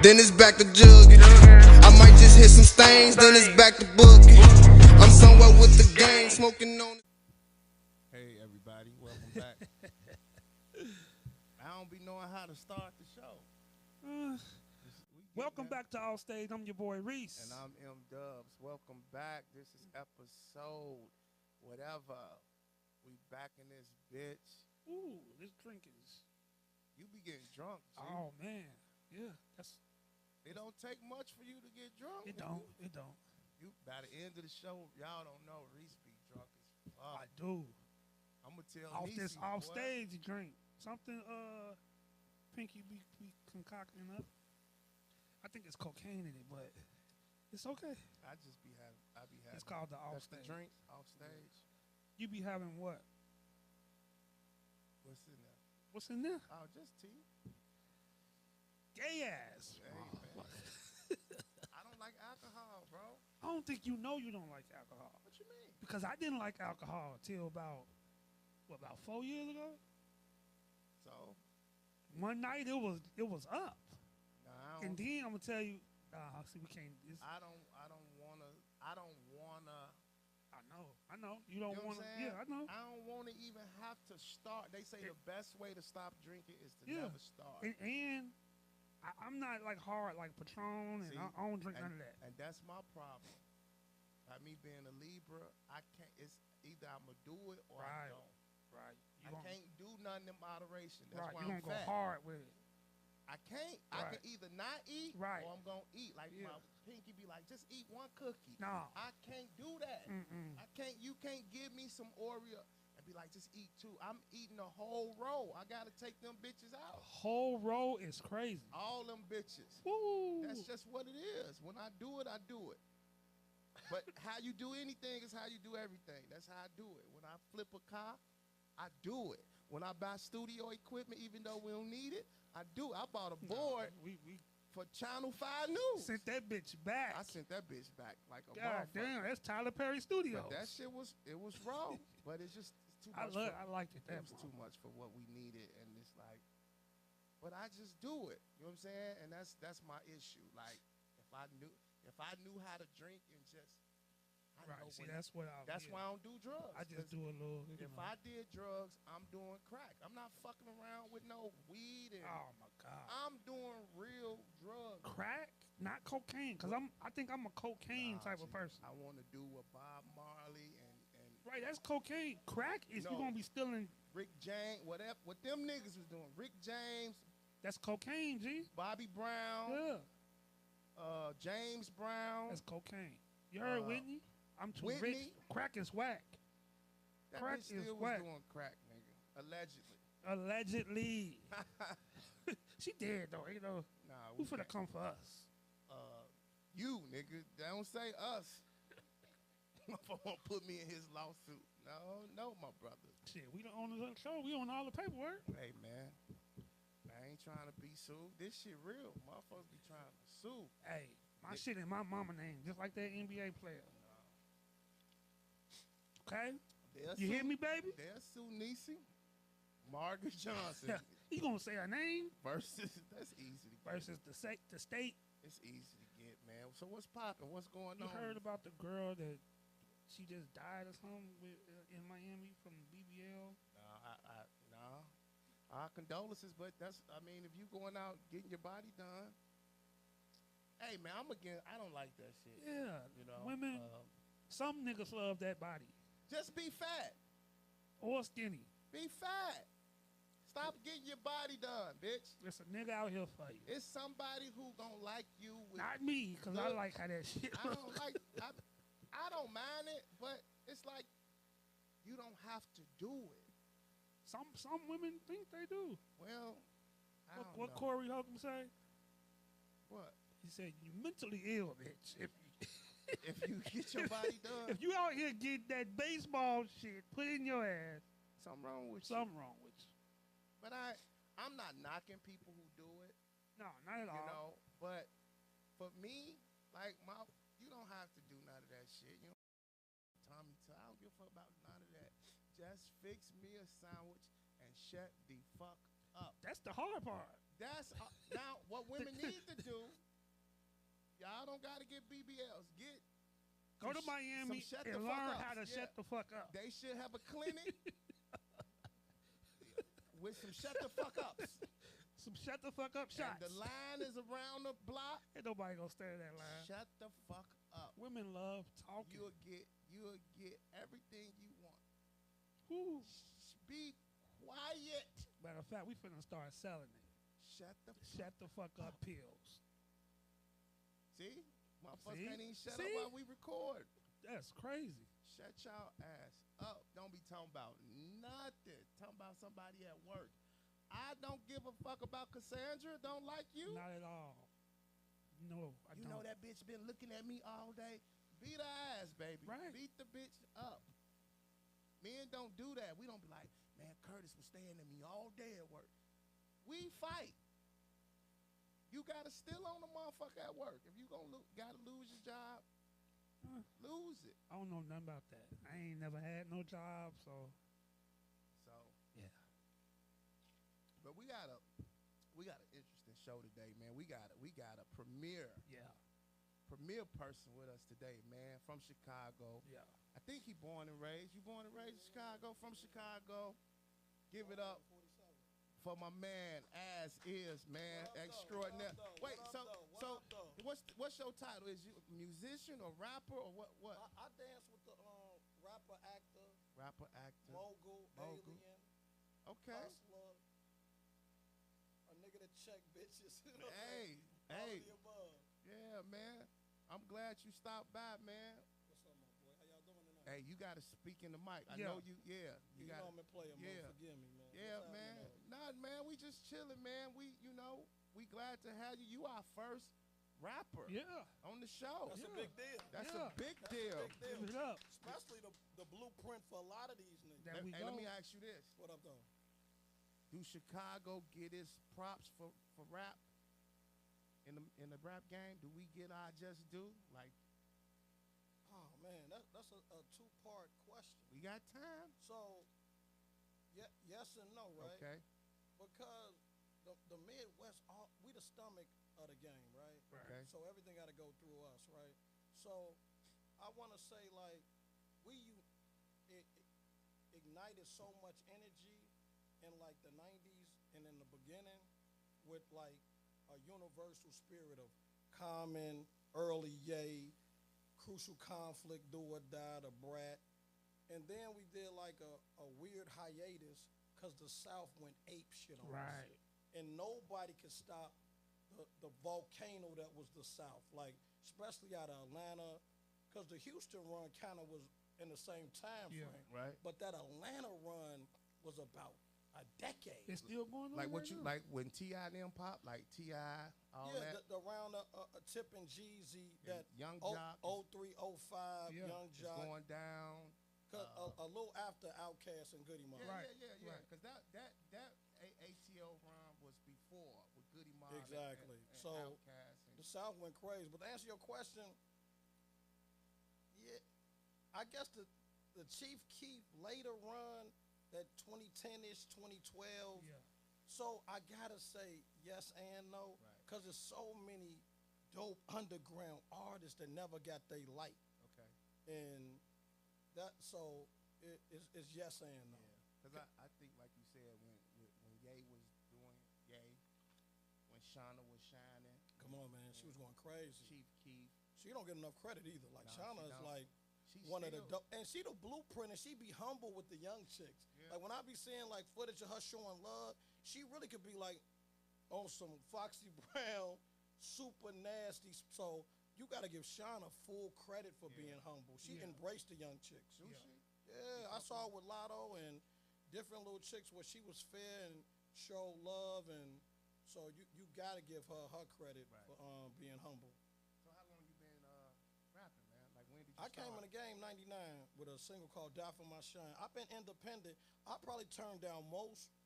then it's back to jugging. I might just hit some stains, then it's back to booking. I'm somewhere with the gang, smoking on. Hey everybody, welcome back. I don't be knowing how to start the show. Welcome back to All Stage. I'm your boy Reece. And I'm M Dubs. Welcome back. This is episode whatever. We back in this bitch. Ooh, this drink is. You be getting drunk. G. Oh man, yeah. It don't take much for you to get drunk. It don't. It don't. You by the end of the show, y'all don't know Reece be drunk as fuck. I do. I'm gonna tell Off Niecy, this off boy. stage drink. Something Pinky be concocting up. I think it's cocaine in it, but it's okay. I be having. It's called the off That's stage. the drink off stage. You be having what? What's in there? What's in there? Oh, just tea. Gay ass. Hey, man. I don't like alcohol, bro. I don't think you know you don't like alcohol. What you mean? Because I didn't like alcohol till about 4 years ago? So One night it was up. nah, And then I'm gonna tell you, see we can't. I don't wanna. I know. You don't You know want what to. I'm saying? Yeah, I know. I don't want to even have to start. They say the best way to stop drinking is to Yeah. never start. And I'm not like hard like Patron, and See, I don't drink none of that. And that's my problem. By me being a Libra, I can't. It's either I'm gonna do it or I Right. don't. Right. I can't do nothing in moderation. That's Right. why You I'm gonna fat. go hard with it. I can't. I Right. can either not eat Right. or I'm gonna eat. Like Yeah. my pinky be like, just eat one cookie. No. I can't do that. Mm-mm. I can't. You can't give me some Oreo and be like, just eat two. I'm eating a whole roll. I gotta take them bitches A out. whole roll is crazy. All them bitches. Woo. That's just what it is. When I do it, I do it. But how you do anything is how you do everything. That's how I do it. When I flip a car, I do it. When I buy studio equipment, even though we don't need it, I do. I bought a board We for Channel 5 News. sent that bitch back. I sent that bitch back like a God motherfucker. damn, that's Tyler Perry Studios. But that shit was raw. But it's just too I much. I liked it. It That was too much for what we needed, and it's like, but I just do it. You know what I'm saying? And that's my issue. Like, if I knew how to drink and just, I Right. know See, when that's what I. that's yeah. why I don't do drugs. I just 'Cause do a little. if I did drugs, I'm doing crack. I'm not fucking around with no weed, and Oh my God. I'm doing real drugs. Crack, not cocaine, because I think I'm a cocaine type of G, person. I want to do what Bob Marley and Right, that's cocaine. Crack is No. you gonna be stealing. Rick James, what them niggas was doing. Rick James, That's cocaine, G. Bobby Brown, Yeah, James Brown. that's cocaine. You heard Whitney? I'm too Whitney? rich. Crack is whack. That crack bitch still is was whack. doing crack, nigga. Allegedly. Allegedly. She dead though. You know Nah, who we finna can't. come for us? You, nigga. They don't say us. Motherfucker won't put me in his lawsuit. No, my brother. Shit, we the owners of the show. We own all the paperwork. Hey, man. I ain't trying to be sued. This shit real. Motherfuckers be trying to sue. Hey, my shit in my mama name, just like that NBA player. Okay, They'll you sue, hear me, baby? They'll sue Niecy. Margaret Johnson You gonna say her name versus, that's easy to get. versus the state? It's easy to get, man. So what's popping? What's going You on? heard about the girl that she just died or something in Miami from BBL? No. Our condolences, but I mean, if you going out getting your body done, hey, man, I don't like that shit. Yeah, You know, women. Some niggas love that body just be fat. or skinny. Be fat. Stop getting your body done, bitch. There's a nigga out here for you. It's somebody who gonna like you. With Not me, because I Look, like how that shit I look. don't like. I don't mind it, but it's like you don't have to do it. Some women think they do. Well, I don't What know. Corey Holcomb say? What? He said, "You mentally ill, bitch. If you get your body done, If you out here get that baseball shit put in your ass, something wrong with you. something wrong with you." But I'm not knocking people who do it, No, not at you all. know. But for me, like you don't have to do none of that shit. You know, Tommy, I don't give a fuck about none of that. Just fix me a sandwich and shut the fuck up. That's the hard part. That's now what women need to do y'all don't gotta get BBLs. Go to Miami shut and the fuck learn ups. how to Yeah. shut the fuck up. They should have a clinic with some shut the fuck ups. Some shut the fuck up shots. And the line is around the block. Ain't nobody gonna stand in that line. Shut the fuck up. Women love talking. You'll get everything you want. Woo. Be quiet. Matter of fact, we finna start selling it. Shut the fuck up pills. See? Motherfuckers See? can't even shut See? up while we record. That's crazy. Shut y'all ass up. Don't be talking about nothing. Talking about somebody at work. I don't give a fuck about Cassandra. Don't like you. Not at all. No, I You don't. know that bitch been looking at me all day. Beat her ass, baby. Right. Beat the bitch up. Men don't do that. We don't be like, man, Curtis was staring at me all day at work. We fight. You gotta still on the motherfucker at work. If you gotta lose your job, lose it. I don't know nothing about that. I ain't never had no job, so yeah. But we got an interesting show today, man. We got a premier person with us today, man, from Chicago. Yeah. I think he born and raised. You born and raised in Chicago, from Chicago. Give it up for my man, As Is, man, extraordinaire. Wait, so what's your title? Is you a musician or rapper or what? I dance with the rapper, actor, mogul, alien, Okay. hustler, a nigga that check bitches. You know, Hey. all of the above. Yeah, man. I'm glad you stopped by, man. What's up, my boy? How y'all doing tonight? Hey, you got to speak in the mic. I Yeah. know you. Yeah, you got. know I'm in player mode. Yeah. Forgive me, man. Yeah, What's man. happening, Nah, man. We just chilling, man. We glad to have you. You our first rapper Yeah. on the show. That's Yeah. a big deal. That's Yeah. a big That's deal. a big deal. Give it up. Especially the blueprint for a lot of these niggas. There we Hey, go. let me ask you this: What up, though? do Chicago get its props for rap in the rap game? Do we get our just due? Like, Oh, man, that's a two-part question. we got time? So, yes and no, right? Okay. Because the Midwest, we the stomach of the game, right? Okay. So everything got to go through us, right? So I want to say, like, it ignited so much energy in, like, the 90s and in the beginning with, like, a universal spirit of Common, early Ye, Crucial Conflict, Do or Die, The Brat. And then we did, like, a weird hiatus because the South went ape shit on us. Right. And nobody could stop the volcano that was the South, like, especially out of Atlanta, because the Houston run kind of was in the same time Yeah. frame. Right. But that Atlanta run was about a decade. It's still going on. Like what right you now. like when T.I. and them pop, like T.I. all yeah, that. the round Tip and Jeezy, And that Young Jock 03, 05, Yeah. Young is Jock. going down. 'Cause a little after Outkast and Goody Mob. Yeah, Right, yeah. right. Because that ATO run was before with Goody Mob. Exactly. And So, Outkast and The South went crazy. But to answer your question, yeah, I guess the Chief Keef later run, that 2010-ish, 2012. Yeah. So I gotta say yes and no, Right. because there's so many dope underground artists that never got their light, okay. and it's yes and no. Because I think, like you said, when Ye was doing Ye, when Shauna was shining, Come on, man, she was going crazy. Chief Keef. She don't get enough credit either. Like Nah, Shauna she is don't. like She one of the still- dope, and she the blueprint, and she be humble with the young chicks. Yeah. Like when I be seeing like footage of her showing love, she really could be like on some Foxy Brown, super nasty. So you got to give Shauna full credit for being humble. She Yeah. embraced the young chicks. Do Yeah. she? Yeah, I saw her with Lotto and different little chicks where she was fair and showed love, and so you got to give her credit Right. for being humble. So how long you been rapping, man? Like when did you I came in start? the game '99 with a single called "Die for My Shine." I've been independent. I probably turned down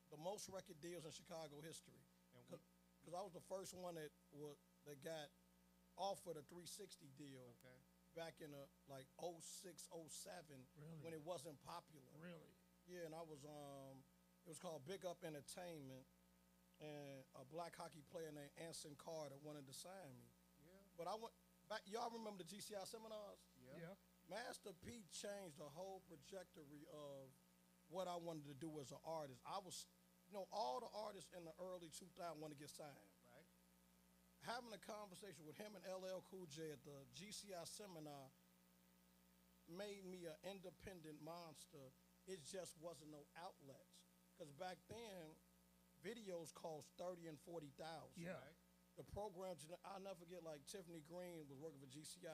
the most record deals in Chicago history, And because I was the first one that got offered a 360 deal okay. back in like 06, 07 Really? when it wasn't popular. Really? Yeah, and I was it was called Big Up Entertainment, and a black hockey player named Anson Carter wanted to sign me. Yeah. But Y'all remember the GCI seminars? Yeah. Master P changed the whole trajectory of what I wanted to do as an artist. I was, all the artists in the early 2000s want to get signed. Right. Having a conversation with him and LL Cool J at the GCI seminar made me an independent monster. It just wasn't no outlets. Because back then, videos cost 30 and 40,000. Yeah. Right. The programs, I'll never forget, like Tiffany Green was working for GCI,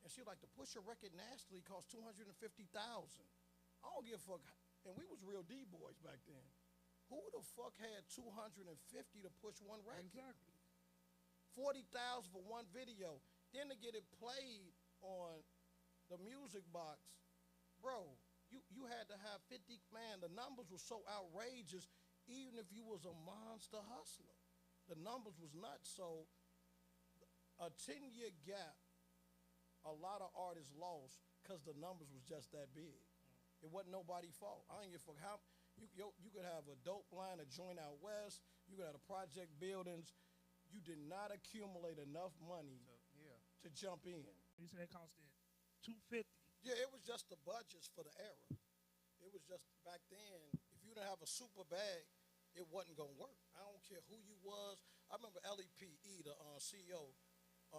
and she was like, to push a record nationally cost 250,000. I don't give a fuck. And we was real D-boys back then. Who the fuck had 250 to push one record? Exactly. 40,000 for one video. Then to get it played on the music box, bro, you had to have 50, man, the numbers were so outrageous, even if you was a monster hustler. The numbers was nuts. So a 10-year gap, a lot of artists lost because the numbers was just that big. It wasn't nobody's fault. I don't give a fuck how you could have a dope line, a joint out west. You could have a project buildings. You did not accumulate enough money to jump in. You said it costed $250. Yeah, it was just the budgets for the era. It was just back then. If you didn't have a super bag, it wasn't gonna work. I don't care who you was. I remember LEPE, the CEO,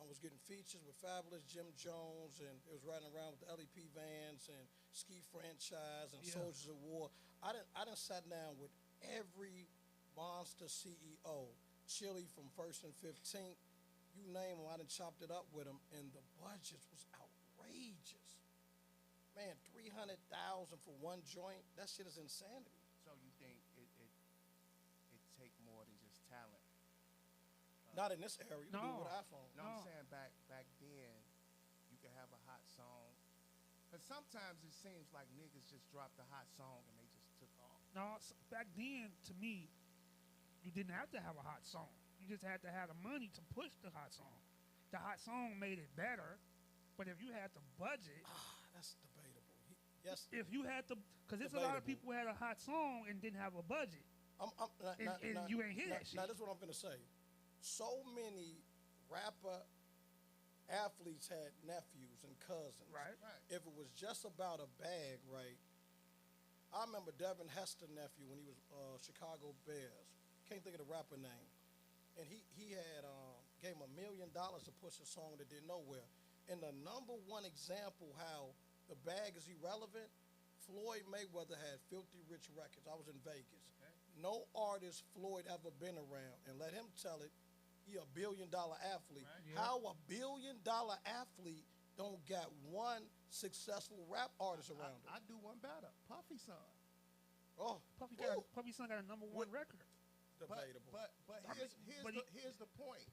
was getting features with Fabulous, Jim Jones, and it was riding around with the LEP vans and Ski Franchise and Soldiers of War. I done sat down with every monster CEO, Chili from 1st and 15th, you name them, I done chopped it up with them, and the budgets was outrageous. Man, 300,000 for one joint, that shit is insanity. So you think it take more than just talent? Not in this era. You can do it with iPhone. No, I'm saying back then, you could have a hot song. But sometimes it seems like niggas just dropped a hot song and they just took off. No, back then, to me, you didn't have to have a hot song. You just had to have the money to push the hot song. The hot song made it better, but if you had the budget, That's debatable. Yes. if you had to, because there's a lot of people who had a hot song and didn't have a budget, and you ain't hear that shit. Now, this is what I'm going to say. So many rapper athletes had nephews and cousins. Right. If it was just about a bag, right? I remember Devin Hester nephew when he was Chicago Bears. Can't think of the rapper name. And he had gave him $1 million to push a song that did nowhere. And the number one example how the bag is irrelevant, Floyd Mayweather had Filthy Rich Records. I was in Vegas. Okay. No artist Floyd ever been around, and let him tell it, he a $1 billion athlete. Right. Yeah. How a $1 billion athlete don't got one successful rap artist around him? I do one better. Puffy son. Oh, Puffy Son got a #1 record. debatable. But but here's the point.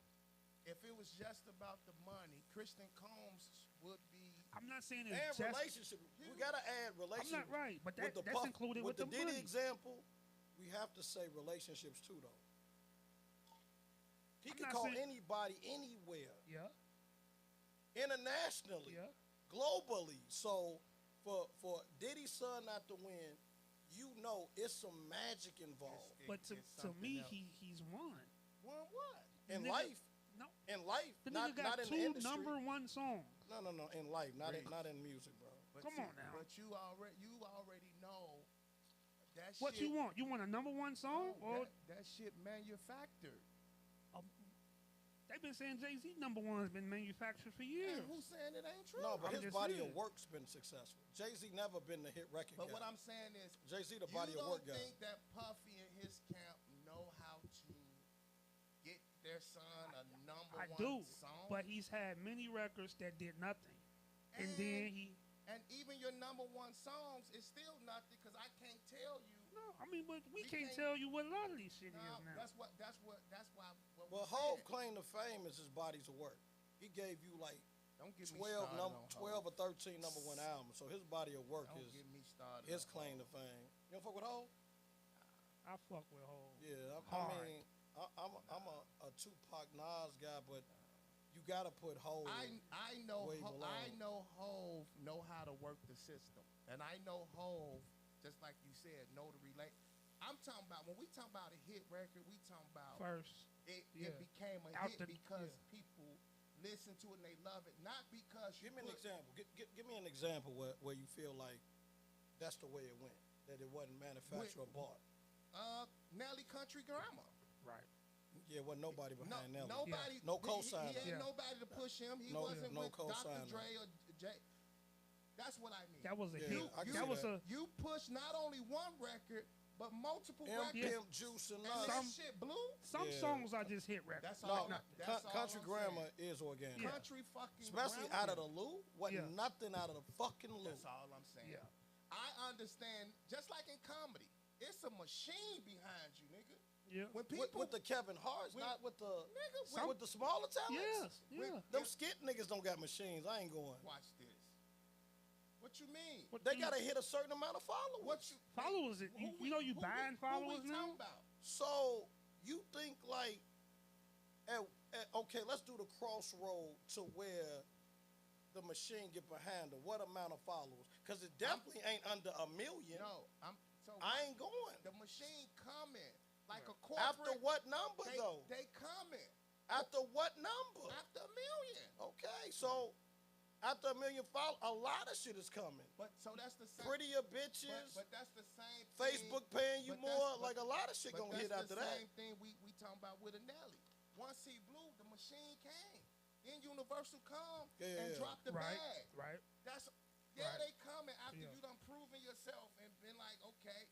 If it was just about the money, Kristen Combs would be. I'm not saying and it's just. relationship. We gotta add I'm relationship. not right, but with the that's included with the Diddy money. example, we have to say relationships too, though. He I'm could not call saying- anybody anywhere, Yeah, internationally, yeah. globally. So for Diddy's son not to win, you know it's some magic involved. But to something me, else. he's won. Won what? In nigga- life, No, in life, the not nigga got in the two industry. #1 songs. No, in life, not Great. in music, bro. But Come on now. But you already know that What shit. you want? You want a #1 song? No, Or that shit manufactured. they've been saying Jay-Z #1's been manufactured for years. And who's saying it ain't true? No, but I'm his just body saying. of work's been successful. Jay-Z never been the hit record But guy. what I'm saying is, Jay-Z the you body of don't work guy. think that Puffy and his camp know how to get their son a I #1 do, song? but he's had many records that did nothing, and then he. And even your #1 songs is still nothing because I can't tell you. No, I mean, but we We can't can't- tell you what a lot of these shit No, is now. that's why. What Well, we Hov said. claim to fame is his bodies of work. He gave you like Don't get me 12, started on 12 Hov. or 13 #1 albums. So his body of work Don't is get me started. his on claim to Hov. fame. You don't fuck with Hov? I fuck with Hov. Yeah, I Hard. mean, I'm a Tupac Nas guy, but you gotta put Hov. I know Where he belong. I know Hov know how to work the system, and I know Hov, just like you said, know to relate. I'm talking about when we talk about a hit record, we talking about First, it yeah. became a Out hit the- because yeah. people listen to it and they love it, not because you Give me an put- example. Give me an example where you feel like that's the way it went, that it wasn't manufactured or bought. Nelly Country Grammar. Right. Yeah, wasn't nobody behind Nelly. Nobody. No He cosigner. had Yeah. nobody to push him. He No- wasn't no with Dr. cosigner. Dre or Jay. That's what I mean. That was a Yeah, hit. I can That see was that. a You push not only one record, but multiple M, records. Pimp, Juice, and And Love. that shit blew. some Yeah. songs are just hit records. That's all. No, That's all Country I'm Grammar saying. is organic. Yeah. Country fucking Especially grammar. out of the Lou, wasn't Yeah. nothing out of the fucking Lou. That's all I'm saying. Yeah. I understand. Just like in comedy, it's a machine behind you, nigga. Yeah. When people With the Kevin Hart's, With- not with the Nigga, with the smaller talents. Yes. Yeah. Them skit niggas don't got machines. I ain't going. watch this. What you mean? What They you- gotta hit a certain amount of followers. What you followers? You, who you know you who buying who followers we now. talking about? So you think like, okay, let's do the crossroad to where the machine get behind her. What amount of followers? Because it definitely ain't under a million. No, so I ain't going. the machine coming like a corporate. After what number though? They coming After what number? after a million. Okay, so after a million followers, a lot of shit is coming. But so that's the same. Prettier bitches, But that's the same. Facebook paying you but that's- more. but- Like a lot of shit But gonna that's hit after the that. same thing we talking about with a Nelly. Once he blew, the machine came. Then Universal come and Yeah. drop the Right. bag. Right. That's Right. they coming after Yeah. you done proven yourself and been like, okay,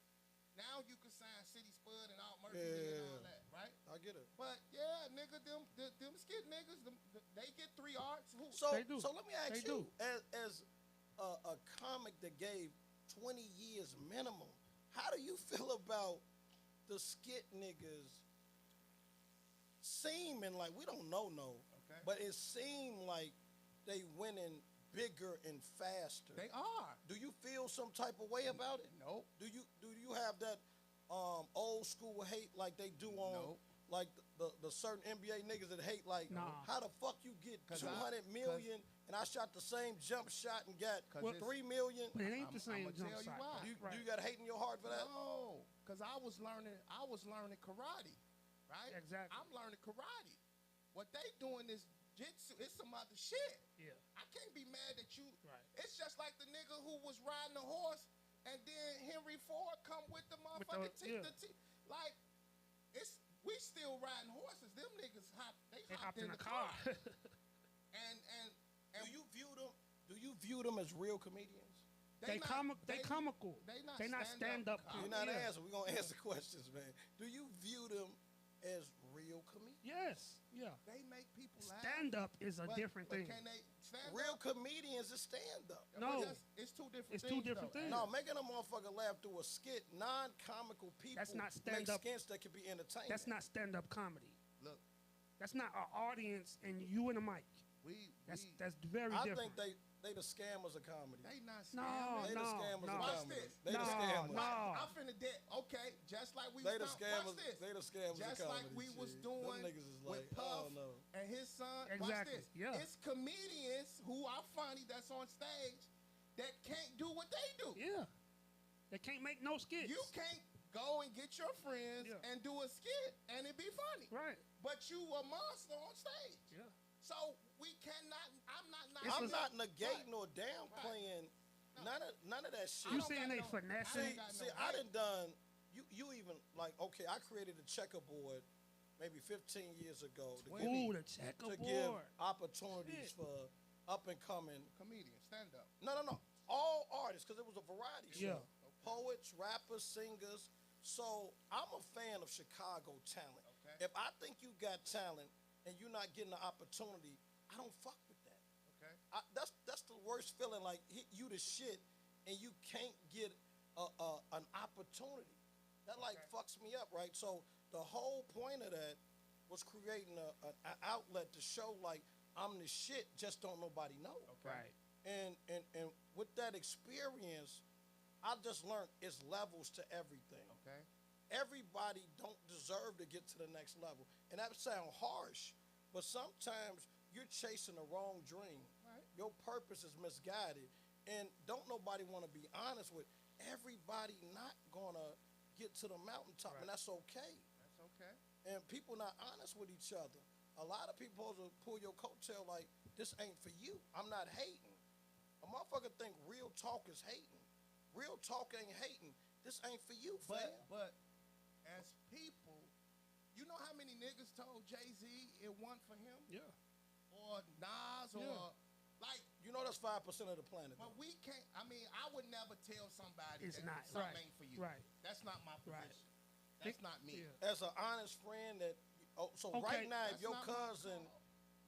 now you can sign City Spud and Alt Murphy Yeah. and all that, right? I get it. But yeah, nigga, them skit niggas, they get 3 arts. Who? So, They do. so let me ask They you, do. as a comic that gave 20 years minimum, how do you feel about the skit niggas seeming like, we don't know, Okay. but it seemed like they winning bigger and faster? They are. Do you feel some type of way about it? Nope. Do you have that old school hate like they do on Nope. like the certain NBA niggas that hate like Nah. how the fuck you get 'Cause 200 million and I shot the same jump shot and got 'Cause it's- 3 million? But it ain't I'm- the same I'ma jump tell you shot. why. Do you, Right. do you got hate in your heart for that? No, because I was learning karate, right? Exactly. I'm learning karate. What they doing is jitsu. It's some other shit. Yeah. I can't be mad at you. Right. It's just like the nigga who was riding the horse and then Henry Ford come with the motherfucking yeah. Like, we still riding horses. Them niggas They hopped in the car. And Do you view them as real comedians? They comical. They not They not stand up. comedy. You're not Yeah. answering. We're gonna answer questions, man. Do you view them as real comedians? Yes. Yeah. They make people laugh. Stand up is a but- different but thing. Can they stand Real up? comedians is stand up. No. It's two different It's things. two different though. things. No, making a motherfucker laugh through a skit, non-comical people That's not make stand-up. skits that can be entertaining. That's not stand up comedy. Look, That's not our audience and you and a mic. That's very I different. think they the scammers of comedy. they not No, scamming. They the scammers no. of Watch comedy. this. They the No, scammers. no. I'm finna okay, just like we They the was scammers. watch this. They the scammers Just of like comedy. we was G. doing Them niggas is like, with Puff I don't know. and his son. Exactly, Watch this. yeah. It's comedians who are funny that's on stage that can't do what they do. Yeah. They can't make no skits. You can't go and get your friends Yeah. and do a skit and it be funny. Right. But you a monster on stage. Yeah. So we cannot. It's I'm a- not negating or downplaying none of that shit. You don't saying got they no- finessing? I don't got See, no I hate. done done. You even like okay. I created a checkerboard maybe 15 years ago to give, Ooh, the to checkerboard. give opportunities Shit. for up and coming. Comedian, stand up. No. All artists, because it was a variety show. Yeah. Poets, rappers, singers. So I'm a fan of Chicago talent. Okay. If I think you got talent and you're not getting the opportunity, I don't fuck with that. Okay. That's the worst feeling. Like you the shit, and you can't get an opportunity. That like fucks me up, right? So the whole point of that was creating an outlet to show like I'm the shit, just don't nobody know. Right. And with that experience, I just learned it's levels to everything. Okay. Everybody don't deserve to get to the next level. And that sounds harsh, but sometimes you're chasing the wrong dream. Right. Your purpose is misguided. And don't nobody want to be honest with everybody not gonna get to the mountaintop, Right. and that's okay. That's okay. And people not honest with each other. a lot of people supposed to pull your coattail like, this ain't for you. I'm not hating. A motherfucker think real talk is hating. Real talk ain't hating. This ain't for you, fam. But as people, you know how many niggas told Jay-Z it wasn't for him? Yeah. Or Nas or like. You know that's 5% of the planet. But we can't. I mean, I would never tell somebody It's that not, something right, ain't for you. right. That's not my Right. position. That's not me. Yeah. As an honest friend that, so Okay. right now, if That's your not my cousin fault.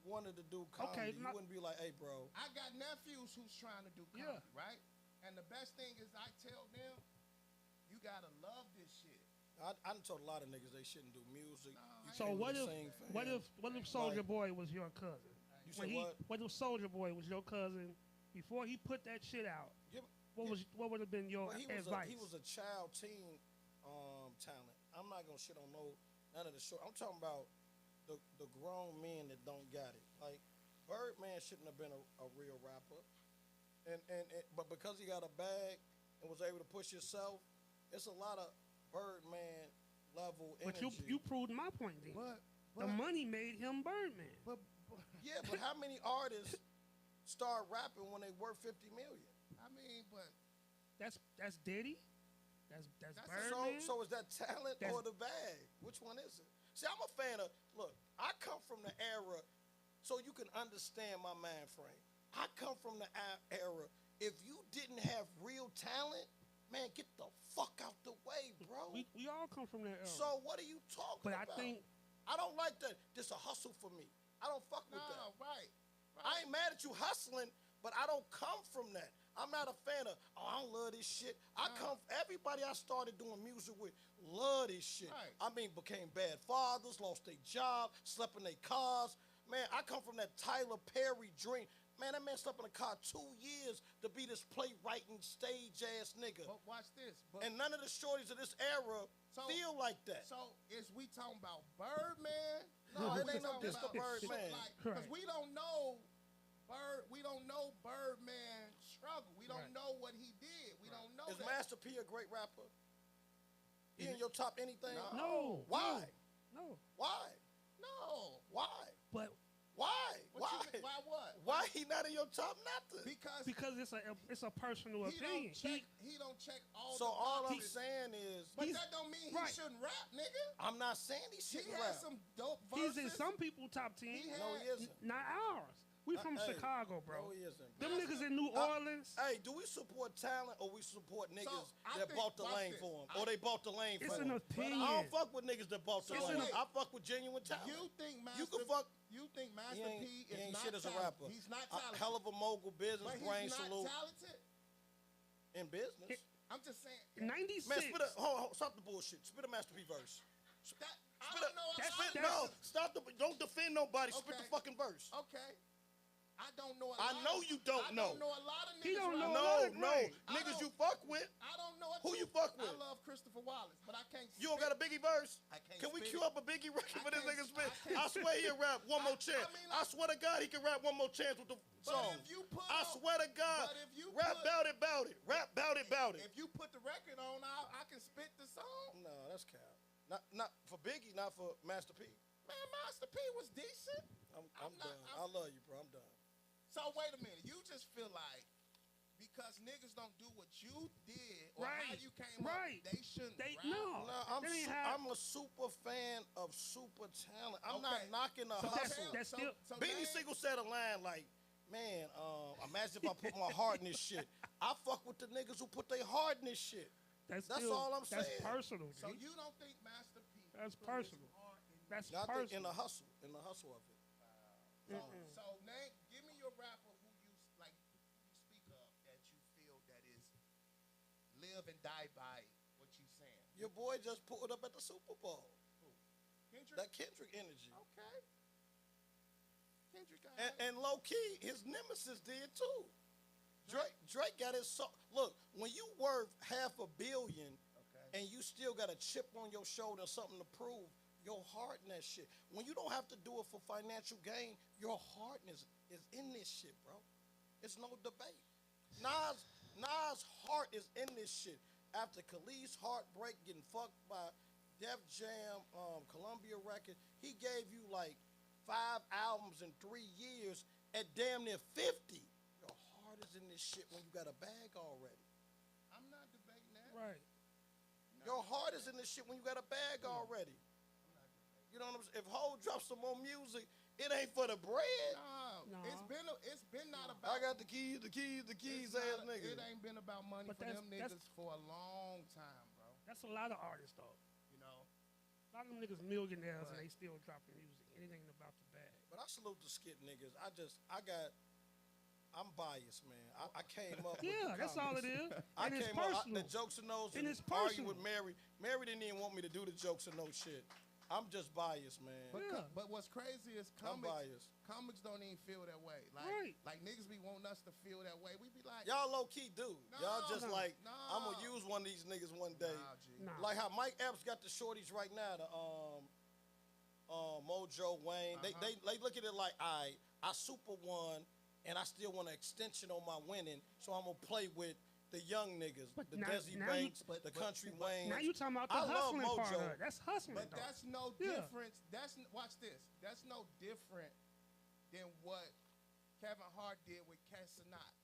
wanted to do comedy, you not- wouldn't be like, hey, bro. I got nephews who's trying to do comedy, right? And the best thing is I tell them, you gotta love this shit. I done told a lot of niggas they shouldn't do music. You So can't what really if sing, what fam. if Soldier Like- Boy was your cousin? You said what? What if Soldier Boy was your cousin before he put that shit out? Give- What would have been your Well, advice? he was a child teen talent. I'm not gonna shit on none of the short. I'm talking about the grown men that don't got it. Like Birdman shouldn't have been a real rapper, but because he got a bag and was able to push himself, it's a lot of Birdman level But energy. you proved my point then. But The money made him Birdman. but Yeah, but how many artists start rapping when they worth 50 million? I mean, but That's Diddy. That's That's Birdman. So is that talent That's- or the bag? Which one is it? See, I'm a fan of. Look, I come from the era, so you can understand my mind frame. I come from the era. If you didn't have real talent, man, get the fuck out the way, bro. we all come from that era. So what are you talking but about? I think I don't like that. This a hustle for me. I don't fuck with that. no, right. I ain't mad at you hustling, but I don't come from that. I'm not a fan of, I don't love this shit. Everybody I started doing music with love this shit. Right. I mean, became bad fathers, lost their job, slept in their cars. Man, I come from that Tyler Perry dream. Man, that man slept in a car 2 years to be this playwriting stage ass nigga. But watch this. But And none of the shorties of this era So- feel like that. so is we talking about Birdman? No, it we ain't no talking diss to about- Birdman. Because Right. we don't know we don't know Birdman's struggle. We don't Right. know what he did. We don't know Is that. Master P a great rapper? He in your top anything? no. Why? No. Why? No. Why? But Why? What Why? you mean? Why what? Why he not in your top nothing? because it's a personal he opinion. don't check all So the all I'm boxes. saying is, But he's- that don't mean right. he shouldn't rap, nigga. I'm not saying he He shouldn't has rap. some dope He's verses. in some people top 10. He had- No, he isn't. Not ours. We from Hey, Chicago, bro. No, he isn't. Them niggas in New Orleans. Hey, do we support talent or we support niggas I that think- bought the watch lane this. for him? Or they bought the lane It's for an him? opinion. I don't fuck with niggas that bought the So lane. wait. I fuck with genuine talent. You think Master? You can fuck. You think Master He ain't, P he is ain't not shit as a talented? rapper. He's not A talented. hell of a mogul, business but brain he's not salute talented. in business. I'm just saying. 96. Man, hold, stop the bullshit. Spit a Master P verse. I Spit don't a- know. That's- No, stop the. Don't defend nobody. Spit the Okay. fucking verse. Okay. I don't know. I know you don't I know. don't know a lot of niggas. He don't know right a now. lot of No, right. I niggas don't- you fuck with. I don't know. Who too. you fuck with? I love Christopher Wallace, but I can't. You don't got a Biggie verse? I can't Can we spit cue it. up a Biggie record for this can't- nigga spit? I can't I swear he'll rap one more chance. mean, I swear to God he can rap one more chance with the song. if you put I on- swear to God. but if you Rap put- bout it, bout it. Rap bout it, bout it. If you put the record on, I can spit the song. No, that's cap. Not for Biggie, not for Master P. Man, Master P was decent. I'm I'm not- done. I'm- I love you, bro. I'm done. So wait a minute. You just feel like because niggas don't do what you did or how Right. you came Right. up, they shouldn't They rap. no. No, That ain't how- I'm a super fan of super talent. I'm not Okay. knocking the So hustle. that's still- Beanie name- Siegel said a line like, man, imagine if I put my heart in this shit. I fuck with the niggas who put their heart in this shit. That's still, all I'm That's saying. personal. So G. you don't think Master P? That's put his personal. heart in- That's I think personal. in the hustle of it. So name, give me your rapper who you like, who you speak of that you feel that is live and die by what you saying. Your boy just pulled up at the Super Bowl. Kendrick. That Kendrick energy. Okay. Kendrick got And low key, his nemesis did too. Drake got his song. Look, when you worth $500 million and you still got a chip on your shoulder and something to prove, your heart in that shit. When you don't have to do it for financial gain, your heart is in this shit, bro. It's no debate. Nas' heart is in this shit. After Khalid's heartbreak, getting fucked by Def Jam, Columbia Record, he gave you like 5 albums in 3 years at damn near 50. Your heart is in this shit when you got a bag already. I'm not debating that. Right. Your heart is in this shit when you got a bag already. You know what I'm saying? If Ho drops some more music, it ain't for the bread. No. No. It's been not about. I got the keys, ass nigga. It ain't been about money But for them that's- niggas for a long time, bro. That's a lot of artists, though. You know. A lot of them niggas millionaires Right. and they still dropping music. It ain't about the bag. But I salute the skit niggas. I'm biased, man. I came up with Yeah, the that's all it comments. is. I And it's came up, personal. the jokes and those, And and it's argue personal. with Mary. Mary didn't even want me to do the jokes and no shit. I'm just biased, man. But, Yeah. but what's crazy is I'm biased. comics don't even feel that way. Like, Right. like niggas be wanting us to feel that way. We be like, Y'all low key do. Y'all just No, like, no. I'm gonna use one of these niggas one day. Nah, G. Nah. Like how Mike Epps got the shorties right now, the Mojo Wayne. They look at it like, I super won, and I still want an extension on my winning, so I'm gonna play with the young niggas, But the now- Desi now you- Banks, the Country Wayne. Now you talking about the I love hustling part Mojo. of it. That's hustling, But though. that's no Yeah. difference. Watch this. That's no different than what Kevin Hart did with Casanat.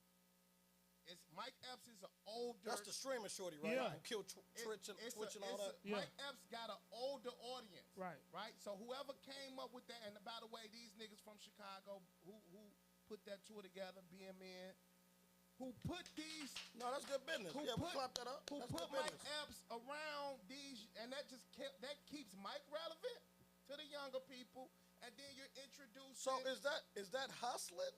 It's Mike Epps is an older. That's the streaming shorty, right? Yeah. Who killed Twitch and all that. Yeah. Mike Epps got an older audience. Right. Right? So whoever came up with that, and by the way, these niggas from Chicago who put that tour together, BMN, who put these No, that's good business. who Yeah, we put, clap that up. who That's put good Mike business. Epps around these, and that keeps Mike relevant to the younger people, and then you're introducing. So is that hustling?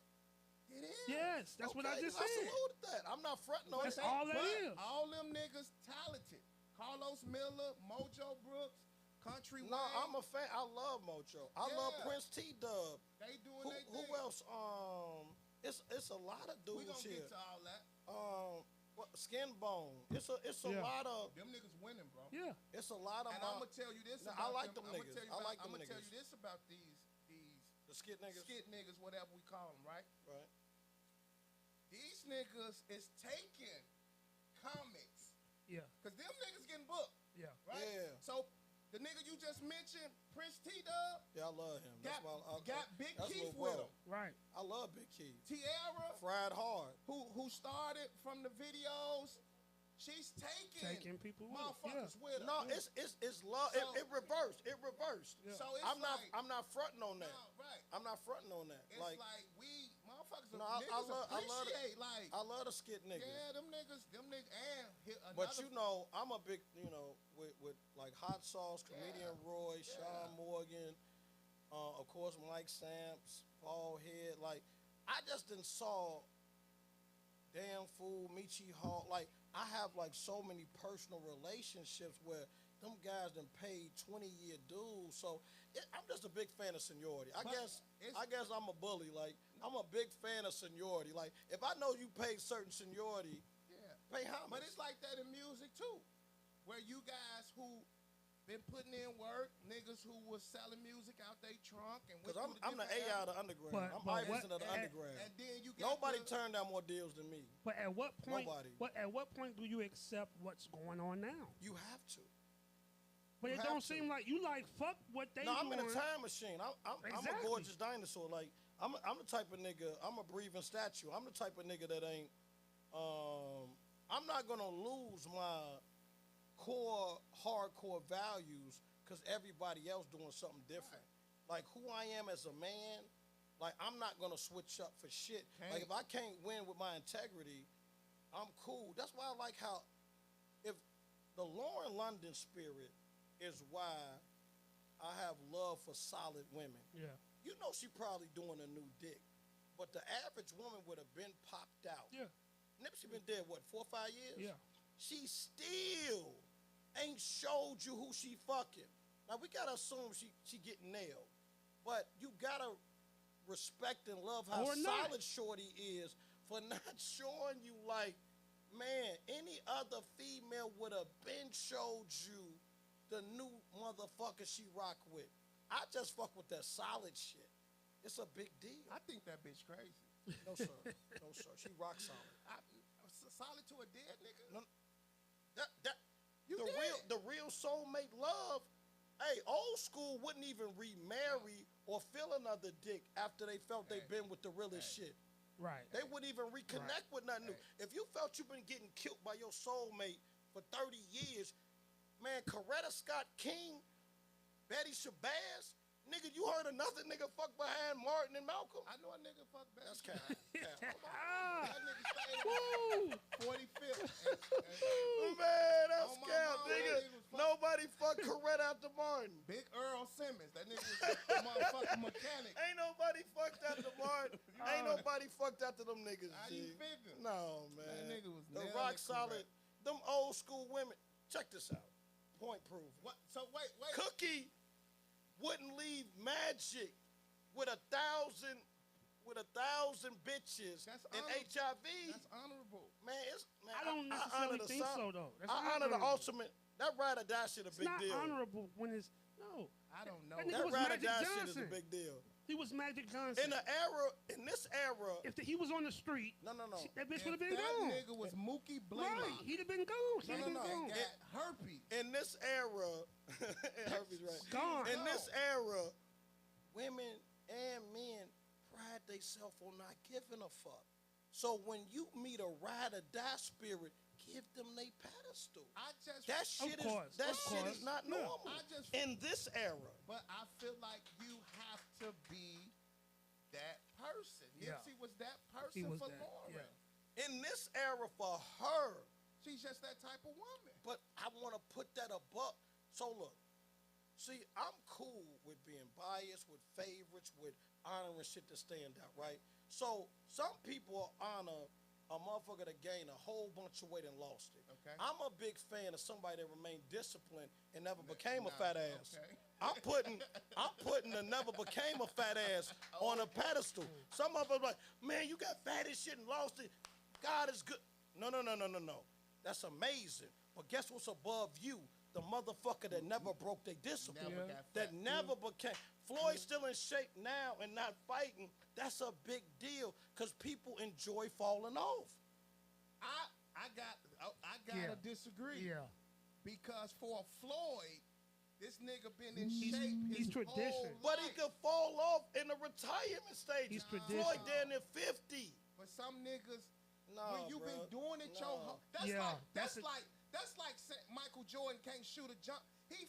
it is. Yes, that's what I just I said. saluted that. I'm not fronting on That's it. all that But is. all them niggas talented. Carlos Miller, Mojo Brooks, Country No, Wayne. I'm a fan. I love Mojo. I love Yeah. Prince T Dub. They doing Who, their who thing. else? It's a lot of We dudes gonna here. get to all that. Skin Bone. It's a Yeah. lot of Them niggas winning, bro. Yeah. it's a lot of And I'm gonna tell you this. Nah, about I like them. them niggas. I like them I'm gonna tell niggas. you this about these the skit niggas. skit niggas, whatever we call them, right? Right. These niggas is taking comics, Yeah. cause them niggas getting booked, Yeah. right? Yeah. So the nigga you just mentioned, Prince T Dub, Yeah, I love him. That's why got Big that's Keith Lil with Bro. him. Right. I love Big Keith. Tierra, Fried hard. who started from the videos, she's Taking people with her, motherfuckers with her. No, it's love. So- it reversed. It reversed. Yeah. So it's I'm like, not fronting on that. no, right. I'm not fronting on that. It's Like we motherfuckers, No, I niggas love- I love the- appreciate like, I love the skit niggas. yeah, them niggas, and hit another. But you know, I'm a big, with like Hot Sauce, Comedian Roy, Sean Morgan, of course Mike Samps, Paul Head. Like, I just done saw Damn Fool, Michi Hall. Like, I have like so many personal relationships where them guys done paid 20-year dues. So I'm just a big fan of seniority. I But guess I'm a bully. Like, I'm a big fan of seniority. Like, if I know you paid certain seniority, yeah. pay homage. But it's like that in music too, where you guys who been putting in work, niggas who was selling music out they trunk, and Because I'm the A out of undergrad. But- I'm but Iverson what- of the undergrad. and then you got Nobody the- turned down more deals than me. But at what point? Nobody. But at what point do you accept what's going on now? You have to. But You it have don't to. seem like you like fuck what they No, I'm doing. in a time machine. I'm a Exactly. gorgeous dinosaur. Like, I'm the type of nigga, I'm a breathing statue. I'm the type of nigga that ain't, I'm not going to lose my core, hardcore values because everybody else doing something different. Like, who I am as a man, like, I'm not going to switch up for shit. Like, if I can't win with my integrity, I'm cool. That's why I like how, if the Lauren London spirit is why I have love for solid women. Yeah. You know she probably doing a new dick, but the average woman would have been popped out. Yeah. Nipsey been dead, what, 4 or 5 years? Yeah. She still ain't showed you who she fucking. Now, we got to assume she getting nailed, but you got to respect and love how Or not. solid Shorty is for not showing you, like, man, any other female would have been showed you the new motherfucker she rock with. I just fuck with that solid shit. It's a big deal. I think that bitch crazy. No, sir. No, sir. She rock solid. Solid to a dead nigga. No, that You the did. real soulmate love. Hey, old school wouldn't even remarry or feel another dick after they felt they been with the realest shit. Right. They wouldn't even reconnect with nothing new. If you felt you've been getting killed by your soulmate for 30 years, man, Coretta Scott King, Betty Shabazz, nigga, you heard another nigga fuck behind Martin and Malcolm? I know a nigga fuck Betty. That's cap. That nigga stayed at 45th. Man, that's On my cap, mama, nigga. that nigga was Nobody fucked Coretta after Martin. Big Earl Simmons. That nigga was a motherfucking mechanic. Ain't nobody fucked after Martin. Ain't nobody fucked after them niggas, How you G. figure? No, man. That nigga was the nailing rock it solid. correct. Them old school women. Check this out. Point proven. What? So wait. Cookie wouldn't leave Magic with 1,000 bitches That's and honorable. HIV. That's honorable. Man, man, I don't honor necessarily the think son- so, though. That's I not honor the honorable. ultimate. That ride or die shit a It's big not deal. honorable when it's no. I don't know. That nigga That was ride or Magic die shit is a Johnson. big deal. He was Magic Johnson. In this era, If he was on the street, no. that bitch If would have been that gone. nigga was Mookie Right, Blaylock. he'd have been gone. She'd have been And gone. got herpes. In this era, Herpes right. Gone. In this era, women and men pride themselves on not giving a fuck. So when you meet a ride or die spirit, give them they pedestal. That shit is not Yeah. normal. In this era. But I feel like you have to be that person. Yeah. Nipsey was that He person was for that, Lauren. yeah. In this era for her. She's just that type of woman. But I want to put that above. So look, see, I'm cool with being biased, with favorites, with honoring shit to stand out, right? So some people honor a motherfucker that gained a whole bunch of weight and lost it. Okay. I'm a big fan of somebody that remained disciplined and never became a fat ass. Okay. I'm putting the never became a fat ass on a pedestal. Some of them like, man, you got fat as shit and lost it. God is good. No. That's amazing. But guess what's above you? The motherfucker that never broke their discipline. Never got That fat. never became. Floyd's still in shape now and not fighting. That's a big deal because people enjoy falling off. I gotta Yeah. disagree. Yeah. Because for Floyd, this nigga been in He's- shape he's his tradition. whole But he life. could fall off in the retirement stage. He's Floyd tradition. down at 50. But some niggas, No, when you been bruh. doing it your No. whole, that's Yeah, like that's that's like saying Michael Jordan can't shoot a jump. He's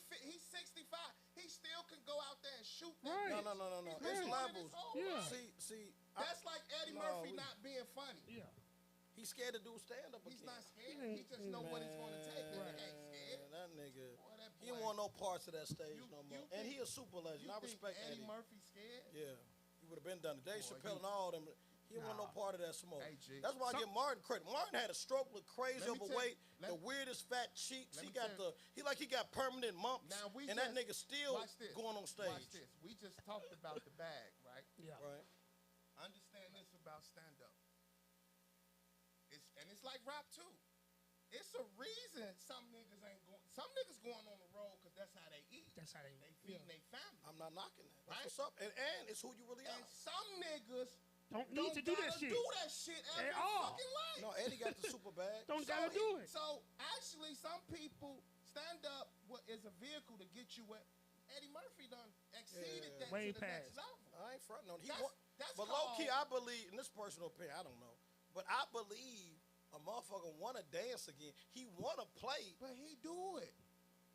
65. He still can go out there and shoot that Right. bitch. No. He's It's been doing it his levels. whole Yeah. life. See. That's like Eddie No, Murphy we- not being funny. Yeah. He's scared to do stand up again. He's not scared. He just know what it's gonna take. That nigga ain't scared. That nigga. Boy, that He don't boy- want no parts of that stage You- no you more. And think- he a super legend. You I think respect Eddie Eddie. Murphy scared? Yeah. He would have been done. Dave Boy, Chappelle he- and all them. He didn't want no Nah. part of that smoke. Hey, G. That's why I give Martin credit. Martin had a stroke, looked crazy Let me tell you- overweight, let- the weirdest fat cheeks. let He me got tell you- he got permanent mumps. Now we and that just- nigga still watch this. going on stage. Watch this. We just talked about the bag, right? Yeah. Right. Understand this about stand up. It's like rap too. It's a reason some niggas ain't going. Some niggas going on the road because that's how they eat. That's how they. They feeding their family. I'm not knocking that. That's Right. what's up. And it's who you really And are. some niggas Don't need to do that gotta shit. do that shit every At all. fucking life. No, Eddie got the super bag. Don't gotta do it. So actually, some people stand up is a vehicle to get you where Eddie Murphy done exceeded Yeah. that Way to the next past. level. I ain't fronting on. That's But low key, called- I believe in this personal opinion. I don't know, but I believe a motherfucker want to dance again. He want to play. But he do it.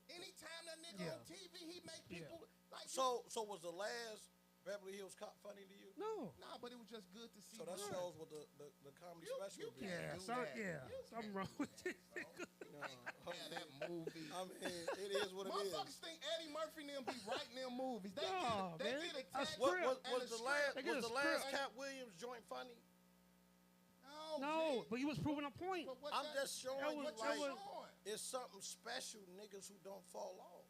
Anytime that nigga Yeah. on TV, he make people like So was the last Beverly Hills Cop funny to you? No. Nah, but it was just good to see. So that Martin. shows what the comedy You- special you would be. Yeah. do Some, that. yeah. You Something can't wrong do with that, this. bro. Yeah, that movie. I mean, it is what it is. Motherfuckers think Eddie Murphy and them be writing them movies. They No, get man. a A tag. script. Was the last They get a script. Cat Williams joint funny? No, G. but he was proving a point. But what I'm that- just showing that you was- what that you like was- showing? it's something special, niggas who don't fall off.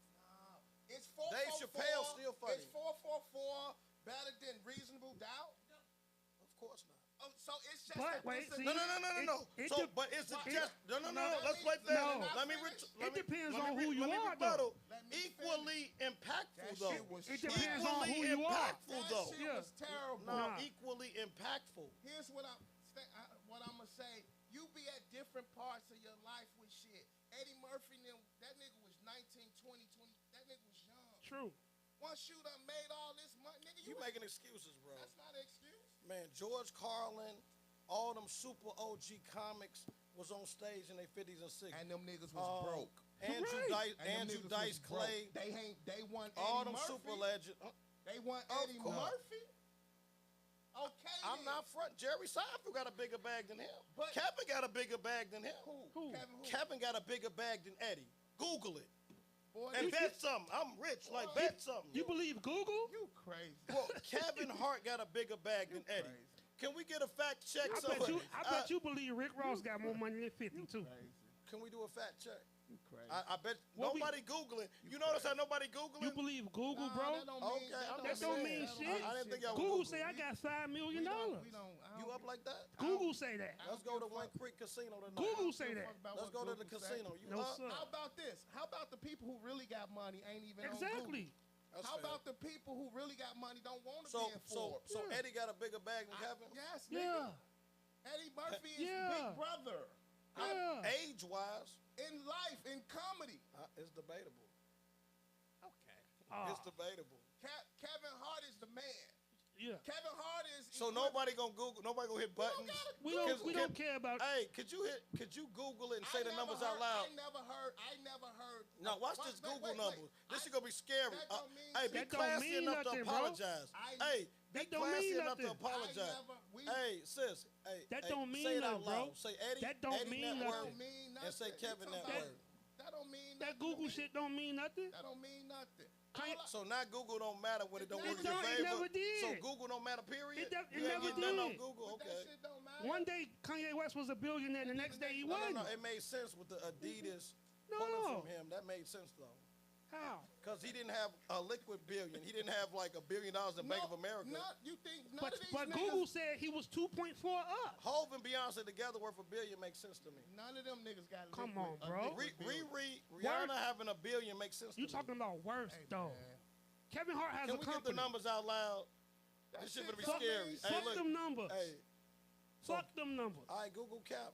It's 444. Dave Chappelle still funny. It's 444 better than Reasonable Doubt. Of course not. Oh, so it's just But that wait, it's a- see, No. It So, de- but it's it- just no. no, Let's let play me- fair. no. Let me. It depends on who you let me are, rebuttal. Let me Equally impactful That though. shit was It trash. depends on Equally who you are. impactful That though. shit Yeah. was terrible. No, Nah. equally impactful. Here's what I'm gonna say. You be at different parts of your life with shit. Eddie Murphy, that nigga was 19, 20. That nigga was young. True. Once you done made all this money, nigga, You making excuses, bro. That's not an excuse. Man, George Carlin, all them super OG comics was on stage in their 50s and 60s. And them niggas was broke. Andrew Right. Dice, Andrew Dice Clay, They won all Eddie them Murphy. super legends. They won Of Eddie course. Murphy. Okay. I'm then. not front. Jerry Seinfeld got a bigger bag than him. But- Kevin got a bigger bag than him. Who? Kevin who? Kevin got a bigger bag than Eddie. Google it. Boy, And you, bet something. I'm rich. Like, bet something. You believe Google? you crazy. Bro, Kevin Hart got a bigger bag than Eddie. crazy. Can we get a fact check? I bet you believe Rick Ross got more money than 50 too. Crazy. Can we do a fact check? You crazy. I bet What we- nobody Googling. You notice how nobody Googling? You believe Google, Nah, bro? That don't Okay, mean, I'm That just don't saying. mean shit. I didn't think y'all Google would say I got $5 million. We don't. You up like that? Google say that. Let's go to One Creek Casino tonight. Google say that. Let's go to the casino. You No up? sir. How about this? How about the people who really got money ain't even on Exactly. Google? That's How fair. about the people who really got money don't want to So be in Forbes? so Eddie got a bigger bag than Kevin? Yes, Yeah. nigga. Eddie Murphy is Yeah. Big Brother. Yeah. Age wise, In life, in comedy. it's debatable. Okay. Ah, It's debatable. Kevin Hart is the man. yeah. Kevin Hart is. So nobody gonna Google, nobody gonna hit buttons. We don't care about. Hey, could you Google it and say the numbers out loud? I never heard. Now watch Wait, this wait, Google wait, numbers. wait. This is gonna be scary. That don't mean Hey, shit. be That don't classy mean enough to nothing, bro. apologize. Hey, be That don't classy mean enough to nothing. apologize. Hey, sis. Hey, That hey, don't mean say it out nothing, bro. loud. Say Eddie. That don't Eddie mean Net That nothing. Worth, don't mean nothing. and say You Kevin talking Net about- Worth. That don't mean nothing. That to Google me. shit don't mean nothing. That don't mean nothing. Can't- So now Google don't matter when it don't It work in your don't- it favor. never did. So Google don't matter, period. It You ain't never getting nothing on did. Google. But Okay. that shit don't matter. One day Kanye West was a billionaire, the next day he No, wasn't. it made sense with the Adidas No. pulling from him. That made sense though. How? Because he didn't have a liquid billion. He didn't have like $1 billion in Bank of America. You think none But of these but niggas, Google said he was 2.4 up. Hov and Beyonce together worth $1 billion makes sense to me. none of them niggas got Come liquid- on, a bro. liquid billion. Rihanna having $1 billion makes sense to You me. talking about worse Hey, though? man. Kevin Hart has Can a we get the company. numbers out loud? That This shit shit gonna be don't scary. mean Hey, Fuck look. them numbers. Hey, Fuck them numbers. all right, Google Cap.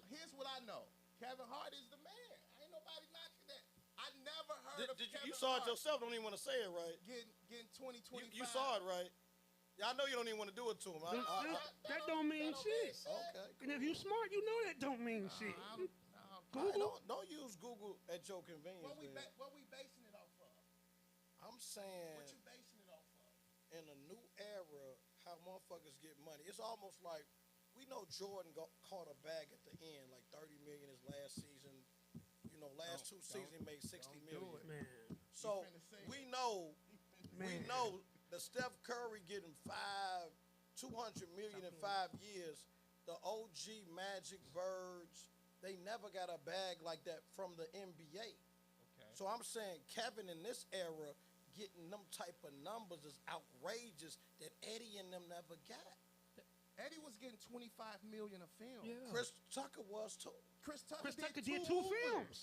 Here's what I know. Kevin Hart is the man. Ain't nobody knocking that. I never heard of Kevin You saw it Hart yourself. Don't even want to say it right. getting 20, 25. You saw it right. Yeah, I know you don't even want to do it to him. That don't mean shit. Okay. And if you smart, you know that don't mean shit. Google. Don't use Google at your convenience. What we man. basing it off of? I'm saying What you basing it off of? in a new era, how motherfuckers get money. It's almost like we know Jordan caught a bag at the end, like 30 million his last season. You know, last two seasons he made 60 million. do it. Man, So finna say we know man. that Steph Curry getting 200 million in 5 years. The OG Magic Birds, they never got a bag like that from the NBA. Okay. So I'm saying Kevin in this era getting them type of numbers is outrageous that Eddie and them never got. Eddie was getting 25 million a film. Yeah. Chris Tucker was too. Chris Tucker, Chris Tucker did did two movies. films.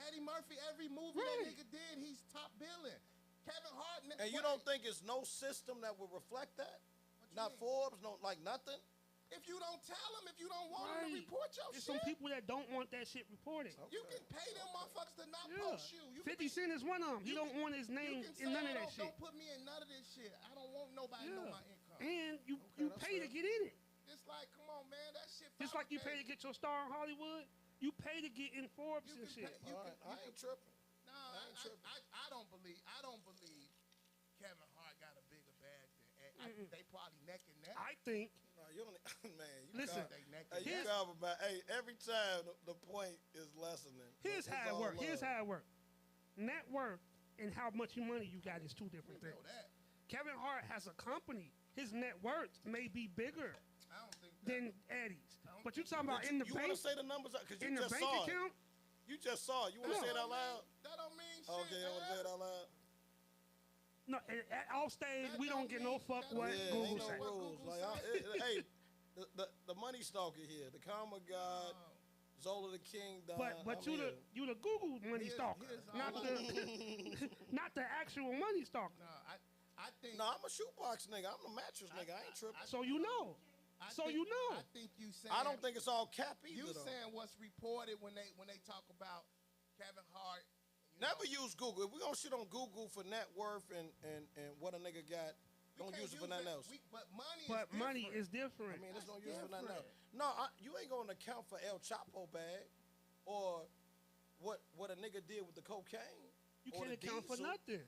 Eddie Murphy, every movie Right. that nigga did, he's top billing. Kevin Hart. And you don't think it's no system that would reflect that? What you Not mean? Forbes, no, like nothing? If you don't tell them, if you don't want them to Right. report your There's shit, some people that don't want that shit reported. you can pay them motherfuckers to not Yeah. post you. You 50 Cent is one of them. He you don't can- want his name you can say, in none of "Oh, that shit. Don't put me in none of this shit. I don't want nobody to know Yeah. my income. And you that's pay to fair. get in it. It's like, come on, man, that shit. Just like you pay to get your star in Hollywood, you pay to get in Forbes You and can shit. pay- All right, I ain't tripping. No, I ain't tripping. I don't believe. I don't believe Kevin Hart got a bigger bag than. They probably neck and neck. I think, No, you don't, man. You Listen, got- They neck Hey, and you neck. got about, hey, every time the point is lessening. here's It's how it all works. Here's love. how it works. Net worth and how much money you got is two We different know things. that. Kevin Hart has a company. His net worth may be bigger I don't think that. than Eddie's. don't But you think- talking about But in the you want bank, to say the numbers because you in the just bank saw account? it. You just saw it. You want to No. say it out loud? That don't mean shit. Okay, I want to say it man. out loud. No, at off stage, That we don't don't get no mean- fuck that what don't Yeah, Google ain't no say. What rules. Google Like, say. hey, the money stalker here, the karma god, Zola the King. But you the Google money Here's- stalker, here's not all the not the actual money stalker. No, I think. No, I'm a shoebox nigga. I'm a mattress nigga. I ain't tripping. So you know. I So think- you know. I think you saying. I don't think it's all cap either. you though. saying what's reported when they talk about Kevin Hart. You know, Never use Google. If we gonna shit on Google for net worth and what a nigga got, Don't use it for nothing else. But money But is money different. is different. I mean, there's no That's use for nothing else. different. No, you ain't going to account for El Chapo bag or what a nigga did with the cocaine. You or can't the account for diesel. nothing.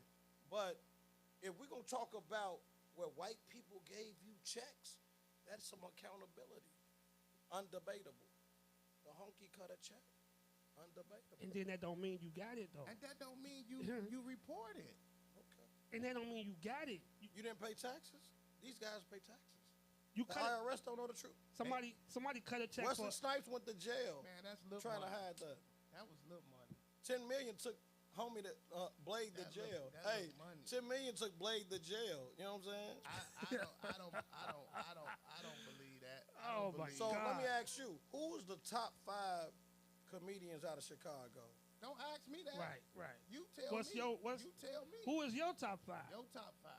But if we're going to talk about where white people gave you checks, that's some accountability. Undebatable. The honky cut a check. Undebatable. And then that don't mean you got it though. And that don't mean you report it. Okay. And that don't mean you got it. You didn't pay taxes? These guys pay taxes. You The cut IRS don't know the truth. somebody cut a check Wesley for. Snipes went to jail Man, that's little trying money. to hide that. That was little money. 10 million took homie to Blade to That jail. look- that Hey, look money. 10 million took Blade to jail. You know what I'm saying? I don't believe that. I Oh, don't my believe So God. let me ask you, who's the top 5 comedians out of Chicago? Don't ask me that. Right. You tell What's me. your- you tell me. Who is your top 5? Your top 5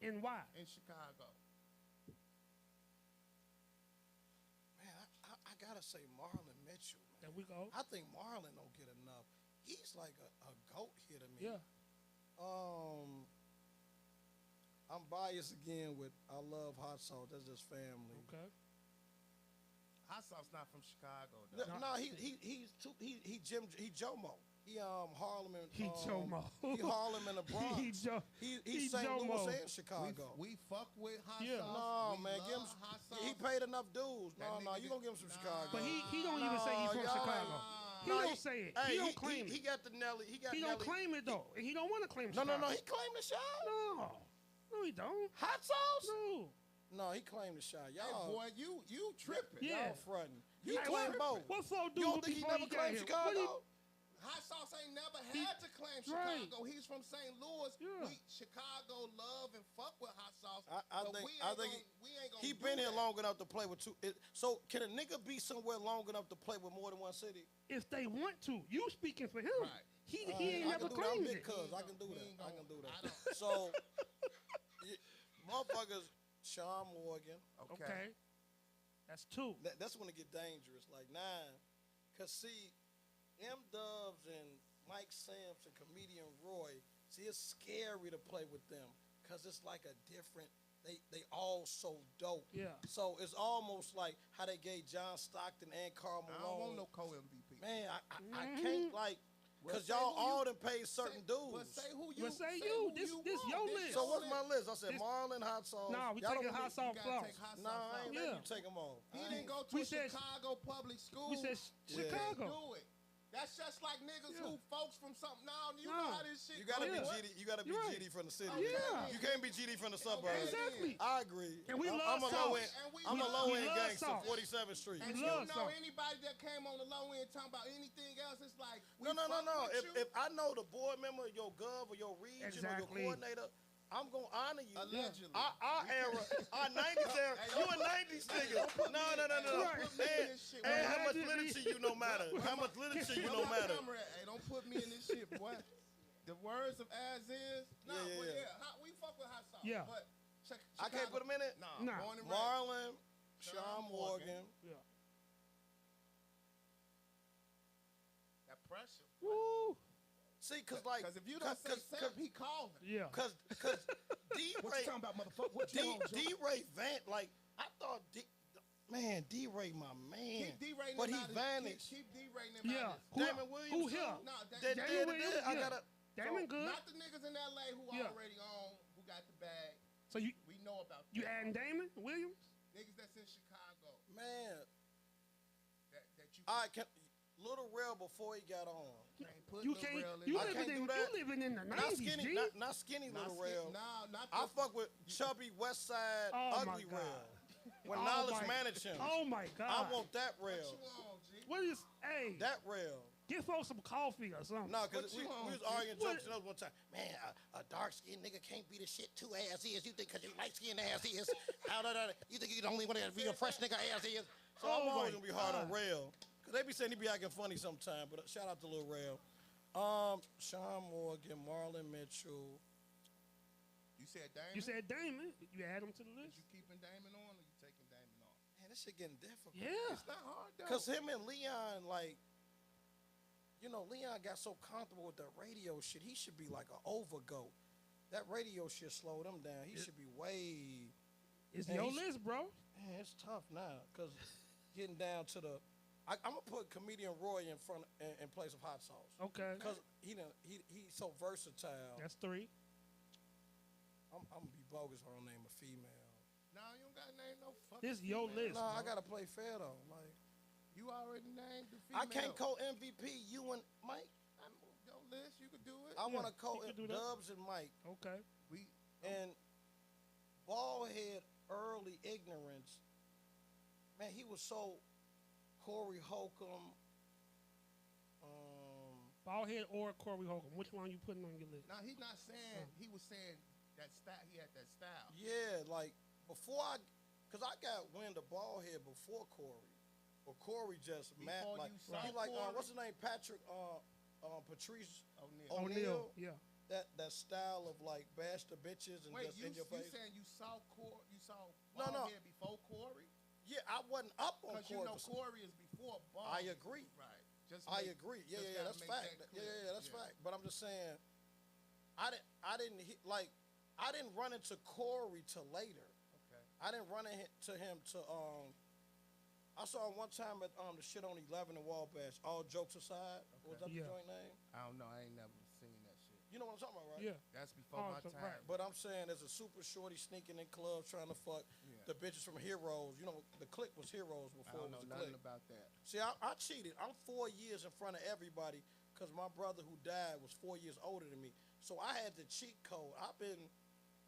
And why? in Chicago? Man, I gotta say Marlon Mitchell, man. There we go. I think Marlon don't get enough. He's like a goat here to me. Yeah. I'm biased again with I love hot sauce. That's just family. Okay. Hot sauce not from Chicago No, though. no, he Jomo. He Harlem and He Jomo. He Harlem and the Bronx. He He's St. Jomo. Louis and Chicago. We fuck with hot Yeah. sauce. No, We man, love give him. hot sauce. He paid enough dues. That No, nigga you gonna give him some nah. Chicago. But he don't even say he's from y'all Chicago. ain't- He No, don't say it. Hey, He don't claim He it. got the Nelly. He got He Nelly. don't claim it though. And he don't want to claim No, Chicago. He claimed the shot. No, he don't. Hot sauce? No. No, he claimed the shot. Hey, Y'all, boy, you tripping. Yeah. y'all fronting. He Hey, claimed both. What for You dude don't think he before never got claimed here? Chicago? Hot sauce ain't never had to claim right. Chicago. He's from St. Louis. Yeah. Chicago love and fuck with hot sauce. I but think we ain't gonna he do been here that. long enough to play with two. So can a nigga be somewhere long enough to play with more than one city? If they want to, you speaking for him. Right. He I ain't never can do that. I'm claimed big it. cuz. I can do He that. ain't I gonna- can do I that. don't- So, motherfuckers, Sean Morgan. Okay. That's 2. That's when it get dangerous. Like 9, cause see, M Dubs and Mike Samps and comedian Roy. See, it's scary to play with them, cause it's like a different. They all so dope. Yeah. So it's almost like how they gave John Stockton and Karl I Malone. don't want no co-MVP. Man, I can't like, Well, cause say y'all who you- all done paid certain dues. But say who you. But say say you. who This you this want. your This list. So what's my list? I said This- Marlon hot sauce. Nah, we Y'all taking don't hot need- sauce You gotta floss. take hot sauce Nah, I ain't out. Yeah. letting you take them all. He didn't go to We a said- Chicago public school. We said He Chicago. can't do it. That's just like niggas Yeah. who folks from something. Now you No. know how this shit. You gotta go. be Yeah. GD. You gotta be You're right. GD from the city. Yeah. You can't be GD from the suburbs. Exactly. I agree. And we I'm love a low sauce. end. And we I'm a love- low we end love gangster. sauce. 47th Street. And We you love know sauce. anybody that came on the low end talking about anything else, it's like we No. fuck with you. If I know the board member, your gov or your region or Exactly. your coordinator, I'm gonna honor you. Allegedly. Our era, our 90s era. Hey, You don't a 90s nigga. No. Don't put me in this shit, And boy. how much Allegedly. literature you no matter. How much literature you no Where my matter. camera at? Hey, don't put me in this shit, boy. The words of as is. No, Yeah, but yeah. we fuck with hot sauce. Yeah. But I can't put him in it. Nah. Nah. Born and raised. Marlon, Sean Sean Morgan. Yeah. That pressure. Woo. See, cause like, Because if you don't say Sam, he calling. Yeah. cause D What Ray, you talking about, motherfucker? What you on, Joe? D Ray Vant, like I thought D Ray my man, Keep D-Ray but he them out of- vanished. Keep D-Ray them Yeah. out of this. Damon Williams. Who here? No, That Damon did Williams, it. I yeah. gotta. Damon good. Not the niggas in LA who Yeah. already own, who got the bag. So you We know about you them. adding Damon Williams? Niggas that's in Chicago. Man, That you I can. Little Rail before he got on. can't put You no can't. real in You it. I living can't in do that. you living in the Not 90s, skinny, G. not skinny Not Little skin- Rail. Nah, not I the- fuck with chubby West Side Oh, my ugly God. Rail. When Oh, Knowledge my- managed him. Oh my God. I want that What rail. you on, G? What is? Hey, That rail. give folks some coffee or something. No, because What we you on, was G? arguing What? jokes another one time. Man, a dark-skinned nigga can't be the shit two ass is. You think because you light-skinned ass is. You think you the only one that be a fresh nigga ass is. So Oh, I'm always my going to be hard on God. rail. Because they be saying he be acting funny sometime. But shout out to Lil Rail. Sean Morgan, Marlon Mitchell. You said Damon? You said Damon. You add him to the Is list. you keeping Damon on or you taking Damon off? Man, this shit getting difficult. Yeah. It's not hard though. Because him and Leon, like, Leon got so comfortable with the radio shit. He should be like an overgoat. that radio shit slowed him down. He should be way. It's Man, your he's- list, bro. Man, it's tough now because getting down to the. I'm gonna put comedian Roy in place of hot sauce Okay. because he's so versatile. That's 3. I'm gonna be bogus if I don't name a female. Nah, you don't got to name no fucking This your female. list. No, I bro. gotta play fair though. Like You already named the female. I can't co-MVP you and Mike. I know your list. You could do it. I want to you co can do that. Dubs and Mike Okay. We and bald head early ignorance. Man, he was so Corey Holcomb. Ballhead or Corey Holcomb. Which one you putting on your list? Now he's not saying he was saying that style. He had that style. Yeah, like before cause I got wind of bald head before Corey, but Corey just mad Before like you saw he like Corey? what's his name Patrick Patrice O'Neal. O'Neal. Yeah. That style of like bash the bitches and Wait, just you in your face. saying you saw Corey? You saw No, no. Baldhead before Corey? Yeah, I wasn't up on Because you Corey. know Corey is before Bald. I agree. Right. Just I make- agree. Yeah, just yeah, gotta that's make fact. that Yeah, clear. yeah, that's fact. But I'm just saying, I didn't I didn't run into Corey till later. Okay. I didn't run into him to I saw him one time at the shit on 11 in Wabash. All jokes aside, what was that Yeah. the joint name? I don't know. I ain't never seen that shit. You know what I'm talking about, right? Yeah. That's before Oh, my so- time. right. But I'm saying there's a super shorty sneaking in clubs trying to fuck Yeah. the bitches from Heroes. You know, the clique was Heroes I before don't it know was the nothing clique. about that. See, I cheated. I'm 4 years in front of everybody because my brother who died was 4 years older than me. So I had the cheat code. I've been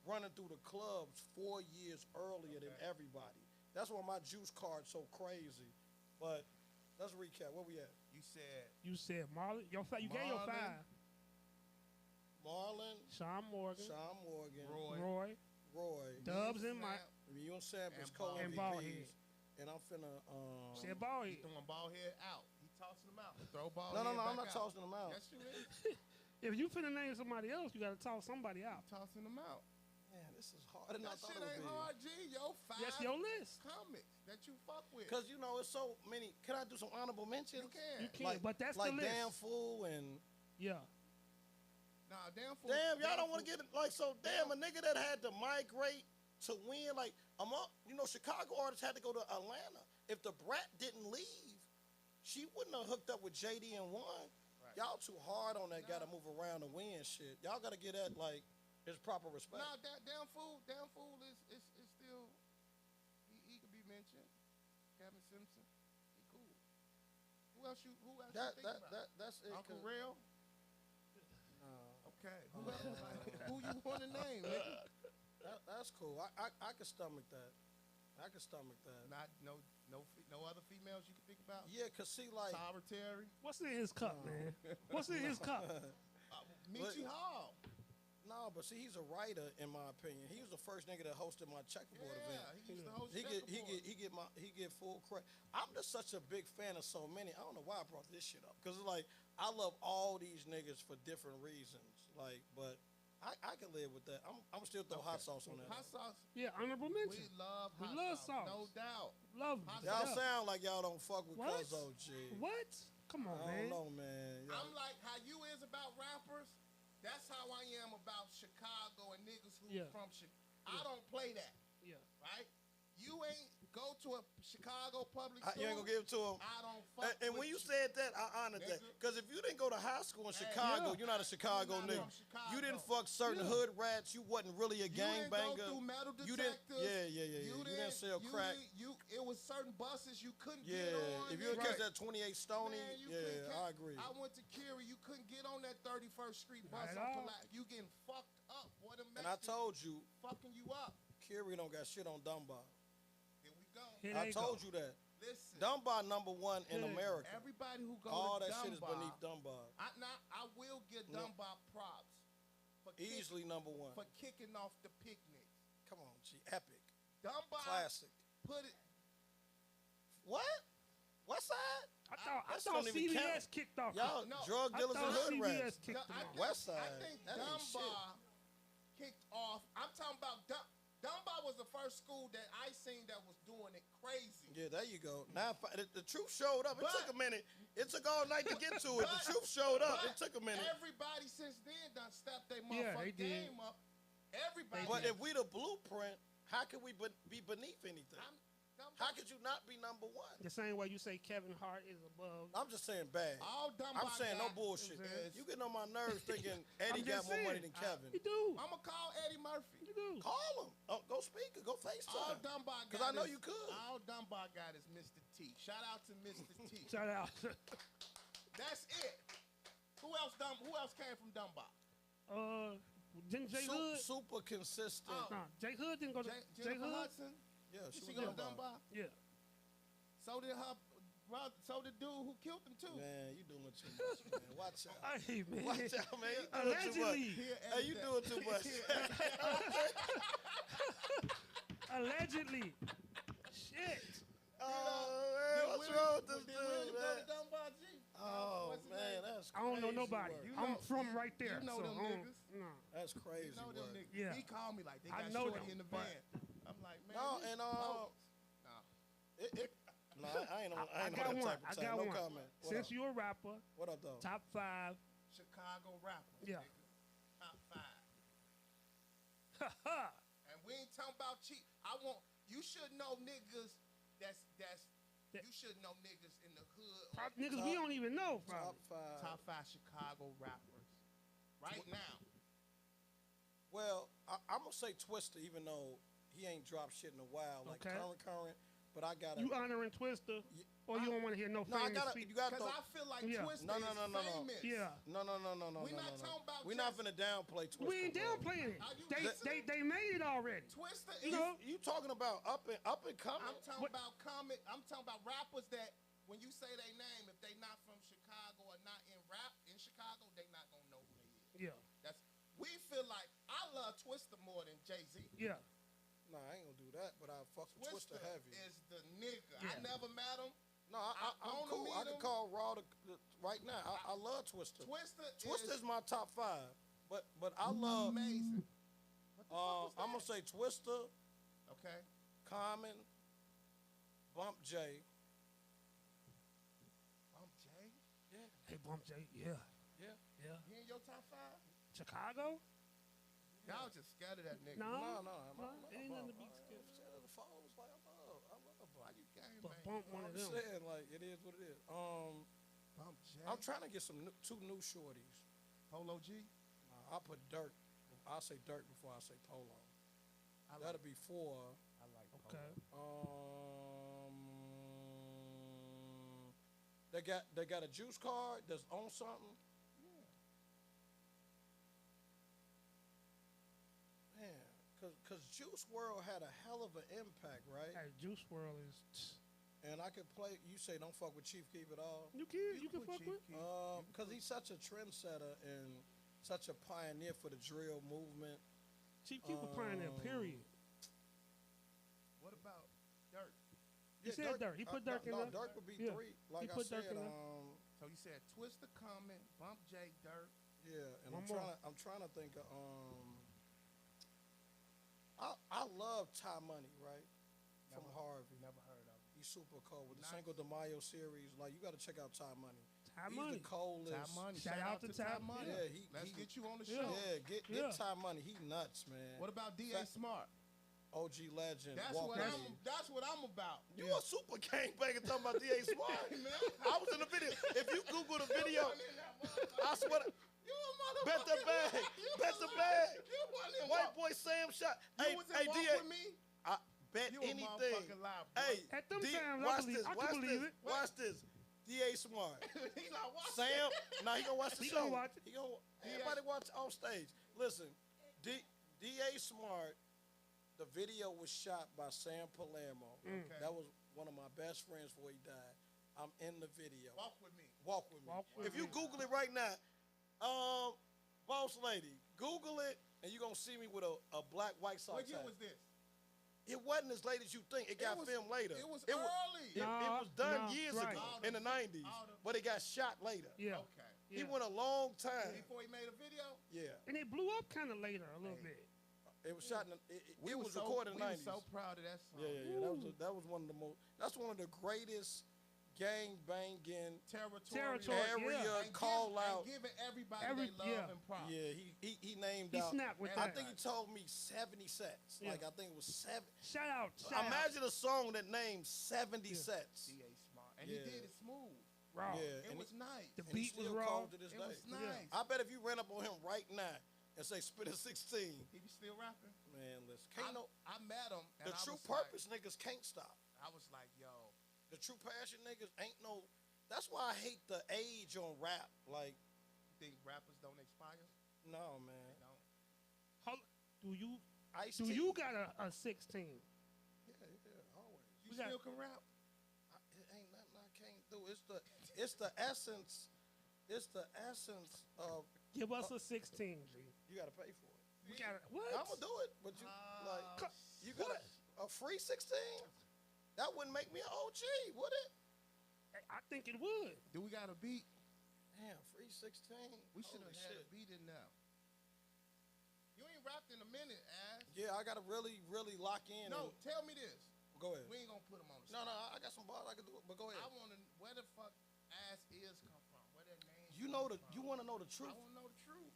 running through the clubs 4 years earlier than everybody. That's why my juice card's so crazy. But let's recap. Where we at? You said You said Marlon. You gave your Marlon. 5. Marlon, Sean Morgan. Sean Morgan, Roy. Roy, Dubs and Mike. you and Sam is And And Baldhead. co-MVPs. And I'm finna Said Ballhead. Throwing Baldhead out. He tossing them out. Throw Baldhead No, I'm back not out. tossing them out. Yes, you is. If you finna name somebody else, you gotta toss somebody out. Tossing them out. Man, this is harder than I That thought shit it would ain't be. hard, G. Yo, 5 That's your list. comics that you fuck with. Because, you know, it's so many. Can I do some honorable mentions? You can. You can't, but that's the like list. Damn Fool and... Yeah. Nah, damn fool. Damn, y'all damn don't want to fool. get it. Like, so, damn, a nigga that had to migrate to win, like, you know, Chicago artists had to go to Atlanta. If the Brat didn't leave, she wouldn't have hooked up with JD and won. Right. Y'all too hard on that, gotta move around to win shit. Y'all gotta get that, like, his proper respect. Nah, damn fool is still. He could be mentioned. Kevin Simpson. He cool. Who else you think about? That's it. Uncle 'cause- Real. Okay. Who else? Who you want to name, nigga? That's cool. I can stomach that. I can stomach that. Not no other females you can think about. Yeah, cause see, like, Solitary. What's in his cup, man? What's in his cup? Michi Hall. no, but see, he's a writer in my opinion. He was the first nigga that hosted my checkerboard event. Yeah, he used to host He get full credit. I'm just such a big fan of so many. I don't know why I brought this shit up because like I love all these niggas for different reasons. Like, but I can live with that. I'm still throw hot sauce on that. Hot sauce. Yeah, honorable We mention. love We hot love sauce. sauce. No doubt. Love Hot it. Y'all Yeah. sound like y'all don't fuck with What? Cuzzo G. What? Come on, I man. don't know, man. Y'all- I'm like how you is about rappers. That's how I am about Chicago and niggas who Yeah. from Chicago. I don't play that, Yeah. right? You ain't go to a Chicago public You ain't school. gonna give it to him. I don't fuck And with when you said that, I honored that. Nigga. Because if you didn't go to high school in Hey, Chicago, yeah. you're not a Chicago I'm not nigga. from Chicago. You didn't fuck certain Yeah. hood rats. You wasn't really a You didn't go gangbanger. through metal You didn't. detectors. Yeah. You didn't sell crack. It was certain buses you couldn't Yeah. get on. If you didn't nigga. catch that 28 Stony, Man, you couldn't yeah, catch- I agree. I went to Cary. You couldn't get on that 31st Street bus Not at on all. Pulaski. You getting fucked up. Boy, them And I Mexicans told you, fucking you up. Curie don't got shit on Dunbar. Here we go. Here I they told go. you that. Listen, Dunbar #1 in Yeah. America. everybody who goes All to that Dunbar, shit is beneath Dunbar. I will give No. Dunbar props for Easily #1. for kicking off the picnics. Come on, G. Epic. Dunbar Classic. put it. What? West Side? I That shit thought don't even CVS count. kicked off. Y'all No, drug I dealers thought and hood CVS rats. kicked I it off. think, West Side, I think that ain't shit. Dunbar kicked off. I'm talking about Dunbar was the first school that I seen that was doing it crazy. Yeah, there you go. Now the truth showed up. It But- took a minute. It took all night to get to it. The But- truth showed up. But It took a minute. Everybody since then done stepped their Yeah, motherfucking they did. game up. Everybody. But if we the blueprint, how can we be beneath anything? How could you not be number one? The same way you say Kevin Hart is above. I'm just saying bad. All Dunbar I'm saying no got bullshit. is- You getting on my nerves thinking Eddie got just more money saying. than Kevin. You do. I'ma call Eddie Murphy. You do. Call him. Go speak or go All FaceTime. Dunbar got Because I know is- you could. All Dunbar got is Mr. T. Shout out to Mr. T. Shout out. That's it. Who else came from Dunbar? Didn't Jay Hood? Super consistent. Oh. Nah, Jay Hood didn't go to Jay Jennifer Hood. Hudson. Yeah, Did she she was go to Dunbar. Dunbar? Yeah. So did her brother. So did dude who killed him too. Man, you doing too much, man. Watch out. Hey man. Watch out, man. You doing Allegedly. too much. Hey, you doing too much. Allegedly. Shit. Oh, man, what's wrong with this Did dude, Willie go man? to Dunbar G? Oh, What's his man, name? that's I don't know crazy nobody. work. You I'm know- from right there. you know so them I don't- niggas. No. That's crazy You know them work. niggas. Yeah. He called me like they I got know Shorty them, in the but- van. I'm like, man. No, these and folks- no, I ain't on I that got type one. of I time. got No one. comment. What Since up? you're a rapper, What up, though? top 5. Chicago rappers. Yeah. nigga. Top 5. Ha And we ain't talking about cheap. You should know niggas you should know niggas in the hood. or Niggas, we don't even know. Top Probably. 5. top 5 Chicago rappers. Right now. Well, I'm going to say Twister, even though he ain't dropped shit in a while. Like Okay. current. But I got to. You honoring Twister, or you don't want to hear no No, I famous got to. speak? You got to. Because I feel like Yeah. Twister No. is famous. Yeah. No. We not talking about We're not just- finna downplay Twister. We ain't bro. downplaying it. Are you They, listening? they made it already. Twister You is know? You talking about up and coming? I'm talking about I'm talking about rappers that when you say their name, if they not from Chicago or not in rap in Chicago, they not gonna know who they is. Yeah. We feel like I love Twister more than Jay-Z. Yeah. Nah, I ain't gonna do that. But I fuck with Twister heavy. is the nigga. Yeah. I never met him. No, I I'm wanna cool. meet I can him. call Raw right now. I love Twister. Twister is my top 5. But I love. amazing. What the fuck was I'm gonna that? say Twister, Okay. Common, Bump J. Bump J. Hey, Bump J. Yeah. Yeah. Yeah. He in your top 5? Chicago? Y'all just scared of that nigga. No. Ain't Ain't nothing to be scared of. The phones, like I love Why you gang But bang? Bump one I'm of them. saying, like, it is what it is. Bump J. I'm trying to get two new shorties. Polo G. I'll put Dirt. I'll say Dirt before I say Polo. That'll be 4. I like Okay. They got a juice card that's on something. Man, cause Juice WRLD had a hell of an impact, right? Hey, Juice WRLD is. And I could play. You say don't fuck with Chief Keef at all. You can fuck with. Cause he's such a trendsetter and such a pioneer for the drill movement. Chief Keef a pioneer, period. What about Dirt? He said Dirt. He put Dirt in there. Dirt would be Yeah. 3. Like I put said, Dirk in there. So you said Twister Common, Bump J, Dirt. yeah. And One more. I'm trying to think of I love Ty Money, right? From Harvey. Never heard of him. He's super cold with the Nice. Cinco de Mayo series. Like, you got to check out Ty Money. Ty He's Money. the coldest. Ty Money. Shout out to Ty Money. Yeah, Let's he- get you on the Yeah. show. Yeah, get Yeah. Ty Money. He nuts, man. What about D.A. Smart? OG legend. That's Walk what with I'm. me. That's what I'm about. You a super gangbanger talking about D.A. Smart. I was in the video. If you Google the video, I swear to You a motherfucker. bet the bag. You Bet was the like- bag. You wasn't in White Walk- boy Sam shot. You Hey, was in hey, Walk D.A. with me. I bet You a anything. motherfucking lie, boy. Hey, At them D- times, I watch believe- this. I can Watch believe this. it. Watch this. D.A. Smart. He not watching. Sam, nah, he gonna watch the He show. gonna watch it. He gonna. Everybody watch off stage. Listen, D.A. Smart. The video was shot by Sam Palermo. Okay. That was one of my best friends before he died. I'm in the video. Walk with me. Walk with me. Walk with If you me. Google it right now, boss lady, Google it, and you're gonna see me with a black White Sox What year hat. was this? It wasn't as late as you think. It got was- filmed later. It was It early. It was done No, years right. ago All in the the- 90s, all the- but it got shot later. Yeah. Okay. He Yeah. went a long time. Before he made a video. Yeah. And it blew up kind of later a little bit. It was shot in it was so, recorded in the we 90s. was so proud of that song. Yeah. That was one of the most. That's one of the greatest gang banging, territorial, area and call out. and giving everybody they love and props. Yeah, he named He out. snapped with I that. think he told me 70 sets. Yeah. Like I think it was 7. Shout out. Shout Imagine a song that named 70 sets. DA smart, and Yeah. he did it smooth. Raw. Yeah, It was nice. The and he beat was still raw. cold to this It day. was nice. I bet if you ran up on him right now and say spit a 16, He be still rapping. man, listen, can't no. I met him. And The I true was like- purpose niggas can't stop. I was like, yo, The true passion niggas ain't no. That's why I hate the age on rap. Like, you think rappers don't expire? no, man. They don't. How, do you Ice-T. do you got a 16? Yeah, always. You We got- still can rap? It ain't nothing I can't do. It's the essence. It's the essence of. Give us a 16, G. You gotta pay for it. We got what? I'm gonna do it, but you like you got a free 16. That wouldn't make me an OG, would it? I think it would. Do we got a beat? Damn, free 16. We should have Holy had shit. a beat in now. You ain't rapped in a minute, Ash. Yeah, I gotta really lock in. No, and- tell me this. go ahead. We ain't gonna put him on the No, spot. I got some bars I can do it, but go ahead. I want to. Where the fuck Ass is come from? Where that name? You know come the. from? You want to know the I truth, want to know the truth.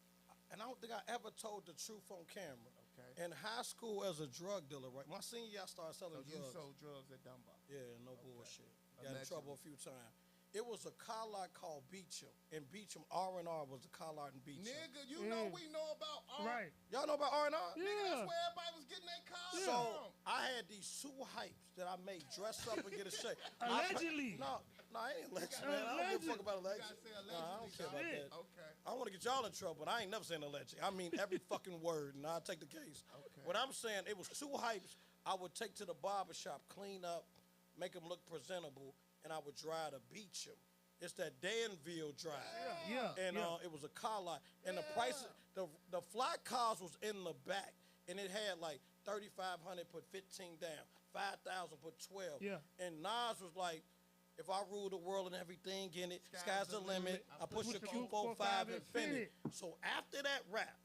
and I don't think I ever told the truth on camera. Okay. In high school, as a drug dealer, right? My senior year, I started selling So you drugs. sold drugs at Dunbar. Yeah, no bullshit. Got in Allegedly. trouble a few times. It was a car lot called Beecham, and Beecham R&R was the car lot in Beecham. Nigga, you know we know about art. Right. Y'all know about R&R? Yeah. That's where everybody was getting their cars So from. I had these 2 hypes that I made dress up and get a shake. Allegedly. No, I ain't alleged, man. I don't give a fuck about You alleged. gotta say Nah, I allegedly. don't care about Shit. that. Okay. I want to get y'all in trouble, but I ain't never saying alleged. I mean every fucking word, and I'll take the case. Okay. What I'm saying, it was 2 hypes I would take to the barber shop, clean up, make them look presentable, and I would drive to Beecham. It's that Danville drive. Yeah. And yeah. it was a car lot. And the price, the fly cars was in the back. And it had like 3,500, put 15 down. 5,000, put 12. Yeah. And Nas was like, if I rule the world and everything in it, sky's the limit. I push the Q45 infinite. So after that rap,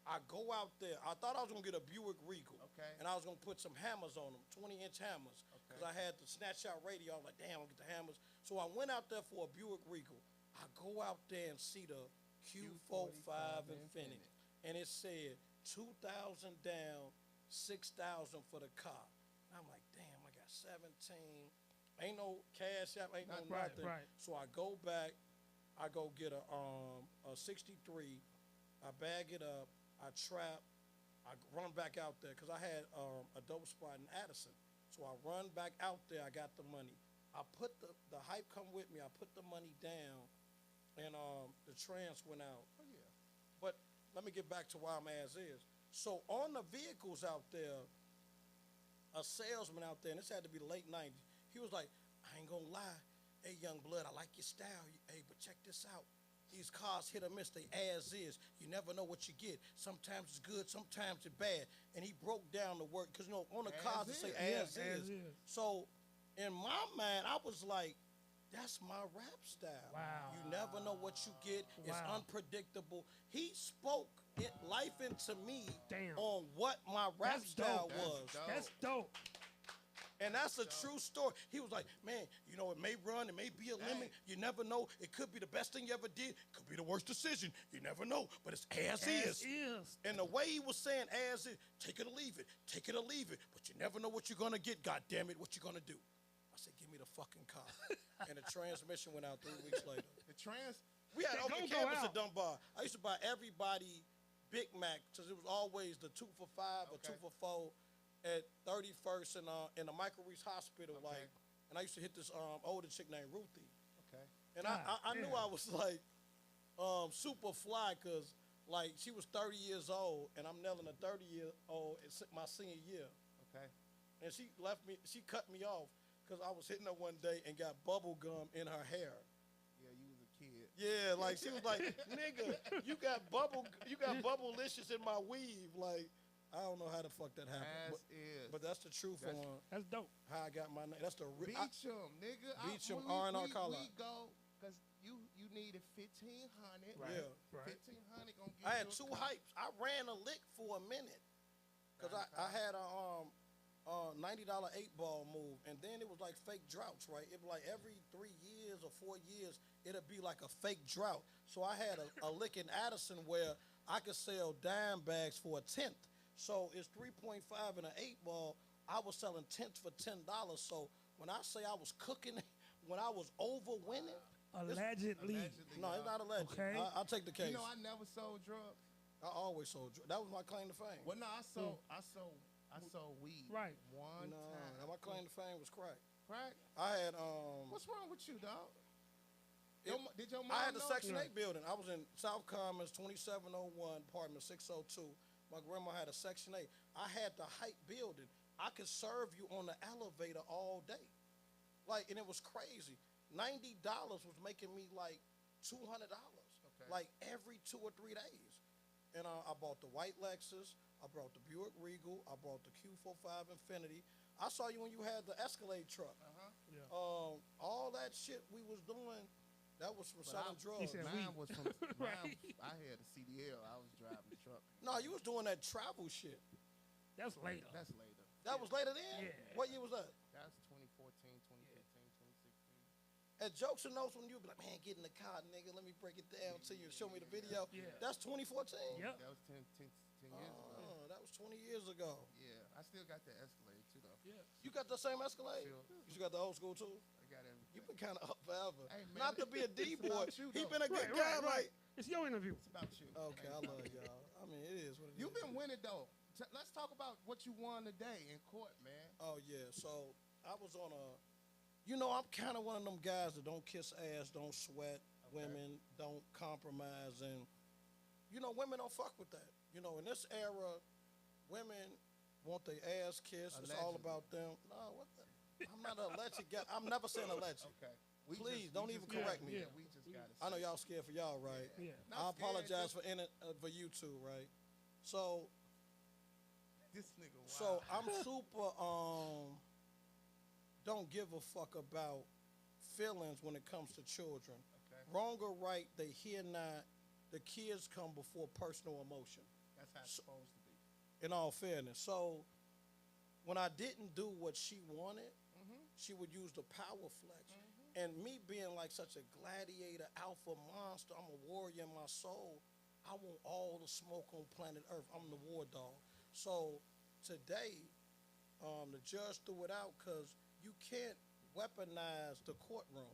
I go out there. I thought I was going to get a Buick Regal. Okay. And I was going to put some hammers on them, 20-inch hammers. Because I had the snatch out radio. I was like, damn, I'll get the hammers. So I went out there for a Buick Regal. I go out there and see the Q45 Infinity. And it said 2,000 down, 6,000 for the car. And I'm like, damn, I got 17. Ain't no cash app, ain't no Right, nothing. right. So I go back, I go get a 63, I bag it up, I trap, I run back out there because I had a dope spot in Addison. So I run back out there, I got the money. I put the hype come with me, I put the money down, and the trance went out. Oh, yeah. But let me get back to why I'm as is. So on the vehicles out there, a salesman out there, and this had to be the late 90s, he was like, I ain't gonna lie, hey, young blood, I like your style. Hey, but check this out. These cars hit or miss, they as is. You never know what you get. Sometimes it's good, sometimes it's bad. And he broke down the word, because, you know, on the cars it say as Yeah, is. as is. So in my mind, I was like, that's my rap style. Wow. You never know what you get. It's Wow. unpredictable. He spoke life into me Damn. on what my rap That's style dope. was. That's dope. And that's a true story. He was like, man, you know, it may run, it may be a limit. You never know. It could be the best thing you ever did. Could be the worst decision. You never know. But it's as is. And the way he was saying as is, take it or leave it. Take it or leave it. But you never know what you're going to get. God damn it, what you going to do? I said, give me the fucking car. And the transmission went out 3 weeks later. The trans. We had They open gonna go campus out. at Dunbar. I used to buy everybody Big Mac because it was always the 2 for $5 or Okay. 2 for $4 at 31st and in the Michael Reese Hospital. Okay. Like, and I used to hit this older chick named Ruthie. Okay. And God I knew damn. I was like super fly because like she was 30 years old and I'm nailing a 30-year-old my senior year. Okay. And she left me, she cut me off because I was hitting her one day and got bubble gum in her hair. Yeah, you was a kid. Yeah, like she was like, nigga, you got bubblicious in my weave. Like, I don't know how the fuck that happened. As But, is. but that's the truth That's- on That's dope. how I got my name. That's the real. Beecham, nigga. Beecham, when R&R color. We go, because you needed 1,500. Right. Yeah. Right. 1,500 gonna get I had you 2 a car. hypes. I ran a lick for a minute because I had a $90 8-ball move, and then it was like fake droughts, right? It was like every 3 years or 4 years, it'd be like a fake drought. So I had a lick in Addison where I could sell dime bags for a tenth. So it's 3.5 in an 8-ball. I was selling tenths for $10. So when I say I was cooking, when I was over winning, Allegedly. no, it's not alleged. Okay. I'll take the case. You know, I never sold drugs. I always sold drugs. That was my claim to fame. Well, no, I sold weed. Right. One No, time. my claim to fame was crack. Crack? I had What's wrong with you, dog? Did your mom I had the know? Section 8 building. I was in South Commons, 2701, apartment 602. My grandma had a Section 8. I had the height building. I could serve you on the elevator all day. Like, and it was crazy. $90 was making me like $200. Okay. Like every 2 or 3 days. And I bought the white Lexus. I brought the Buick Regal. I brought the Q45 Infinity. I saw you when you had the Escalade truck. Uh-huh. Yeah. All that shit we was doing, that was from selling drugs. said Mine weed. was from Right. I had a CDL. I was driving the truck. No, you was doing that travel shit. That's later. That's later. That was later then? Yeah. What year was that? That's 2014, 2015, 2016. At Jokes and Notes, when you be like, man, get in the car, nigga, let me break it down to you and show me the video. Yeah. That's 2014? Yep. That was 10 years ago. Oh, that was 20 years ago. Yeah, I still got that Escalade too, though. Yeah. You got the same Escalade? Sure. You got the old school too? I got everything. You've been kind of up forever. Hey, man, Not to be a it's D-boy. about you, He though. been a good guy, right. like. It's your interview. It's about you. Okay, I love y'all. I mean, it is what it is. You've been winning, though. Let's talk about what you won today in court, man. Oh, yeah. So I was on a, you know, I'm kind of one of them guys that don't kiss ass, don't sweat women, don't compromise. And, you know, women don't fuck with that. You know, in this era, women want their ass kissed. It's all Allegedly. about them. No, what the? I'm not an alleged guy. I'm never saying alleged. Okay. Please, don't even correct me. Yeah. We just got to I know y'all scared for y'all, right? Yeah. I apologize for you two, right? So This nigga wild. So I'm super don't give a fuck about feelings when it comes to children. Okay. Wrong or right, they hear not. The kids come before personal emotion. That's how it's supposed to be. In all fairness, so when I didn't do what she wanted, she would use the power flex. And me being like such a gladiator, alpha monster, I'm a warrior in my soul. I want all the smoke on planet Earth. I'm the war dog. So today, the judge threw it out because you can't weaponize the courtroom.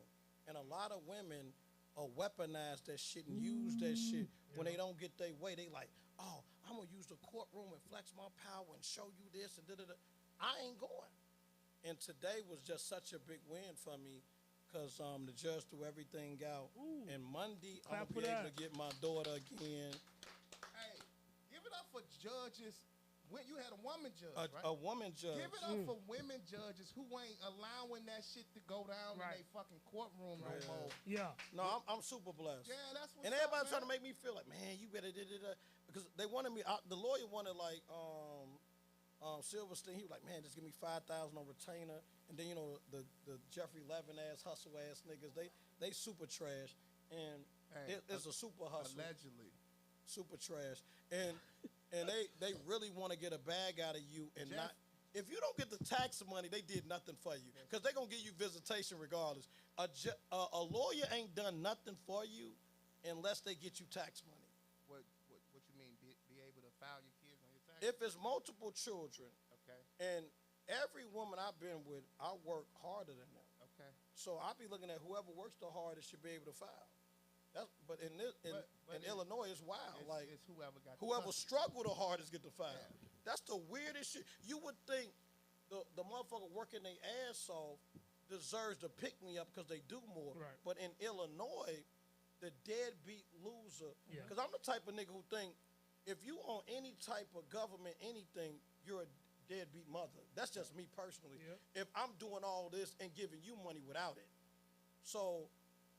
And a lot of women weaponize that shit and use that shit when they don't get their way. They like, oh, I'm going to use the courtroom and flex my power and show you this and da-da-da. I ain't going. And today was just such a big win for me because the judge threw everything out. Ooh. And Monday, Clap I'm going to for be able that. to get my daughter again. Hey, give it up for judges. When you had a woman judge, A right? woman judge. Give it up for women judges who ain't allowing that shit to go down Right. in their fucking courtroom no Yeah. more. Yeah. No, I'm super blessed. Yeah, that's what's And up, everybody man. trying to make me feel like, man, you better da-da-da. Because they wanted me, the lawyer wanted like Silverstein. He was like, man, just give me $5,000 on retainer. And then, you know, the Jeffrey Levin ass, hustle ass niggas, they super trash. And Hey, it's a super hustle. Allegedly. Super trash. And they really want to get a bag out of you and Jeff- not. If you don't get the tax money, they did nothing for you because they're going to give you visitation regardless. A lawyer ain't done nothing for you unless they get you tax money. What you mean? Be able to file your kids on your tax? If it's multiple children, Okay. and every woman I've been with, I work harder than them. Okay. So I be looking at whoever works the hardest should be able to file. But in But Illinois, it's wild. Like it's whoever got whoever the struggled the hardest get to file. Yeah. That's the weirdest shit. You would think the motherfucker working their ass off deserves to pick me up because they do more. Right. But in Illinois, the deadbeat loser, Yeah. because I'm the type of nigga who think if you on any type of government anything, you're a deadbeat mother. That's just me personally. Yeah. If I'm doing all this and giving you money without it. So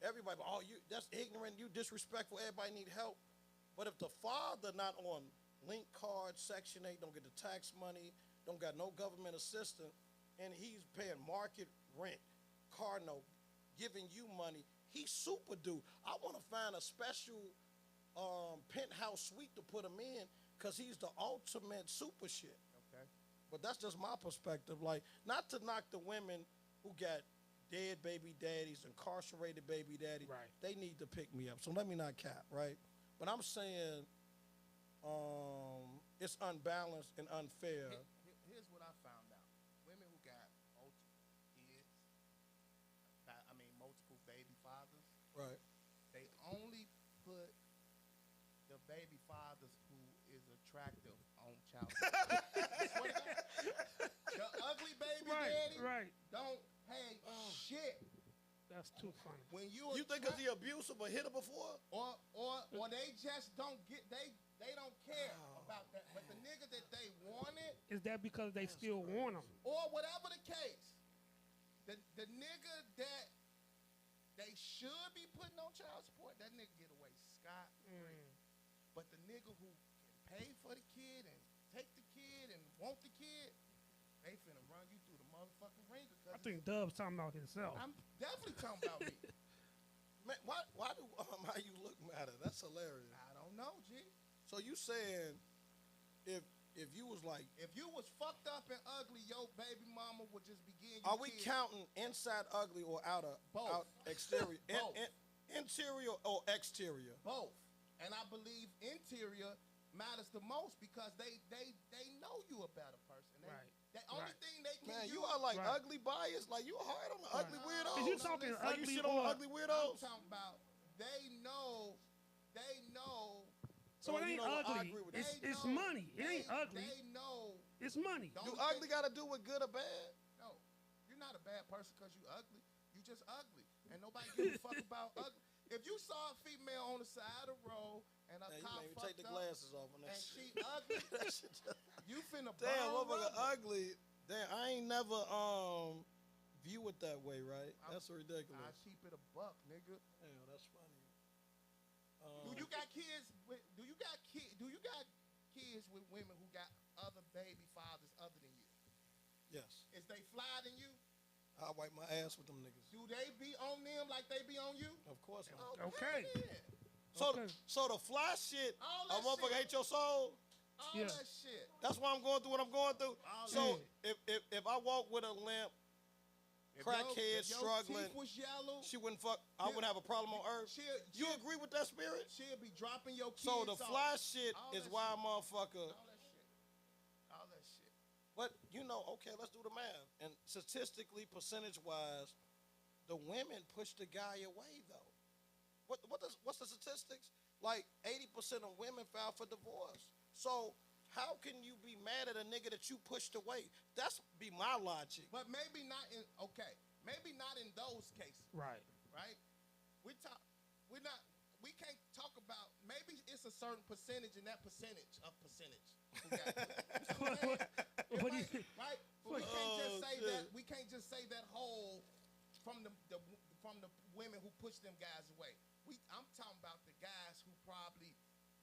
everybody, oh, that's ignorant, you disrespectful, everybody need help. But if the father not on link card, Section 8, don't get the tax money, don't got no government assistance, and he's paying market rent, car note, giving you money, he's super dude. I want to find a special penthouse suite to put him in because he's the ultimate super shit. Okay. But that's just my perspective. Like, not to knock the women who got dead baby daddies, incarcerated baby daddies. Right. They need to pick me up. So let me not cap, right? But I'm saying it's unbalanced and unfair. Here's what I found out. Women who got multiple kids, multiple baby fathers, Right. they only put the baby fathers who is attractive on child support. I swear to God. The ugly baby daddy Right. don't pay shit. That's too funny. When you think because he abusive or hit her before? or they just don't get they don't care about that. But the nigga that they wanted, Is that because they still want them? or whatever the case, the nigga that they should be putting on child support, that nigga get away scot-free. But the nigga who can pay for the kid and take the kid and want the kid, they finna run you through the motherfucking ringer. I think Dub's talking about himself. I'm definitely talking about me. Man, why do how you look matter? That's hilarious. I don't know, G. So you saying if you was like, If you was fucked up and ugly, your baby mama would just begin. are we counting inside ugly or outer? Both. Out exterior, Both. interior or exterior? Both. And I believe interior matters the most because they know you a better person. Right. The only Right. thing they can Man, use. you are like Right. ugly biased. Like you hard on the ugly Is weirdo. you talking listen. Like you ugly shit on or? ugly I'm weirdos. talking about they know. So Oh, it you ain't know what? I ugly. agree with It's they it's know- money. It ain't ugly. They know. It's money. Don't Do think- ugly got to do with good or bad? No, you're not a bad person because you ugly. You just ugly, and nobody give a fuck about ugly. If you saw a female on the side of the road and a Man, you cop made me fucked take the up glasses off on that and shit. she ugly, That shit just- you finna Damn, burn motherfucker rubber. ugly. Damn, I ain't never view it that way, right? That's I ridiculous. keep it a buck, nigga. Damn, that's funny. Do you got kids? Do you got kids with women who got other baby fathers other than you? Yes. Is they fly than you? I wipe my ass with them niggas. Do they be on them like they be on you? Of course not. Okay. Then. So, Okay. so the fly shit, All a that motherfucker shit. hate your soul. All Yeah. that shit. That's why I'm going through what I'm going through. All So that. if I walk with a limp, crackhead, if your struggling, teeth was yellow, she wouldn't fuck. I wouldn't have a problem on earth. You agree with that spirit? she'll be dropping your kids So the off. fly shit All is that why a shit. motherfucker. All that shit. But you know, okay, let's do the math. And statistically, percentage-wise, the women push the guy away though. What's the statistics? Like 80% of women file for divorce. So how can you be mad at a nigga that you pushed away? That's be my logic. But maybe not in maybe not in those cases, Right. right? We can't talk about maybe it's a certain percentage and that percentage of percentage. who got it. What do you- Right? But we can't just say shit. that we can't just say that whole from the women who push them guys away. I'm talking about the guys who probably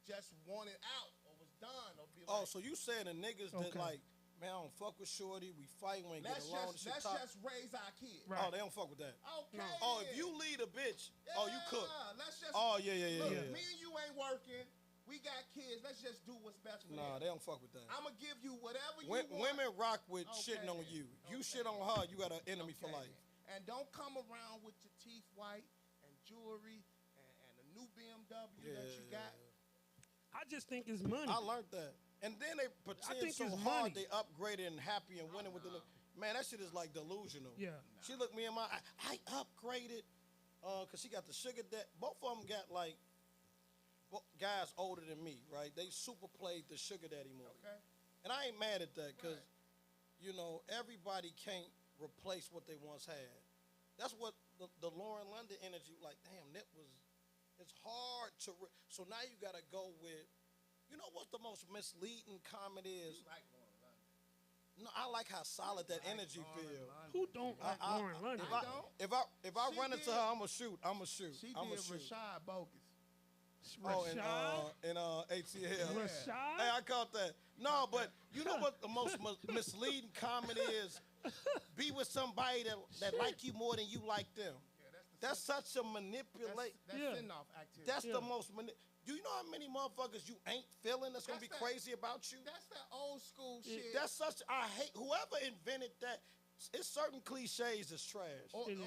just wanted out or was done or be like, Oh, so you saying the niggas that Okay. like, man, I don't fuck with Shorty, we fight, we ain't get let's along, just this shit let's top. just raise our kids. Right. Oh, they don't fuck with that. Okay. Oh, if you lead a bitch, oh, you cook. Let's just Oh, yeah. look, yeah. me and you ain't working. We got kids. Let's just do what's best for Nah, them. they don't fuck with that. I'm gonna give you whatever you want. Women rock with Okay, shitting on then. you. You Okay, shit on her, you got an enemy for Okay, life. then. And don't come around with your teeth white and jewelry and a new BMW that you got. I just think it's money. I learned that. And then they pretend think so it's hard money. they upgraded and happy and winning with the look. Man, that shit is like delusional. Yeah. She looked me in my eye. I upgraded because she got the sugar that both of them got like guys older than me, right? They super played the sugar daddy movie. Okay. And I ain't mad at that because, Right. you know, everybody can't replace what they once had. That's what the Lauren London energy, like, damn, it's hard to, so now you got to go with, you know what the most misleading comment is? You like Lauren London. No, I like how solid that Like energy Lauren feel. London. Who don't like Lauren London? If I, don't. if I She run into did- her, I'ma shoot. She I'ma did shoot. Rashad bogus. Oh, Rashad? in ATL. Rashad? Hey, I caught that. No, but you know what the most misleading comment is? Be with somebody that like you more than you like them. Yeah, That's such a manipulate. That's Yeah. send-off activity. That's Yeah. the most. Do you know how many motherfuckers you ain't feeling that's gonna be That's that- crazy about you? That's that old school shit. That's such. I hate whoever invented that. It's certain cliches that's trash. or, It is.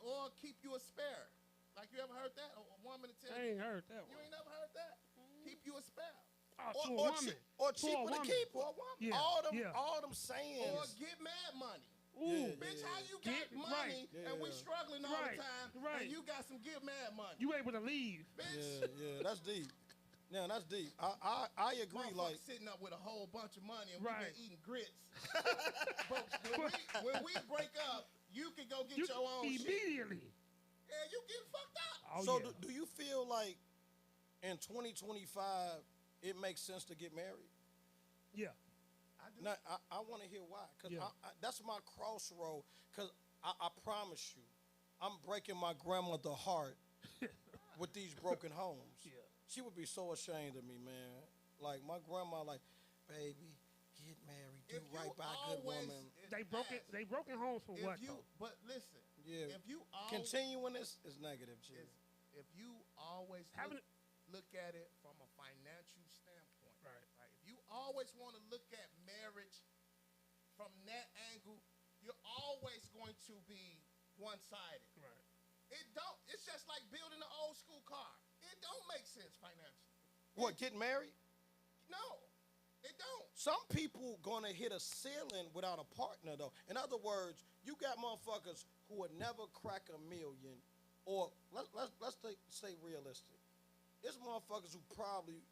or keep you a spare. Like you ever heard that? A woman to tell I you. ain't heard that You one. ain't never heard that? Keep you a spare. Oh, to a or, woman. or To a cheaper to woman. keep For a woman. Yeah. all them sayings. Or get mad money. Ooh. Bitch, how you got Get- money right. and we Yeah. struggling all Right. the time Right. and you got some give mad money. You able to leave? Bitch, Yeah, that's deep. Yeah, that's deep. I agree. motherfucker Like, sitting up with a whole bunch of money and Right. we been eating grits. But when we break up, you can go get You your own shit. immediately. Yeah, you getting fucked up. Oh, so yeah. do you feel like in 2025 it makes sense to get married? Yeah. I do. Now, I want to hear why. Because Yeah. that's my crossroad. Because I promise you, I'm breaking my grandmother's heart with these broken homes. Yeah. She would be so ashamed of me, man. Like, my grandma, like, baby, get married. Do If you right by a good always- woman. They broken homes for If what you, though? but listen, Yeah. if you always Continuing this is negative, G. if you always Having look at it from a financial standpoint, Right. If you always want to look at marriage from that angle, you're always going to be one-sided. Right. It don't. It's just like building an old school car. It don't make sense financially. What, getting married? No, it don't. Some people gonna hit a ceiling without a partner, though. In other words, you got motherfuckers who would never crack a million, or let's say realistic. It's motherfuckers who probably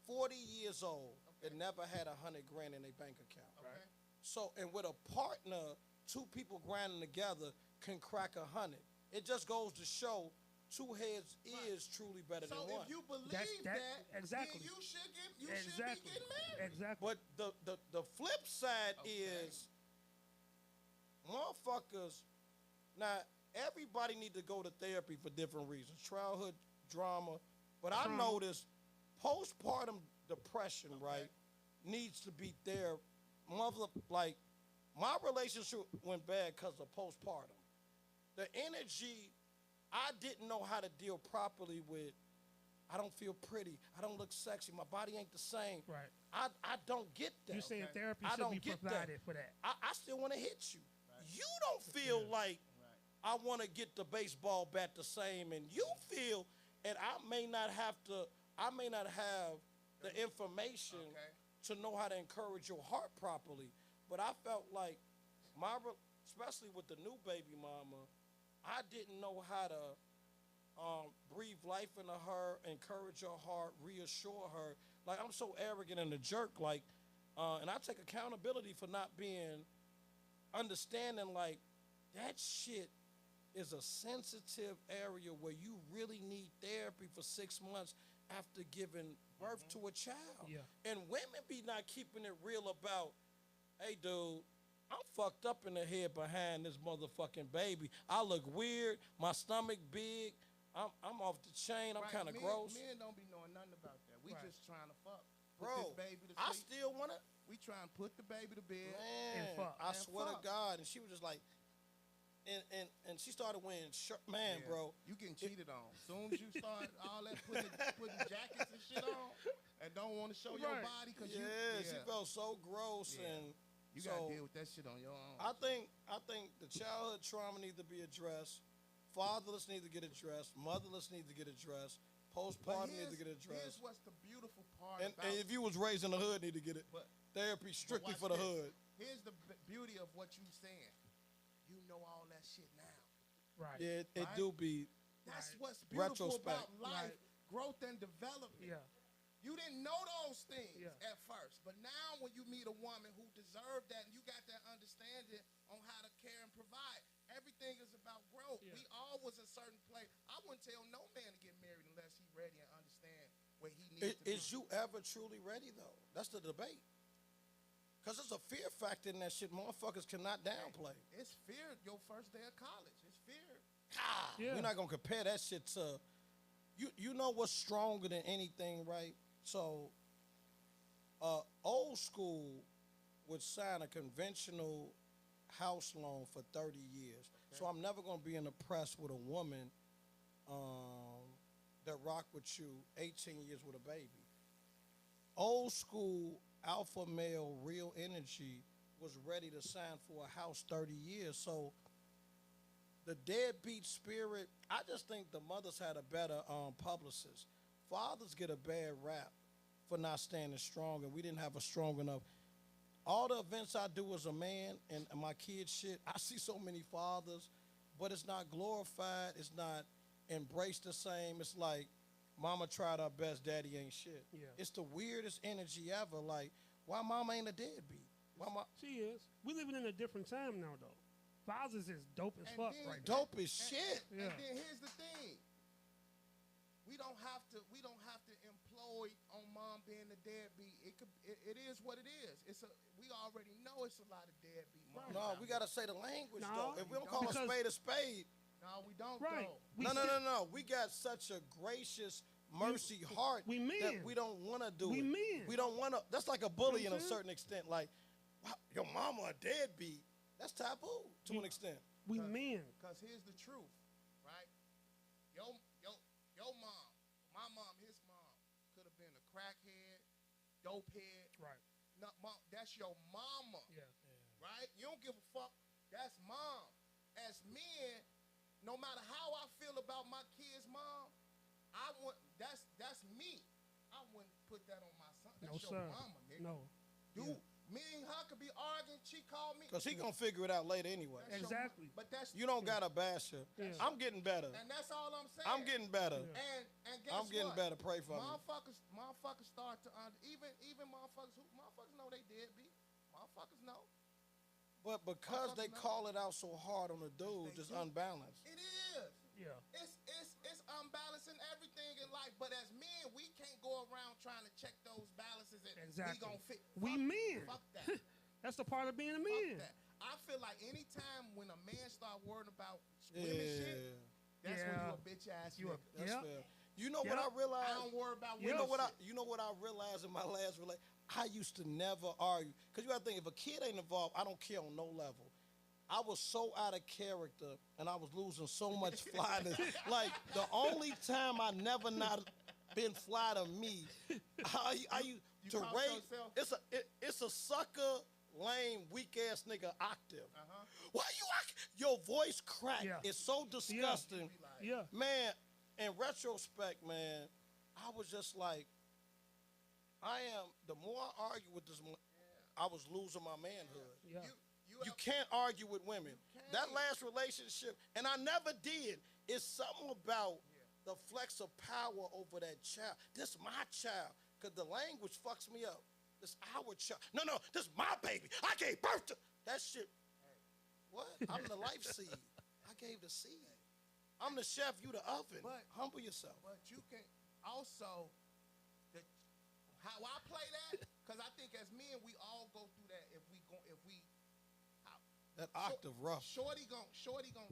40 years old that never had $100,000 in their bank account. Okay. So, and with a partner, two people grinding together can crack 100. It just goes to show two heads is truly better So than one. if you believe That- that, exactly. then you should be Exactly. getting married. Exactly. But the flip side Okay. is motherfuckers. Now everybody need to go to therapy for different reasons, childhood drama. But I Trauma. noticed postpartum depression, right, needs to be there. Like my relationship went bad because of postpartum. The energy, I didn't know how to deal properly with. I don't feel pretty. I don't look sexy. My body ain't the same. Right. I don't get that. You're saying therapy I should don't be get provided for that. I still want to hit you. You don't feel like I want to get the baseball bat the same, and you feel, and I may not have the information to know how to encourage your heart properly. But I felt like especially with the new baby mama, I didn't know how to breathe life into her, encourage her heart, reassure her. Like, I'm so arrogant and a jerk, like, and I take accountability for not being understanding, like, that shit is a sensitive area where you really need therapy for 6 months after giving birth to a child. Yeah. And women be not keeping it real about, hey, dude, I'm fucked up in the head behind this motherfucking baby. I look weird. My stomach big. I'm off the chain. I'm kind of gross. Men don't be knowing nothing about that. We Right. just trying to fuck. Put Bro, this baby to I sleep. still want to. We trying to put the baby to bed. Man, fuck. I And swear fuck. to God. And she was just like, and she started wearing shirt. Man, Yeah. bro. You getting cheated on. Soon as you start all that putting jackets and shit on and don't want to show your Right. body because Yeah, she felt so gross. Yeah. And you so, gotta deal with that shit on your own. I think the childhood trauma needs to be addressed. Fatherless need to get addressed. Motherless need to get addressed. But Postpartum need to get here's addressed. what's the beautiful part And, about and if you was raised in the hood, need to get it. But- Therapy strictly watch for the this. hood. Here's the beauty of what you saying. You know all that shit now. Right. Yeah, it Right? do be. That's Right. what's beautiful Retrospect. about life, Right. growth and development. Yeah. You didn't know those things Yeah. at first, but now when you meet a woman who deserved that and you got that understanding on how to care and provide, everything is about growth. Yeah. We all was a certain place. I wouldn't tell no man to get married unless he ready and understand where he needs to be. Is you ever truly ready though? That's the debate. Cause there's a fear factor in that shit. Motherfuckers cannot downplay. It's fear your first day of college. It's fear. Yeah. We're not gonna compare that shit to. You know what's stronger than anything, right? So, old school would sign a conventional house loan for 30 years. So I'm never gonna be in the press with a woman that rock with you 18 years with a baby. Old school alpha male real energy was ready to sign for a house 30 years. So the deadbeat spirit, I just think the mothers had a better publicist. Fathers get a bad rap for not standing strong, and we didn't have a strong enough. All the events I do as a man and my kids shit, I see so many fathers, but it's not glorified. It's not embraced the same. It's like, mama tried her best, daddy ain't shit. Yeah. It's the weirdest energy ever. Like, why mama ain't a deadbeat? Why She is. We living in a different time now, though. Fathers is dope as And fuck then- right now. dope as shit. Yeah. And then here's the thing. We don't have to employ on mom being the deadbeat. It is what it is. We already know it's a lot of deadbeat moms. No, out we here. gotta say the language No, though. If we don't call because- a spade, No, we don't Right. though. We no. still- We got such a gracious mercy heart we men. that we don't want to do We it. men. We don't want to. That's like a bully You in know a what I'm certain extent. Like, wow, your mama a deadbeat. That's taboo to an extent. We men. Because here's the truth, right? Your mom, my mom, his mom, could have been a crackhead, dope head. Right. No, mom, that's your mama, Yeah. right? You don't give a fuck. That's mom. As men, no matter how I feel about my kid's mom, that's me. I wouldn't put that on my son. No, That's your sir. mama, nigga. No. Dude, me and her could be arguing. She called me. Because he gonna figure it out later anyway. That's your Exactly. mama. But that's You don't gotta bash her. Yeah. I'm getting better. and that's all I'm saying. I'm getting better. Yeah. And guess I'm getting what? better. Pray for me. Motherfuckers start to even motherfuckers know they deadbeat. Motherfuckers know. But because they Motherfuckers know. call it out so hard on the dudes, They it's do. unbalanced. It is. Yeah. It's unbalancing everything in life. But as men, we can't go around trying to check those balances and Exactly. we gonna fit. We Fuck- men. Fuck that. That's the part of being a Fuck man. that. I feel like anytime when a man start worrying about Yeah, women shit, that's when Yeah. you a bitch ass You a- nigga. that's Yep. fair. You know Yep. what I realized? I don't worry about You women know what shit. you know what I realized in my last relationship? I used to never argue. Because you gotta think, if a kid ain't involved, I don't care on no level. I was so out of character and I was losing so much flyness. Like the only time I never not been fly to me, I used You to caught rate. yourself? It's a sucker, lame, weak ass nigga octave. Uh-huh. Why you your voice crack? Yeah. It's so disgusting. Be like, Yeah. Man, in retrospect, man, I was just like, the more I argue with this, I was losing my manhood. Yeah. You can't argue with women. That can't. last relationship, and I never did, it's something about the flex of power over that child. This my child, because the language fucks me up. This our child. No, this my baby. I gave birth to that shit. What? I'm the life seed. I gave the seed. I'm the chef, you the oven. But- Humble yourself. But you can also, how I play that, because I think as men we all go through that. That octave rough. Shorty gon'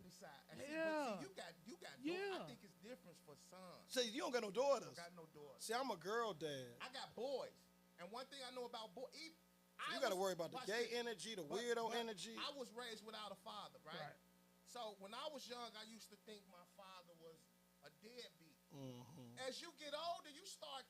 decide. And see, Yeah. but see, you got. Yeah. I think it's different for sons. See, you don't got no daughters. I got no daughters. See, I'm a girl dad. I got boys. And one thing I know about boys, You got to worry about the gay energy, the weirdo energy. I was raised without a father, right? Right. So when I was young, I used to think my father was a deadbeat. Mm-hmm. As you get older, you start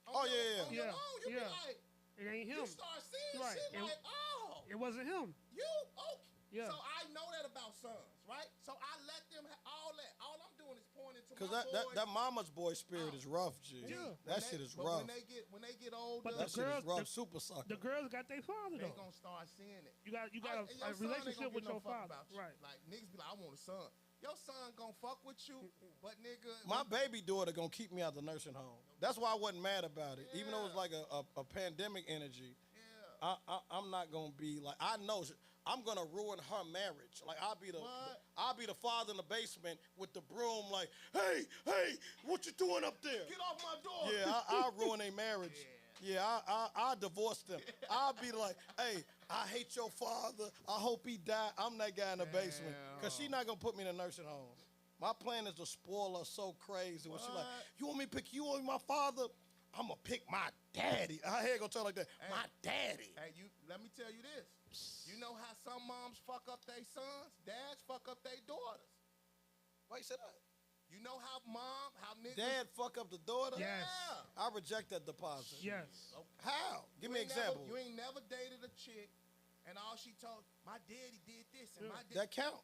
Oh, on yeah. your Yeah. own, you Yeah. be like, It ain't him. you start seeing Right. shit And- like, oh, It wasn't him. you okay. Yeah. So I know that about sons, right? So I let them all that. All I'm doing is pointing to Because my that boys. that mama's boy spirit is rough, G. Yeah. That When shit they- is but rough. When they get older, But That the shit girls- is rough. the- Super sucker. The girls got their father they though. gonna start seeing it. You got Your a son ain't relationship gonna with give no your fuck father, about you. right? Like niggas be like, I want a son. Your son gonna fuck with you, but nigga, My baby daughter gonna keep me out the nursing home. That's why I wasn't mad about it. Even though it was like a pandemic energy, yeah. I'm not gonna be like, I know I'm gonna ruin her marriage. Like I'll be the father in the basement with the broom. Like, hey, what you doing up there? Get off my door. Yeah, I'll ruin their marriage. Yeah, I'll divorce them. I'll be like, hey, I hate your father. I hope he die. I'm that guy in the basement. Because she's not going to put me in a nursing home. My plan is to spoil her so crazy. When she like, you want me to pick you over my father? I'm going to pick my daddy. Her head going to turn like that. Hey. My daddy. Hey, let me tell you this. You know how some moms fuck up their sons? Dads fuck up their daughters. Why you say that? You know how niggas. Dad fuck up the daughter? Yes. Yeah. I reject that deposit. Yes. How? Give me an example. You ain't never dated a chick, and all she told, my daddy did this, and my daddy. That count.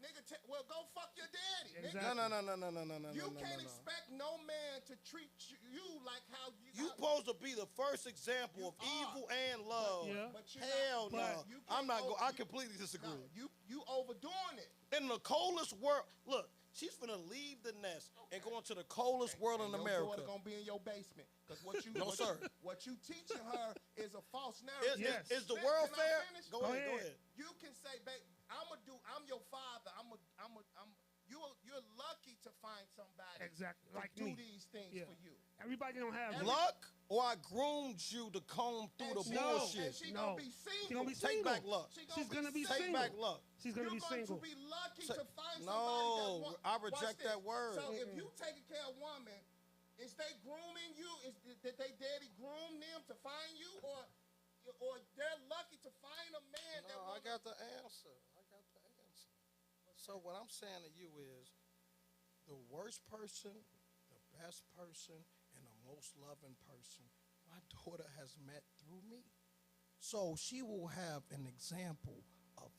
Nigga, well, go fuck your daddy. Exactly. Nigga. No. You can't expect no man to treat you like how You supposed to be the first example of evil and love. Yeah. But you're Hell not, no. you I'm can't not going. over- I completely disagree. No, you overdoing it. In the coldest world, look, she's finna leave the nest and go into the coldest world in And America. Your daughter gonna be in your basement because what you No, sir. What you teaching her is a false narrative. Yes. Is the Can world I fair? finish? Go ahead. You can say, babe, I'm your father. You're lucky to find somebody Exactly. to Like do me. these things Yeah. for you. Everybody don't have Luck, or I groomed you to comb through the And bullshit. she No. gonna be single. She gonna be Take single. back luck. She's gonna be Take single. back luck. She's gonna be You're single. going to be lucky Say- to find No, somebody that I watch reject this. that word. So if you taking care of woman, is they grooming you? Did they daddy groom them to find you, or they're lucky to find a man that No, I wanna- got the answer. So what I'm saying to you is, the worst person, the best person, and the most loving person, my daughter has met through me. So she will have an example of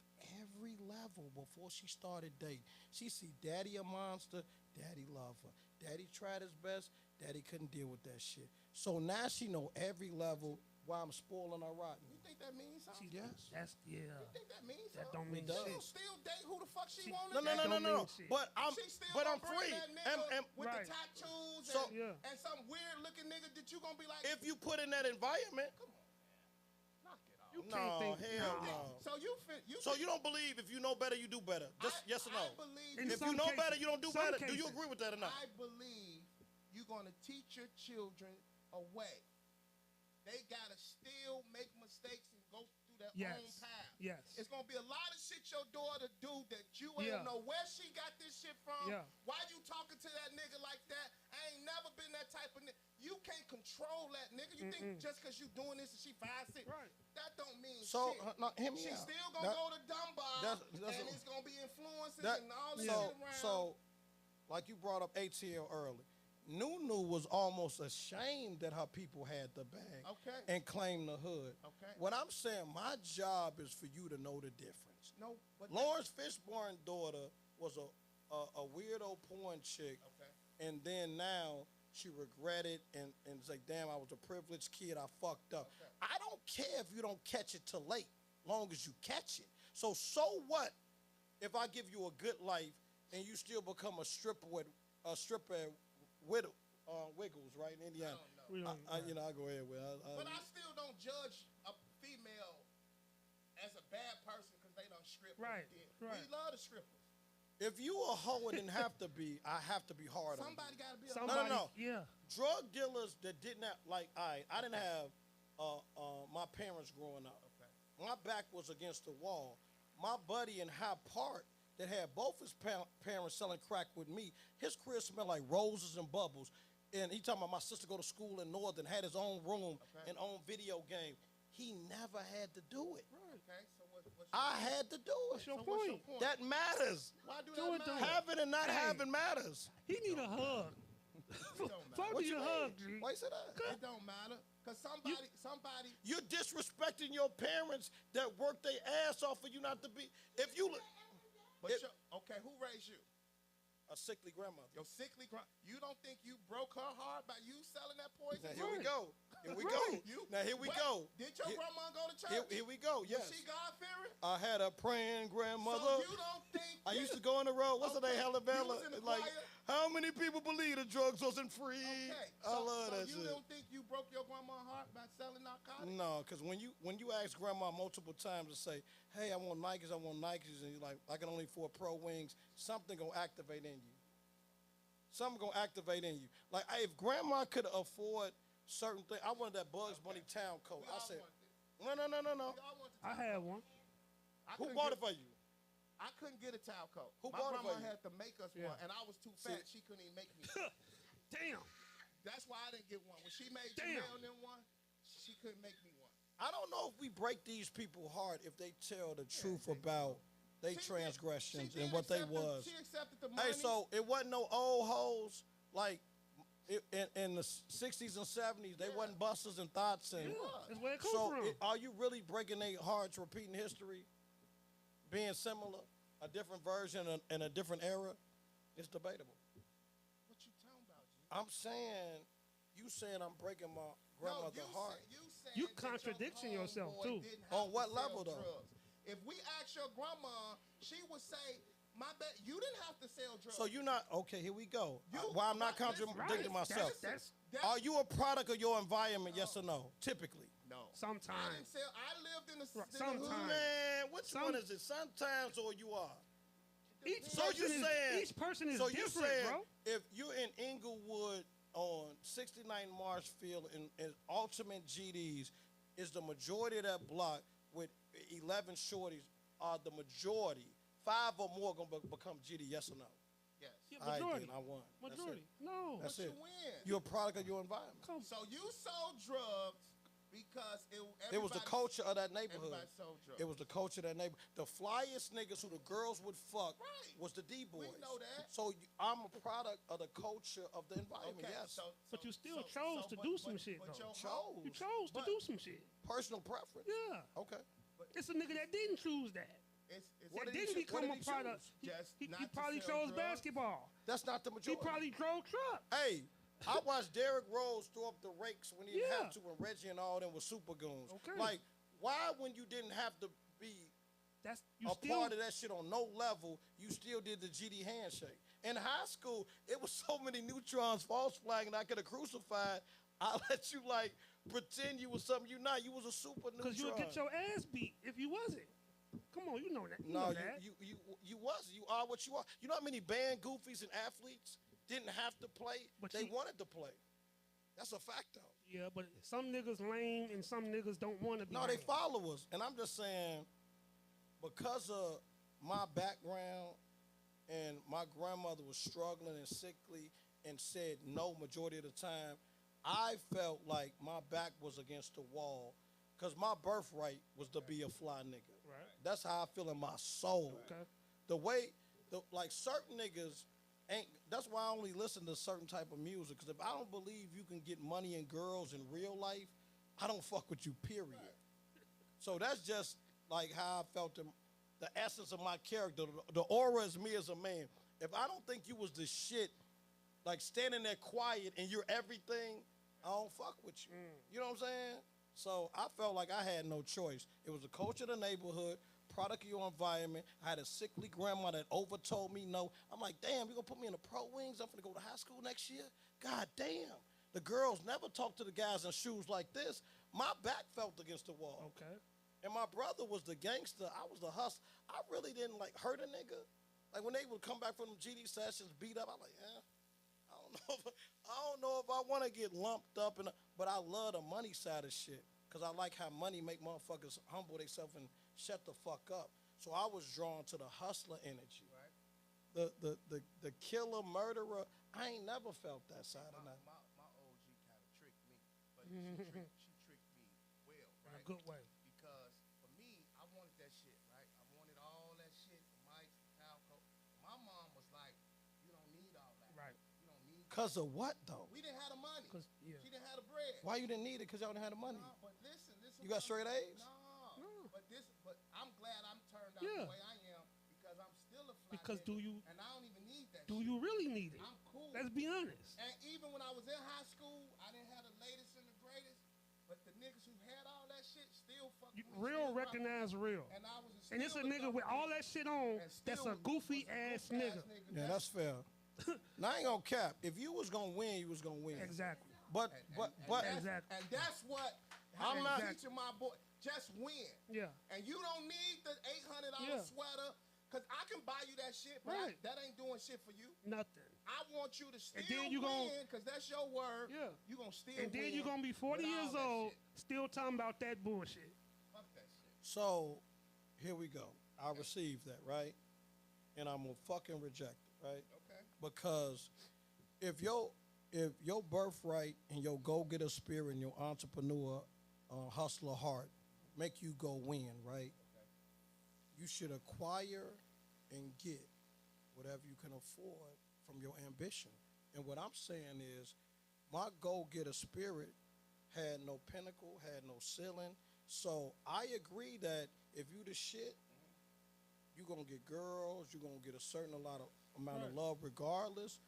every level before she started dating. She see daddy a monster, daddy love her. Daddy tried his best, daddy couldn't deal with that shit. So now she know every level while I'm spoiling her rotten. You think that means something? Yes. That's You think that means That something? don't mean does. shit. Still date who the fuck she She- wanted? No. don't mean shit. But I'm She still but gonna I'm bring free. that nigga And with Right. the tattoos So- and, Yeah. and some weird looking nigga that you gonna be like, if you put in that environment, knock it off. You no, can't think. hell nah. no. So you don't believe if you know better, you do better? Just yes or no? I believe In If some you know cases- better, you don't do some better. Do you cases. agree with that or not? I believe you're gonna teach your children a way. They gotta still make mistakes and go through their Yes. own path. Yes. It's gonna be a lot of shit your daughter do that you Yeah. don't know where she got this shit from. Yeah. Why you talking to that nigga like that? I ain't never been that type of nigga. You can't control that nigga. You think just because you doing this and she 5'6", Right. that don't mean So shit. no, hear me She's out. still gonna That- go to Dunbar that's and a- it's gonna be influences That- and all this so shit around. so, like you brought up ATL early. Nunu was almost ashamed that her people had the bag Okay. and claimed the hood. Okay. What I'm saying, my job is for you to know the difference. No, but Lawrence Fishburne's daughter was a weirdo porn chick, Okay. and then now she regretted and it's like, damn, I was a privileged kid, I fucked up. Okay. I don't care if you don't catch it till late, long as you catch it. So what if I give you a good life and you still become a stripper at Wiggles, right, in Indiana? I don't know. I go ahead with it. But I still don't judge a female as a bad person because they don't strip. what Right, they did. right. We love the strippers. If you a hoe and didn't have to be, I have to be hard on you. Somebody got to be a Somebody. no. Yeah. Drug dealers that didn't have, like, I didn't have my parents growing up. Okay. My back was against the wall. My buddy in High Park that had both his parents selling crack with me, his crib smelled like roses and bubbles. And he talking about my sister go to school in Northern, had his own room Okay. and own video game. He never had to do it. Okay, so what's your I had to do it. What's your so what's your point? point? That matters. Why do Do that it, matter? though. Having and not Hey. having matters. He need a hug. It don't matter. Fuck What need you a mean? hug, G. Why you say that? It don't matter. Because somebody. You're disrespecting your parents that work their ass off for you not to be. If you But It- okay, who raised you? a sickly grandmother. Your sickly you don't think you broke her heart by you selling that poison? Now here we Right. go. Here we Right. go. Now here we Wait, go. Did your Here- grandma go to church? Here we go. Yes. Was she God-fearing? I had a praying grandmother. So you don't think I used to go on the road. What's her Okay, name? Hella you Bella. was in the Like, choir? how many people believe the drugs wasn't free? Okay. I love that you shit. don't think you broke your grandma's heart by selling narcotics? No, because when you ask grandma multiple times to say, hey, I want Nikes, and you're like, I can only afford Pro Wings, something gonna activate in you. Something gonna activate in you. Like, if grandma could afford certain things, I wanted that Bugs Bunny town coat. We I all said, want it. no. We all want the I towel had coat. one. I Who couldn't bought get- it for you? I couldn't get a towel coat. Who My bought it for grandma you? had to make us Yeah. one, and I was too fat. She couldn't even make me one. Damn. That's why I didn't get one. When she made Damn. Jamel and them one, she couldn't make me one. I don't know if we break these people heart if they tell the truth about they She did- transgressions she and did what they accept was. She accepted the money. Hey, so it wasn't no old hoes like in the 60s and 70s. They wasn't busters and thoughts and. That's where it comes So from. are you really breaking their hearts, repeating history, being similar, a different version in a different era? It's debatable. What you talking about, G? I'm saying, you saying I'm breaking my grandmother's heart. You contradicting yourself, too. On what level, though? Drugs. If we ask your grandma, she would say, "My bet you didn't have to sell drugs." So you're not okay. Here we go. You- Why I'm not listen, contradicting right. myself. That's Are you a product of your environment? Yes or no? Typically. no. I sometimes. didn't sell. I lived in the Sometimes. hood. Man, which one is it? Sometimes or you are? Each So person you is, saying? each person is So you different, saying bro. if you're in Inglewood on 69 Marshfield and Ultimate GDs is the majority of that block with 11 shorties are the majority. 5 or more gonna become GD. Yes or no? Yes. Yeah, All right, majority. then, I won. That's it. Majority. No. That's But it. you win. You're a product of your environment. Come. So you sold drugs because It was the everybody- culture of that neighborhood. Everybody sold drugs. It was the culture of that neighborhood. The flyest niggas who the girls would fuck Right. was the D-boys. We know that. So I'm a product of the culture of the environment, Okay, yes. But you still chose to do some shit, but though. your Chose. You chose to But- do some shit. Personal preference. Yeah. Okay. It's a nigga that didn't choose that. It's What That did he didn't choo- what become did a he product. choose? He, Just he, not he to probably sell chose drugs? basketball. That's not the He majority. probably drove truck. Hey, I watched Derrick Rose throw up the rakes when he didn't Yeah. have to, when Reggie and all them were super goons. Okay. Like, why when you didn't have to be That's you a still. part of that shit on no level, you still did the GD handshake. In high school, it was so many neutrons false flagging I could have crucified. I let you like pretend you was something you not. You was a super neutron. Because you would get your ass beat if you wasn't. Come on, you know that. You no, know that. you was. You are what you are. You know how many band goofies and athletes didn't have to play? But they you- wanted to play. That's a fact though. Yeah, but some niggas lame and some niggas don't want to be. No, they lame. followers. And I'm just saying, because of my background and my grandmother was struggling and sickly and said no majority of the time, I felt like my back was against the wall because my birthright was to be a fly nigga. Right. That's how I feel in my soul. Okay. The way, like certain niggas ain't, that's why I only listen to certain type of music because if I don't believe you can get money and girls in real life, I don't fuck with you, period. So that's just like how I felt the essence of my character. The aura is me as a man. If I don't think you was the shit, like standing there quiet and you're everything, I don't fuck with you. You know what I'm saying? So I felt like I had no choice. It was the culture of the neighborhood, product of your environment. I had a sickly grandma that overtold me no. I'm like, damn, you gonna put me in the pro wings? I'm gonna go to high school next year? God damn. The girls never talk to the guys in shoes like this. My back felt against the wall. Okay. And my brother was the gangster. I was the hustler. I really didn't like hurt a nigga. Like when they would come back from them GD sessions beat up, I'm like, I don't know if I want to get lumped up. But I love the money side of shit because I like how money make motherfuckers humble themselves and shut the fuck up. So I was drawn to the hustler energy. Right. The killer, murderer, I ain't never felt that side of My that. OG kind of tricked me, but she tricked me well, In right? a good way. Because for me, I wanted that shit, right? I wanted all that shit for Mike's, Talco. My mom was like, you don't need all that. Right. You don't need that. Because of what, though? We didn't have the money. 'Cause, yeah. She didn't have the bread. Why you didn't need it? Because y'all didn't have the money. No, but listen. You got straight A's? No. But I'm glad I'm turned out Yeah. the way I am because I'm still a fly Because nigga, and I don't even need that do shit. you really need it? I'm cool. Let's be honest. And even when I was in high school, I didn't have the latest and the greatest, but the niggas who had all that shit still fucking with me, Real still recognize real. And I was And it's a nigga with all that shit on that's a goofy ass nigga. Yeah, that's fair. Now I ain't gonna cap. If you was gonna win, you was gonna win. Exactly. But Exactly. And that's what I'm I'm not- teaching my boy. Just win. Yeah. And you don't need the $800 Yeah. sweater, because I can buy you that shit, but Right. that ain't doing shit for you. Nothing. I want you to still then you gon- win, because that's your word. Yeah. You going to still And win. then you're gonna be 40 with all years that old, shit. still talking about that bullshit. Fuck that shit. so here we go. I received that, right? And I'm gonna fucking reject it, right? Okay. Because if your birthright and your go-getter spirit and your entrepreneur hustler heart make you go win, right? you should acquire and get whatever you can afford from your ambition. And what I'm saying is, my go-getter spirit had no pinnacle, had no ceiling. So I agree that if you the shit, you're gonna get girls, you're gonna get a certain amount of love regardless.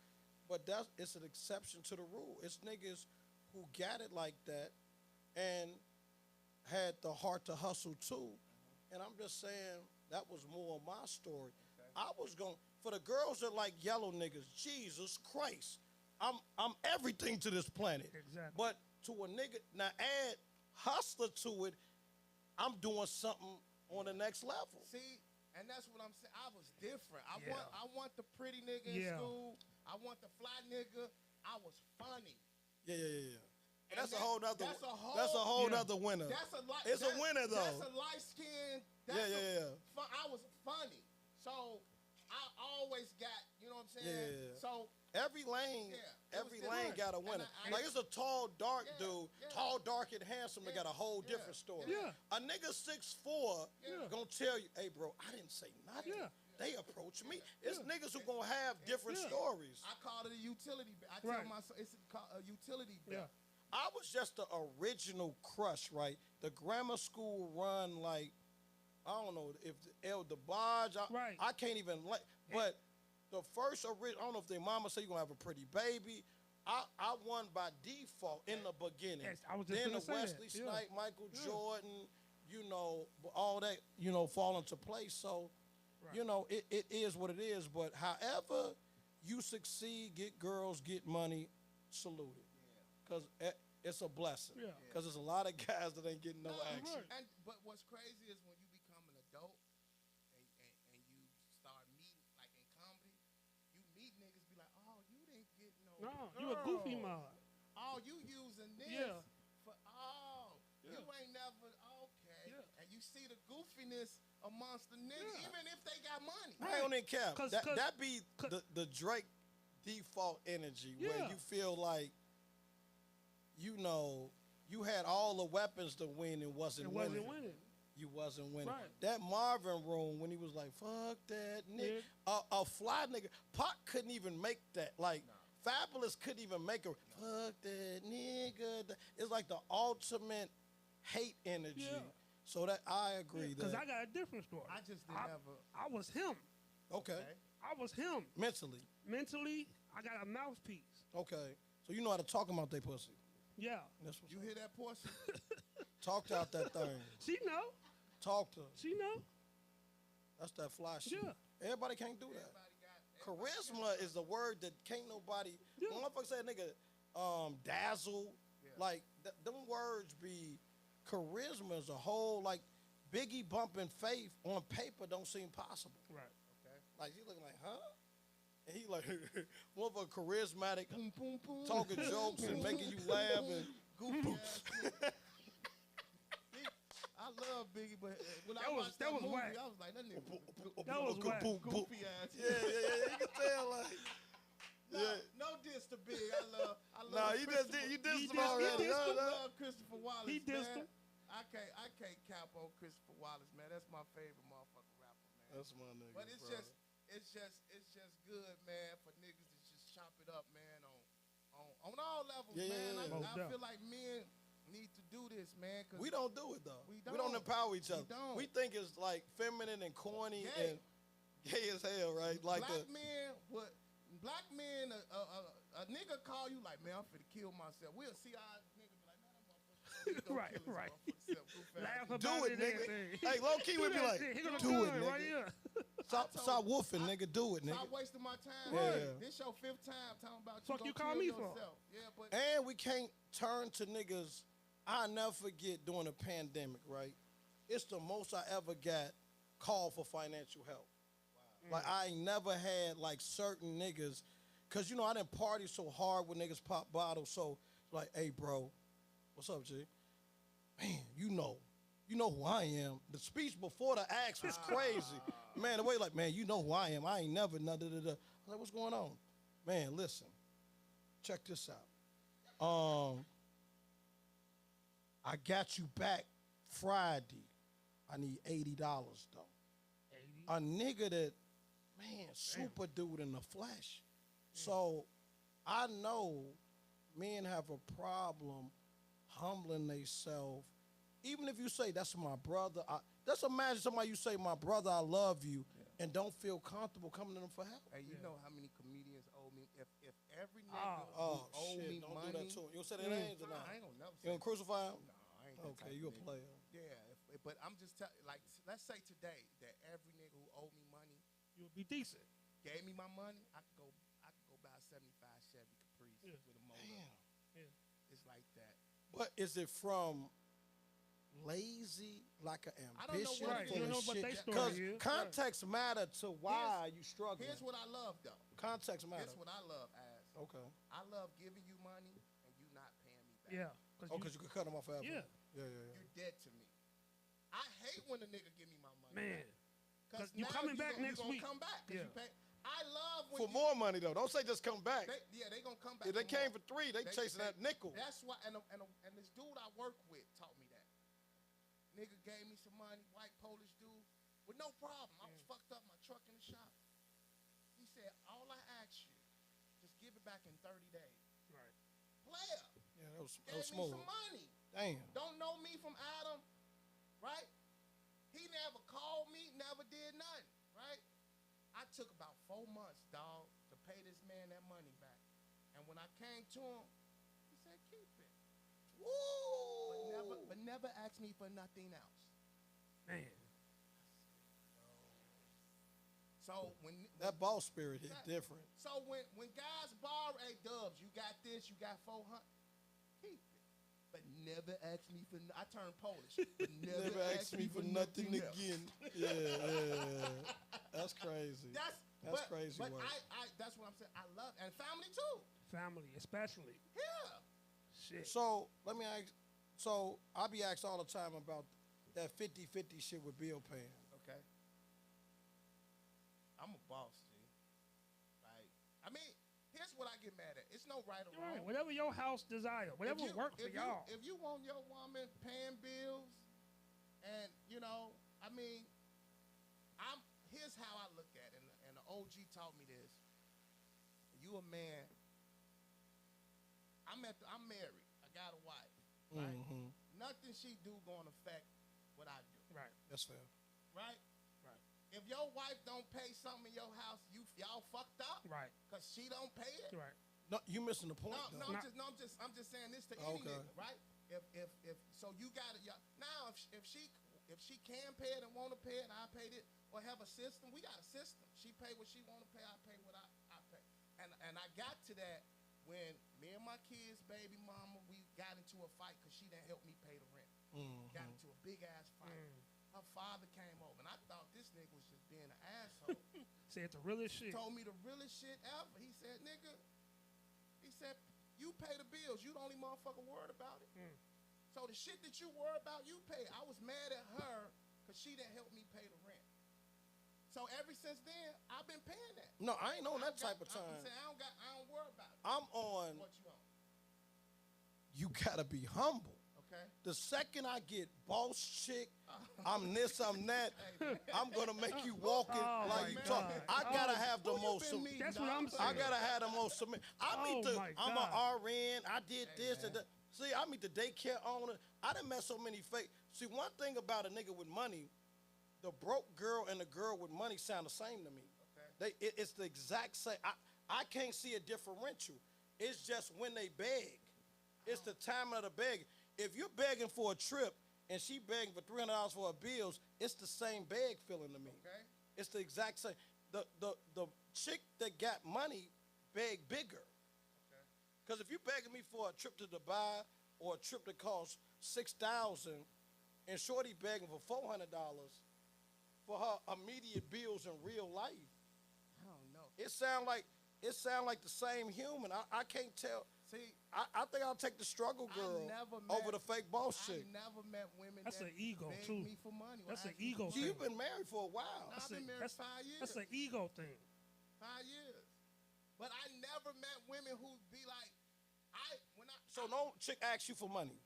But it's an exception to the rule. It's niggas who got it like that and had the heart to hustle too. And I'm just saying that was more of my story. I was going for the girls that like yellow niggas. Jesus Christ, I'm everything to this planet. Exactly. But to a nigga now add hustler to it, I'm doing something on the next level. See, and that's what I'm saying. I was different. Yeah. I want the pretty nigga in Yeah. school. I want the fly nigga. I was funny. Yeah. And That's a whole nother. That's a whole. That's a whole Yeah. nother winner. That's a light. It's a winner though. That's a light skin. Yeah. I was funny, so I always got. You know what I'm saying? Yeah. So Every lane, Yeah, it every was lane different. got a winner. And Like it's a tall, dark Yeah, dude, yeah. tall, dark, and handsome. They Yeah, got a whole yeah, different story. yeah. A nigga 6'4" Yeah. gonna tell you, "Hey, bro, I didn't say nothing. Yeah. They approached me. It's niggas who gonna have different Yeah. stories." I called it a utility. I tell Right. my son it's called a utility Yeah. belt. I was just the original crush, right? The grammar school run, like I don't know if El DeBarge, Right. I can't even like, but the first original, I don't know if their mama said you're gonna have a pretty baby. I won by default in the beginning. Yes, I was just then gonna the say that. Wesley Yeah. Snipes, Michael Yeah. Jordan, all that, fall into place. So, Right. it is what it is. But however you succeed, get girls, get money, salute it. Because it's a blessing. Yeah. Because there's a lot of guys that ain't getting no No, action. right. But what's crazy is when you become an adult and you start meeting, like in comedy, you meet niggas be like, oh, you didn't get no. No, you a goofy girl. mod. Oh, you using this Yeah. for you Yeah. ain't never okay. Yeah. And you see the goofiness amongst the niggas, Yeah. even if they got money. I don't even care. 'Cause- That be the Drake default energy where Yeah. you feel like, you had all the weapons to win and wasn't It winning. wasn't winning. You wasn't winning. Right. That Marvin room when he was like, fuck that nigga. A fly nigga. Pac couldn't even make that. Like, Fabulous couldn't even make a fuck that nigga. It's like the ultimate hate energy. Yeah. So that I agree Because that. I got a different story. I just didn't ever. I was him. Okay. I was him. Mentally. Mentally, I got a mouthpiece. Okay. So you know how to talk about they pussy. Yeah. That's what's You up. hear that portion? Talked out that thing. She know. Talk to her. She know. That's that fly shit. Yeah. Everybody can't do that. Everybody Charisma is the word that can't nobody. Yeah. Motherfucker say nigga, dazzle. Like them words be. Charisma is a whole like Biggie bumping Faith on paper don't seem possible. Right. Like he looking like, huh? And he like more of a charismatic, boom, boom, boom. talking jokes and making you laugh and Goofy ass nigga. I love Biggie, but when I watched that was movie, whack. I was like, that nigga That was whack. goofy ass. Yeah. You can tell like. No diss to Big. I love. Nah, you dissed He him dissed- already. he dissed him. I love Christopher Wallace. He dissed man. him. I can't cap on Christopher Wallace, man. That's my favorite motherfucking rapper, man. That's my nigga. But it's bro. just good, man, for niggas to just chop it up, man, on all levels, Yeah, man. yeah, yeah. I feel like men need to do this, man. 'Cause We don't do it though. We We don't don't. empower each We other. don't. We think it's like feminine and corny Gay. and gay as hell, right? Like black men, a nigga call you like, man, I'm finna kill myself. We'll see our nigga be like, man, that motherfucker gonna Right, kill his right. motherfucking self. Goof ass Laugh nigga. about do it, and nigga. everything. Hey, low key would be like, He gonna do do it, right nigga. here. Stop woofing, nigga. Do it, nigga. Stop wasting my time. Yeah. This your fifth time talking about Fuck you you gonna call kill me for? yourself. Yeah, but And we can't turn to niggas. I never forget during the pandemic, right? It's the most I ever got called for financial help. Like I ain't never had like certain niggas, cause I didn't party so hard when niggas pop bottles. So like, hey bro, what's up, G? Man, you know who I am. The speech before the act was crazy. Man, the way like, man, you know who I am. I ain't never da da da. I was like, what's going on? Man, listen, check this out. I got you back Friday. I need $80 though. a nigga that, man, super dude in the flesh. So I know men have a problem humbling themselves. Even if you say, that's my brother. Just imagine somebody you say, my brother, I love you, and don't feel comfortable coming to them for help. Hey, you know how many comedians owe me? If every nigga who Oh, owe shit, me don't money, do that to him. You gonna say their names or not? I ain't gonna never You say. gonna crucify him? No, I ain't. That Okay, type you a of nigga. player. Yeah, but I'm just telling. Like, let's say today that every nigga who owed me money You would be decent. gave me my money. I could go buy a '75 Chevy Caprice Yeah. with a motor. Damn. Yeah. It's like that. But is it from lazy, like an I don't know ambition what Right. it for You don't the know what shit? they story Because is. context matter to why you struggling. Here's what I love though. Context matter. Here's what I love, As. Okay. I love giving you money and you not paying me back. Yeah. Oh, because you could cut them off forever. Yeah. Yeah. You're dead to me. I hate when a nigga give me my money. Man. Because you coming back next week. Come back. 'Cause Yeah. you pay. I love when For more money, though. Don't say just come back. they gonna come back. If they came more. for 3, they chasing that nickel. That's why. And this dude I work with taught me that. Nigga gave me some money, white Polish dude, with no problem. I was fucked up, my truck in the shop. He said, all I ask you, just give it back in 30 days. Right. Player. Yeah, that was Gave me smooth. some money. Damn. Don't know me from Adam, right? He never called me, never did nothing, right? I took about 4 months, dog, to pay this man that money back. And when I came to him, he said, keep it. Woo! But never ask me for nothing else. Man. So when That boss spirit hit different. So when guys borrow, hey Dubs, you got this, you got 400, keep it. But never ask me for. I turned Polish. But Never ask me for nothing else. again. Yeah. That's crazy. That's but, crazy But work. that's what I'm saying. I love and family too. Family, especially. Yeah. Shit. So let me ask. So I be asked all the time about that 50-50 shit with bill paying. Okay. I'm a boss, G. Like, I mean, here's what I get mad at. It's no right or Right. wrong. Whatever your house desire, whatever works for y'all. If you want your woman paying bills, and you know, I mean, here's how I look at it, and the OG taught me this. You a man. I'm married. I got a wife. Right. Mm-hmm. Nothing she do gonna affect what I do. Right. That's fair. Right. Right. If your wife don't pay something in your house, y'all fucked up. Right. Cause she don't pay it. Right. No, you missing the point. No, though. I'm just saying this to any Okay. nigga, right? If so you got it. Now if she can pay it and want to pay it, I paid it or have a system. We got a system. She pay what she want to pay. I pay what I pay. And I got to that when me and my kids, baby mama, we got into a fight because she didn't help me pay the rent. Mm-hmm. Got into a big ass fight. Her father came over, and I thought this nigga was just being an asshole. Said the realest shit. Told me the realest shit ever. He said, nigga, he said, you pay the bills. You the only motherfucker worried about it. So the shit that you worry about, you pay. I was mad at her because she didn't help me pay the rent. So ever since then, I've been paying that. No, I ain't on that type of I'm time. saying I don't worry about it. I'm on. What you on? You gotta be humble. Okay. The second I get boss chick, I'm this, I'm that. I'm gonna make you walk it Oh like my you talk. God. I gotta have the Who you most. been meeting, That's dog? what I'm I saying. gotta have the most submit. Oh my I'm God. an RN. I did this man. and that. See, I meet the daycare owner. I done met so many fake. See, one thing about a nigga with money, the broke girl and the girl with money sound the same to me. Okay. It's the exact same. I can't see a differential. It's just when they beg. It's the time of the begging. If you're begging for a trip and she begging for $300 for her bills, it's the same beg feeling to me. Okay. It's the exact same. The chick that got money beg bigger. Okay. Because if you begging me for a trip to Dubai or a trip that costs $6,000 and shorty begging for $400 for her immediate bills in real life, I don't know. it sound like the same human. I can't tell. See, I think I'll take the struggle girl over the fake boss I chick. never met women That's that an ego, begged too. me for money. or That's an asked me ego for See, money. you've been married for a while. I've been married 5 years. That's an ego thing. 5 years. But I never met women who be like, So no chick asks you for money.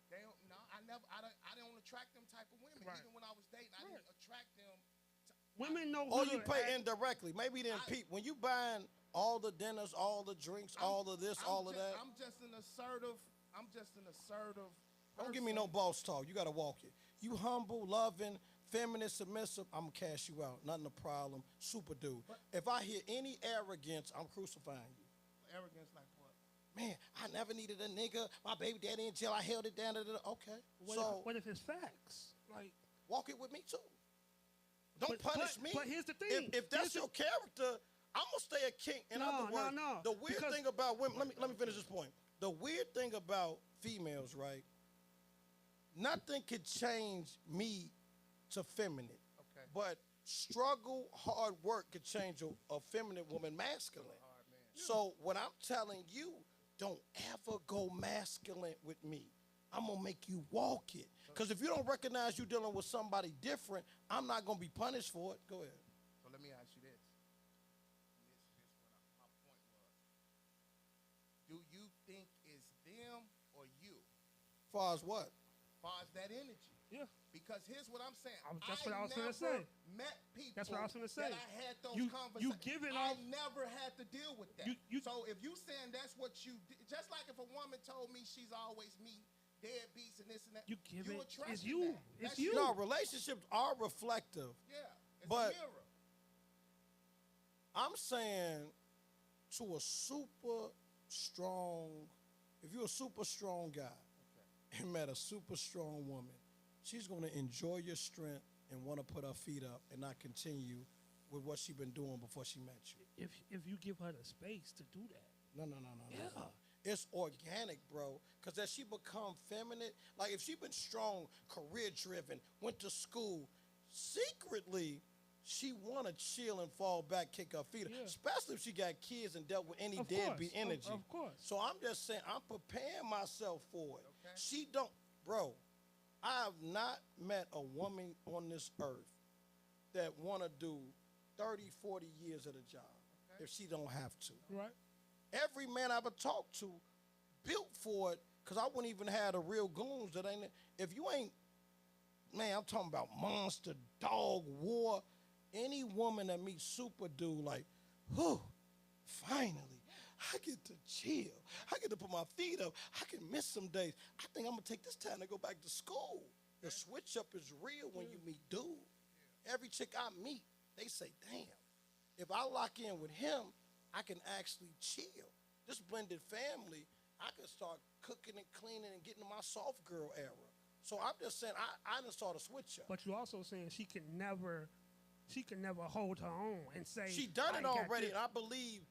They don't. No, I don't attract them type of women. Right. Even when I was dating, I didn't attract them. Women know Or who you to pay act- indirectly. Maybe then when you buying all the dinners, all the drinks, all of this, all of that. I'm just an assertive. Don't give me no person. boss talk. You gotta walk it. You humble, loving, feminine, submissive. I'm gonna cash you out. Nothing a problem. Super dude. If I hear any arrogance, I'm crucifying you. Arrogance like what? Man, I never needed a nigga. My baby daddy in jail. I held it down. Okay. What if it's facts? Like, walk it with me too. Don't punish me. But here's the thing. If that's your character, I'm gonna stay a king. In other words, no. the weird thing about women. Let me finish this point. The weird thing about females, right? Nothing could change me to feminine. Okay. But struggle, hard work could change a feminine woman masculine. So what I'm telling you, don't ever go masculine with me. I'm gonna make you walk it. Because if you don't recognize you're dealing with somebody different, I'm not gonna be punished for it. Go ahead. So let me ask you this. And this is what my point was. Do you think it's them or you? Far as what? Far as that energy. yeah. Because here's what I'm saying. That's what I was gonna never say. met people That's what I was gonna say. that I had those You conversations. giving I off- never had to deal with that. So if you saying that's what you did, just like if a woman told me she's always me, deadbeats and this and that, You give it. attracted It's you. that. It's That's you. No, relationships are reflective. Yeah, it's But- a mirror. I'm saying to a super strong, if you're a super strong guy and met a super strong woman, she's going to enjoy your strength and want to put her feet up and not continue with what she's been doing before she met you. If you give her the space to do that. No. Yeah. It's organic, bro. Because as she become feminine, like if she been strong, career-driven, went to school, secretly, she want to chill and fall back, kick her feet up. Yeah. Especially if she got kids and dealt with any Of deadbeat course, energy. of course. So I'm just saying, I'm preparing myself for it. Okay. She don't, bro, I have not met a woman on this earth that want to do 30, 40 years at a job if she don't have to. Right. Every man I ever talked to built for it because I wouldn't even have the real goons that ain't. If you ain't, man, I'm talking about monster, dog, war. Any woman that meets super dude, like, whew, finally, I get to chill. I get to put my feet up. I can miss some days. I think I'm going to take this time to go back to school. The switch up is real when you meet dude. Every chick I meet, they say, damn, if I lock in with him, I can actually chill. This blended family, I can start cooking and cleaning and getting to my soft girl era. So I'm just saying, I done saw the switch up. But you're also saying she can never hold her own and say She done I it got already, this. and I believe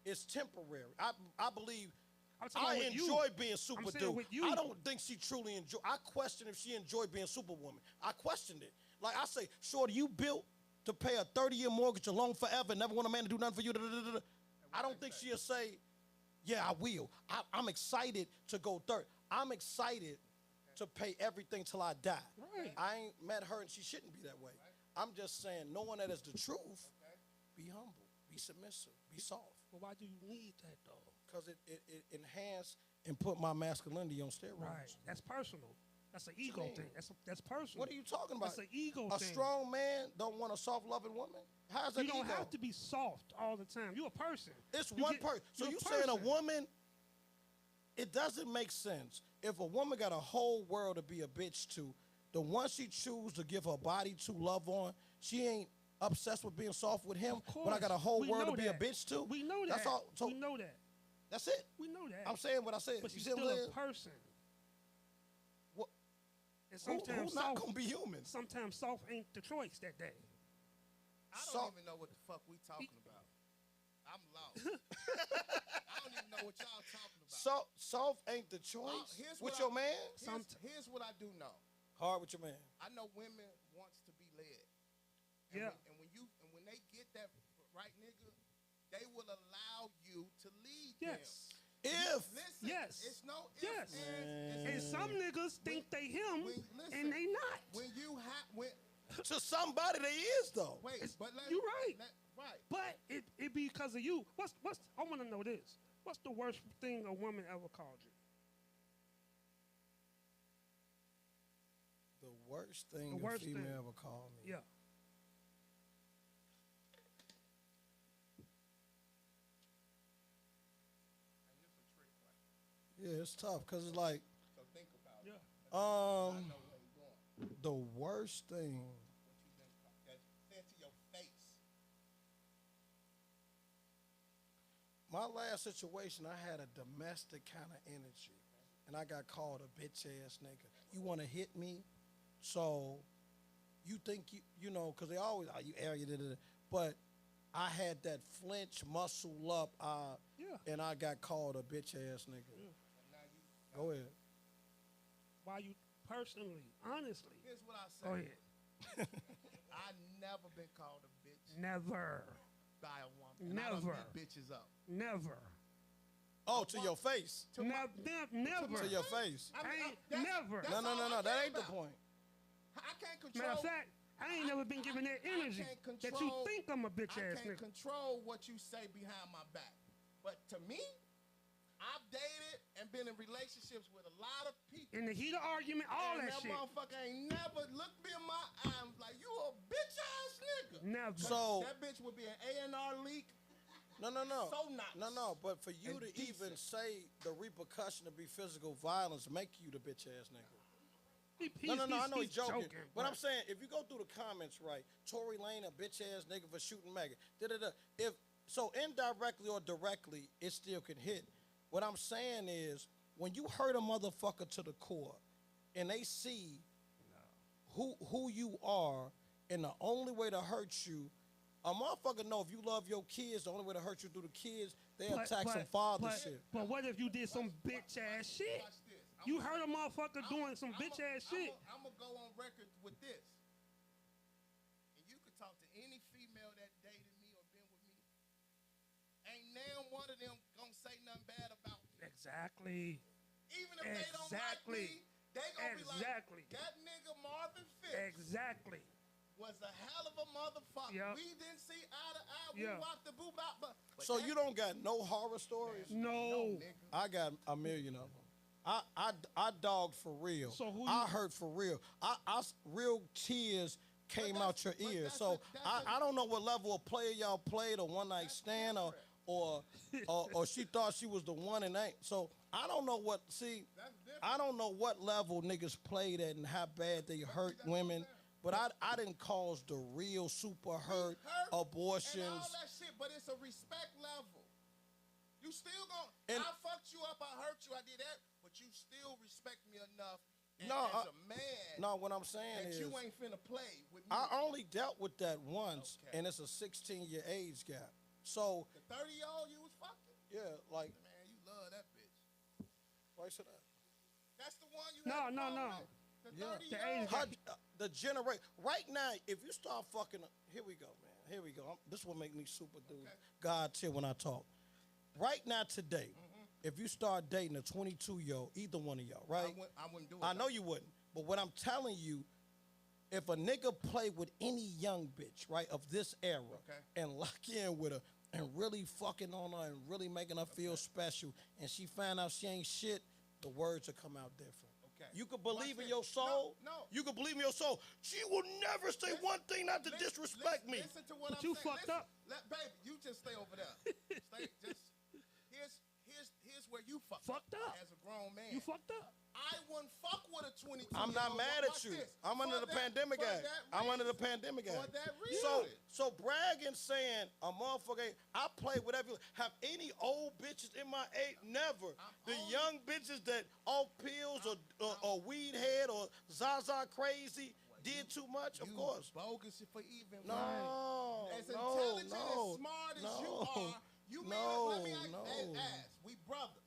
it's temporary. I believe I'm talking I about with you. enjoy being super I'm saying dude. with you. I don't think she truly enjoy. I question if she enjoyed being superwoman. I questioned it. Like I say, shorty, you built to pay a 30-year mortgage alone forever, never want a man to do nothing for you. Da, da, da, da. I don't think she'll say, yeah, I will. I'm excited to go third. I'm excited to pay everything till I die. Right. I ain't met her and she shouldn't be that way. I'm just saying, knowing that is the truth, be humble, be submissive, be soft. Well, why do you need that though? Because it enhanced and put my masculinity on steroids. Right. That's personal. That's an you ego mean? thing. That's personal. What are you talking about? That's an ego A thing. strong man don't want a soft-loving woman? How's that You don't ego? have to be soft all the time. You're a person. It's You one get- person. So you're you a saying a person. woman, it doesn't make sense. If a woman got a whole world to be a bitch to, the one she choose to give her body to, love on, she ain't obsessed with being soft with him. Of When I got a whole We world know to be a that. bitch to. We know that. That's all. So we know that. that's it. We know that. I'm saying what I said. But you you're see still what I'm a saying? person. Who- And sometimes who's not soft, gonna be human? sometimes soft ain't the choice that day. I don't So- even know what the fuck we talking about. I'm lost. I don't even know what y'all talking about. So soft ain't the choice. here's With what your I- man? Here's what I do know. Hard with your man. I know women wants to be led. And Yeah. when they get that right nigga, they will allow you to lead Yes. If Listen, Yes. it's no ifs, Yes. ands, And some niggas think they him listen, and they not. when you have when to somebody they is though. wait, but let, you right. right. But it be because of you. What's I want to know this. What's the worst thing a woman ever called you? The worst thing The a worst female thing. ever called me. Yeah. Yeah, it's tough because it's like So think about Yeah. it. I um know where you're going. the worst thing. What you been that said to your face. My last situation, I had a domestic kind of energy, and I got called a bitch ass nigga. You want to hit me, so you think you know, because they always you area but I had that flinch muscle up, Yeah. and I got called a bitch ass nigga. Yeah. And now you. Go ahead. Why you personally, honestly? Here's what I say. Go ahead. I never been called a bitch Never. by a woman. And I Never. don't beat bitches up. Never. Oh, to your face. To my- Never. To your face. I mean, I ain't that's- never. that's No. all I That care ain't the about. point. I can't control. Matter of fact, I ain't never been given that energy can't that you control- think I'm a bitch I ass can't nigga. control what you say behind my back. But to me, I've dated and been in relationships with a lot of people. In the heat of argument, all and that that shit. motherfucker ain't never looked me in my eye and was like, you a bitch ass nigga. Never. So That bitch would be an A&R leak. no. So nice. No. But for you And to even decent. say the repercussion to be physical violence make you the bitch ass nigga. He's, No. I know he's joking. But I'm but saying, if you go through the comments, right, Tory Lane a bitch ass nigga for shooting Megan. If so, indirectly or directly, it still can hit. What I'm saying is, when you hurt a motherfucker to the core, and they see who you are, and the only way to hurt you, a motherfucker know if you love your kids, the only way to hurt you through the kids, they attack some father shit. But what if you did some bitch ass shit? Watch this. You heard a motherfucker doing some bitch ass shit. I'm going to go on record with this. And you can talk to any female that dated me or been with me. Ain't now one of them going to say nothing bad about me. Exactly. Even if they don't like Exactly. me, they going to be Exactly. like, that nigga Marvin Fitz Exactly. was a hell of a motherfucker. Yep. We didn't see eye to eye. Yeah. We walked the boo bop. But So that- you don't got no horror stories? No. nigga. I got a million of them. I dogged for real. So who I you- hurt for real. Real tears came But out that's- your but ears. that's So a- that's a- I don't know what level of player y'all played, or one night stand, or she thought she was the one and ain't. So I don't know what. See, That's different. I don't know what level niggas played at and how bad they hurt that's what women. I'm saying. But I didn't cause the real super hurt And all abortions. that shit, but it's a respect level. You still And- I fucked you up, I hurt you, I did that, but you still respect me enough No, as a man No, what I'm saying that is, you ain't finna play with me. I only dealt with that once, Okay. and it's a 16-year age gap. So, The 30-year-old you was fucking? yeah, like, Man, you love that bitch. why say that? That's the one you No, had a no, problem no. with. The Yeah. 30-year-old. age gap. The generation, right now, if you start fucking, here we go, man. Here we go. This will make me super dude. Okay. God tier when I talk. Right now, today, if you start dating a 22-year-old, either one of y'all, right? I wouldn't do it. I know you wouldn't, but what I'm telling you, if a nigga play with any young bitch, right, of this era, Okay. and lock in with her and really fucking on her and really making her feel special, and she find out she ain't shit, the words will come out different. Okay. You could believe Watch in this. your soul. No. You could believe in your soul. She will never say one thing not to disrespect me. Listen to what But I'm you saying. fucked Listen, up. Baby, you just stay over there. Here's where you Fucked up. as a grown man. You fucked up. I wouldn't fuck with a 22. I'm not mad at you. I'm under the pandemic act. I'm under the pandemic act. For that So, reason. so bragging, saying a motherfucker, I play whatever. Have any old bitches in my age? Never. The only- young bitches that off pills or weed head or Zaza crazy did too much. Of You course. bogus for even. No. As no, intelligent no, as smart as no, you are, you no, let me no. ask. We brothers.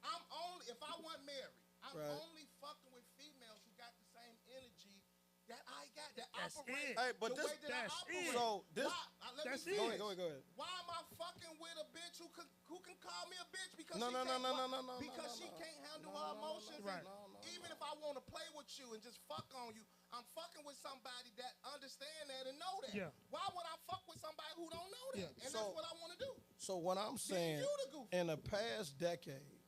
I'm only if I want married, I'm Right. only fucking with females who got the same energy that I got. That That's operate it. Hey, but the this- way that that's I operate. it. So this- Why, let me that's finish. it. Go ahead, go ahead. Why am I fucking with a bitch who can call me a bitch because No, she no, no, can't no, wa- no, no, because no, she no. can't handle No, her no, no, emotions. Right. And even if I want to play with you and just fuck on you, I'm fucking with somebody that understand that and know that. Yeah. Why would I fuck with somebody who don't know that? Yeah. And So- that's what I want to do. So what I'm saying, you the goofy. in the past decade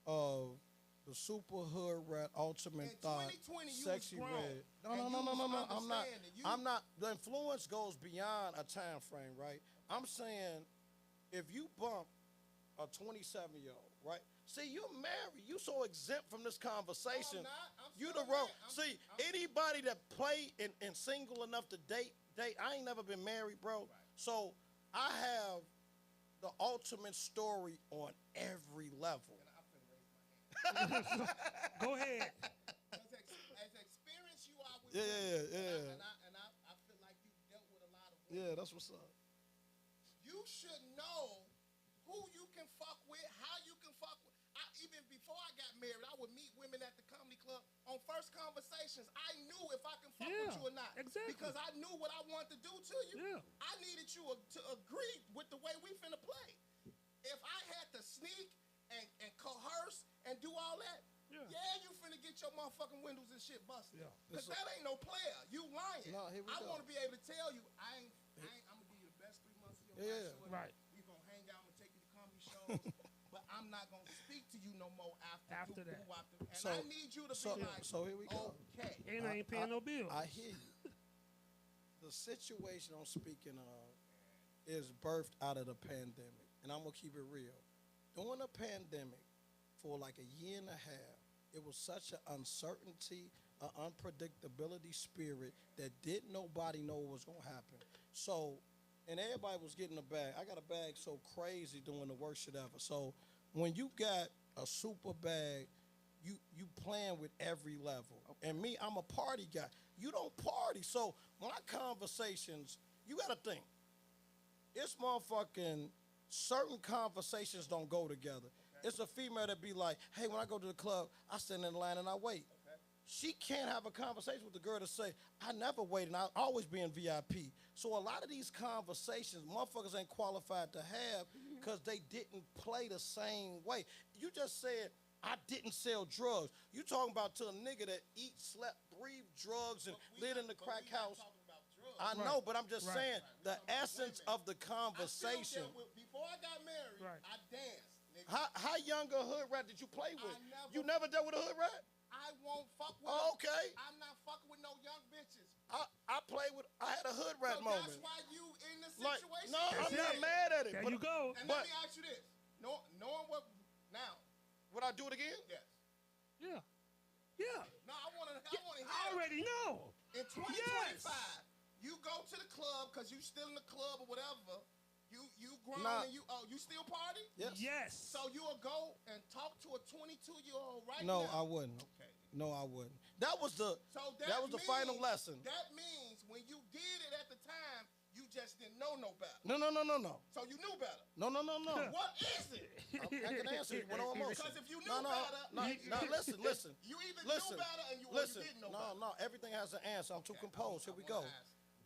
of the super hood rat ultimate In thought, 2020, you sexy was grown, red. No, and no, you no, no, was no, no. I'm not. understanding. You- I'm not. The influence goes beyond a time frame, right? I'm saying, if you bump a 27-year-old, right? See, you're married. You so exempt from this conversation. No, I'm not. I'm You still the wrong. married. See, anybody that play and single enough to date. I ain't never been married, bro. So I have the ultimate story on every level. And I'm finna raise my hand. Go ahead. As experienced you are with Yeah, women, yeah. and I feel like you dealt with a lot of women. Yeah, that's what's up. You should know who you can fuck with, how you can fuck with. Even before I got married, I would meet women at the comedy club. On first conversations, I knew if I can fuck with you or not. Exactly. Because I knew what I wanted to do to you. Yeah. I needed you to agree with the way we finna play. If I had to sneak and coerce and do all that, you finna get your motherfucking windows and shit busted. Yeah. Because that ain't no player. You lying. No, here we I go. want to be able to tell you, I'm gonna give you the best 3 months of your Yeah. life. Right. We gonna hang out and take you to comedy shows, but I'm not gonna speak to you no more after that. And So- I need you to be like, so here we go. okay. And I ain't paying no bills. I hear you. The situation I'm speaking of is birthed out of the pandemic, and I'm gonna keep it real. During the pandemic, for like a year and a half, it was such an uncertainty, an unpredictability spirit that didn't nobody know what was gonna happen. So, and everybody was getting a bag. I got a bag so crazy doing the worst shit ever. So, when you got a super bag, you playing with every level. And me, I'm a party guy. You don't party. So my conversations, you gotta think. It's motherfucking certain conversations don't go together. It's a female that be like, hey, when I go to the club, I stand in the line and I wait. She can't have a conversation with the girl to say, I never wait and I always be in VIP. So a lot of these conversations, motherfuckers ain't qualified to have because they didn't play the same way. You just said, I didn't sell drugs. You talking about to a nigga that eat, slept, breathe drugs and lived in the crack house. I know, but I'm just saying the essence of the conversation. Before I got married, Right. I danced. Nigga. How young a hood rat did you play with? never- You never dealt with a hood rat? I won't fuck with. Oh, okay. I'm not fucking with no young bitches. I played with. I had a hood rat So moment. that's why you in this Like, situation. no, That's I'm not it. mad at it. There but, you go. And but- let me ask you this: knowing what now? Would I do it again? Yes. Yeah. Yeah. No, I want to hear. I already know. In 2025, you go to the club because you still in the club or whatever. You grown Nah. and you still party? Yes. Yes. So you will go and talk to a 22-year-old right No, now? I wouldn't. Okay. No, I wouldn't. That was the. So that was the final means- lesson. That means when you did it at the time, you just didn't know no better. No. So you knew better. No. What is it? I can answer you with no emotion. Because if you knew no, better, listen. You either Listen, knew better and you listen. didn't know better. No, everything has an answer. I'm too composed. Here we go.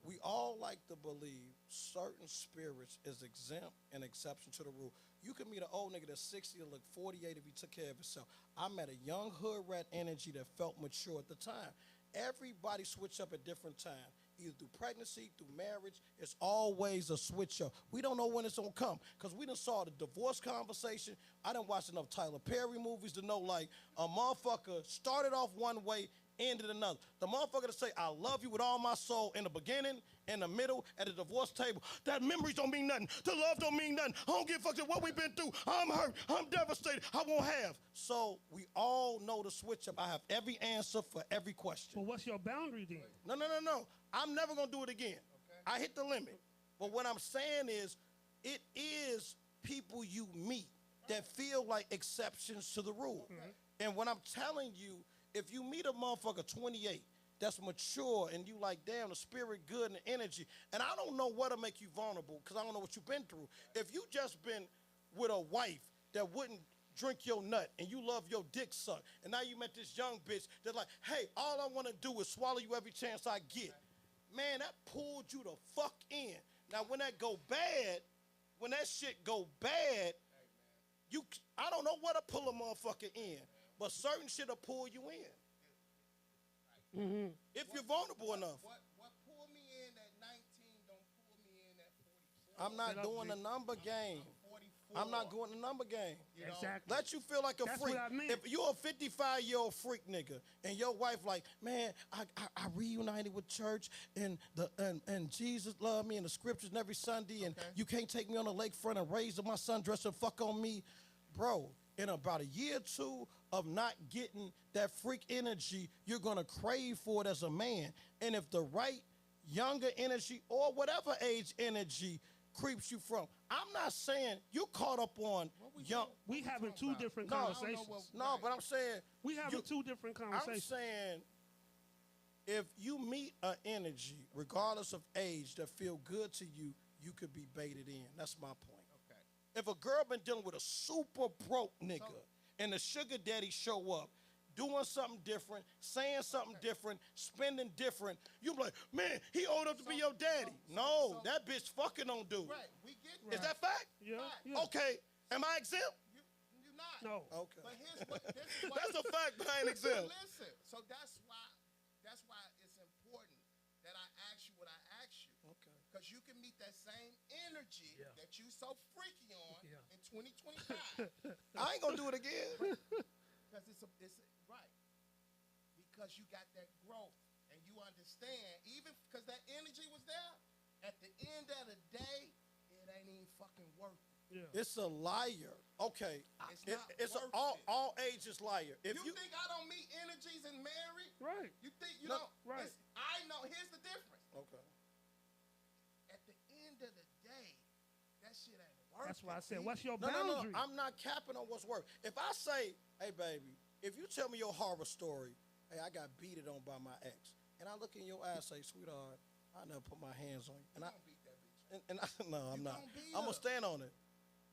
We all like to believe certain spirits is exempt and exception to the rule. You can meet an old nigga that's 60 and look 48 if he took care of himself. I met a young hood rat energy that felt mature at the time. Everybody switch up at different times. Either through pregnancy, through marriage, it's always a switch up. We don't know when it's gonna come because we done saw the divorce conversation. I done watched enough Tyler Perry movies to know like a motherfucker started off one way, ended another. The motherfucker to say, I love you with all my soul in the beginning, in the middle, at the divorce table. That memories don't mean nothing. The love don't mean nothing. I don't give a fuck what we've been through. I'm hurt. I'm devastated. I won't have. So we all know the switch up. I have every answer for every question. Well, what's your boundary then? No. I'm never going to do it again. I hit the limit. But what I'm saying is, it is people you meet that feel like exceptions to the rule. And what I'm telling you, if you meet a motherfucker 28 that's mature and you like, damn, the spirit good and the energy, and I don't know what'll make you vulnerable because I don't know what you've been through. If you just been with a wife that wouldn't drink your nut and you love your dick suck, and now you met this young bitch that's like, hey, all I want to do is swallow you every chance I get. Man, that pulled you the fuck in. Now, when that go bad, when that shit go bad, I don't know what to pull a motherfucker in, but certain shit'll pull you in. If you're vulnerable enough. What pulled me in at 19 don't pull me in at 44. I'm not doing a number game. I'm 44. I'm not going the number game. You know? Exactly. Let you feel like a That's freak. what I meant. If you're a 55-year-old freak nigga and your wife like, man, I reunited with church and Jesus loved me and the scriptures and every Sunday and you can't take me on the lakefront and raise my sundress and fuck on me. Bro, in about a year or two of not getting that freak energy, you're going to crave for it as a man. And if the right younger energy or whatever age energy creeps you from, I'm not saying you caught up on young. We having two different No, conversations. No, but I'm saying We having two different conversations. I'm saying if you meet an energy, regardless of age, that feel good to you, you could be baited in. That's my point. Okay. If a girl been dealing with a super broke nigga and the sugar daddy show up, doing something different, saying something different, spending different, you be like, man, he old enough to be your daddy. No, that bitch fucking on dude. Right, we get Is that fact? Yeah, Fact. yeah. Okay. Am I exempt? You're not. No. Okay. But here's what this is why, That's a fact, but I ain't exempt. Listen, so that's why it's important that I ask you what I asked you. Okay. Because you can meet that same energy Yeah. that you so freaky on Yeah. in 2025. I ain't gonna do it again. Because it's right. Because you got that growth and you understand, even because that energy was there, at the end of the day, it ain't even fucking worth it. Yeah. It's a liar. Okay. It's not It's worth it. all ages liar. If You think I don't meet energies and marry? Right. You think you No, don't? right. I know. Here's the difference. Okay. At the end of the day, that shit ain't worth That's why I it, said, B. what's your No, boundary? I'm not capping on what's worth. If I say, hey, baby, if you tell me your horror story, hey, I got beated on by my ex, and I look in your eyes and say, sweetheart, I never put my hands on you. And I, Don't beat that bitch. and I no, I'm You not. gonna beat I'm her. gonna stand on it.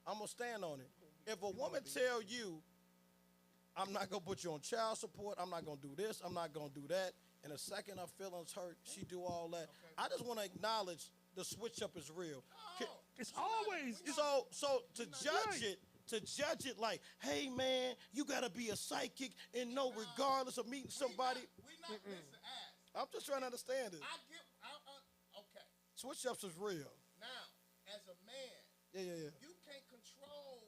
I'm gonna stand on it. If a woman tell you, I'm not gonna put you on child support, I'm not gonna do this, I'm not gonna do that, in a second her feelings hurt, she do all that. I just want to acknowledge the switch up is real. No, It's we're not- always- we're not- So to judge right. it, like, hey man, you gotta be a psychic and know regardless of meeting somebody. We not listen, ask. I'm just trying to understand it. Okay. Switch ups is real. Now, as a man, Yeah. you can't control.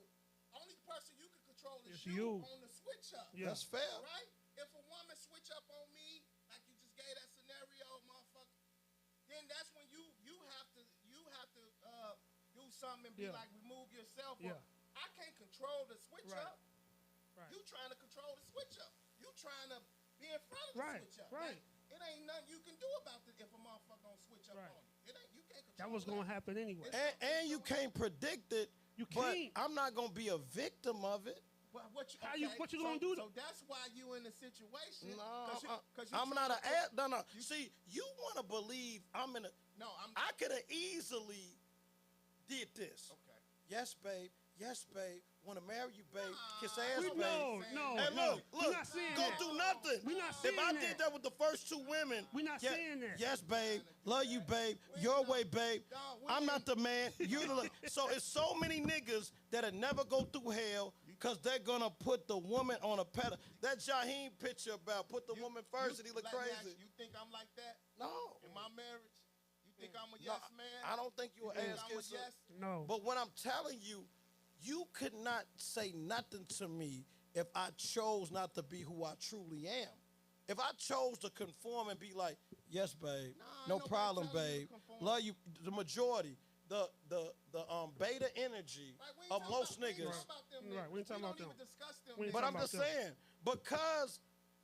Only person you can control is It's you you. on the switch up. Yeah. That's fair. Right? If a woman switch up on me, like you just gave that scenario, motherfucker, then that's when you have to do something and be Yeah. like remove yourself. Yeah. I can't control the switch Right. up. Right. You trying to control the switch up. You trying to be in front of the Right, switch up. right. It ain't nothing you can do about it if a motherfucker gonna switch up Right. on you. It ain't you can't control That was going to happen anyway. And you can't predict it. You but can't. I'm not gonna be a victim of it. But what you What you gonna do? So that's why you in the situation. No, 'cause you I'm trying not to- an ad. No. See, you want to believe I'm in a. No, I could have easily did this. Okay. Yes, babe. Yes, babe. Want to marry you, babe. Kiss ass, We babe. no. Hey, no. look. We're not saying Go that. do nothing. We not If saying I that. did that with the first two women, We not saying that. Yes, babe. Love you, babe. Your way, babe. No, we I'm not ain't- the man. You're the. So it's so many niggas that'll never go through hell because they're gonna put the woman on a pedestal. That Jaheim picture about put the woman first and he look let me ask crazy. You think I'm like that No. in my marriage? You think I'm a No, yes man? I don't think you an think ass I'm a kisser. yes? No. But what I'm telling you, you could not say nothing to me if I chose not to be who I truly am. If I chose to conform and be like, yes, babe, Nah, no nobody problem, telling you to babe, conform. love you, the majority, the beta energy Like, we ain't of talking most about- we ain't niggas. talking about them Right, we ain't niggas. talking about don't them. even discuss them We ain't niggas. But I'm talking just about them. saying, because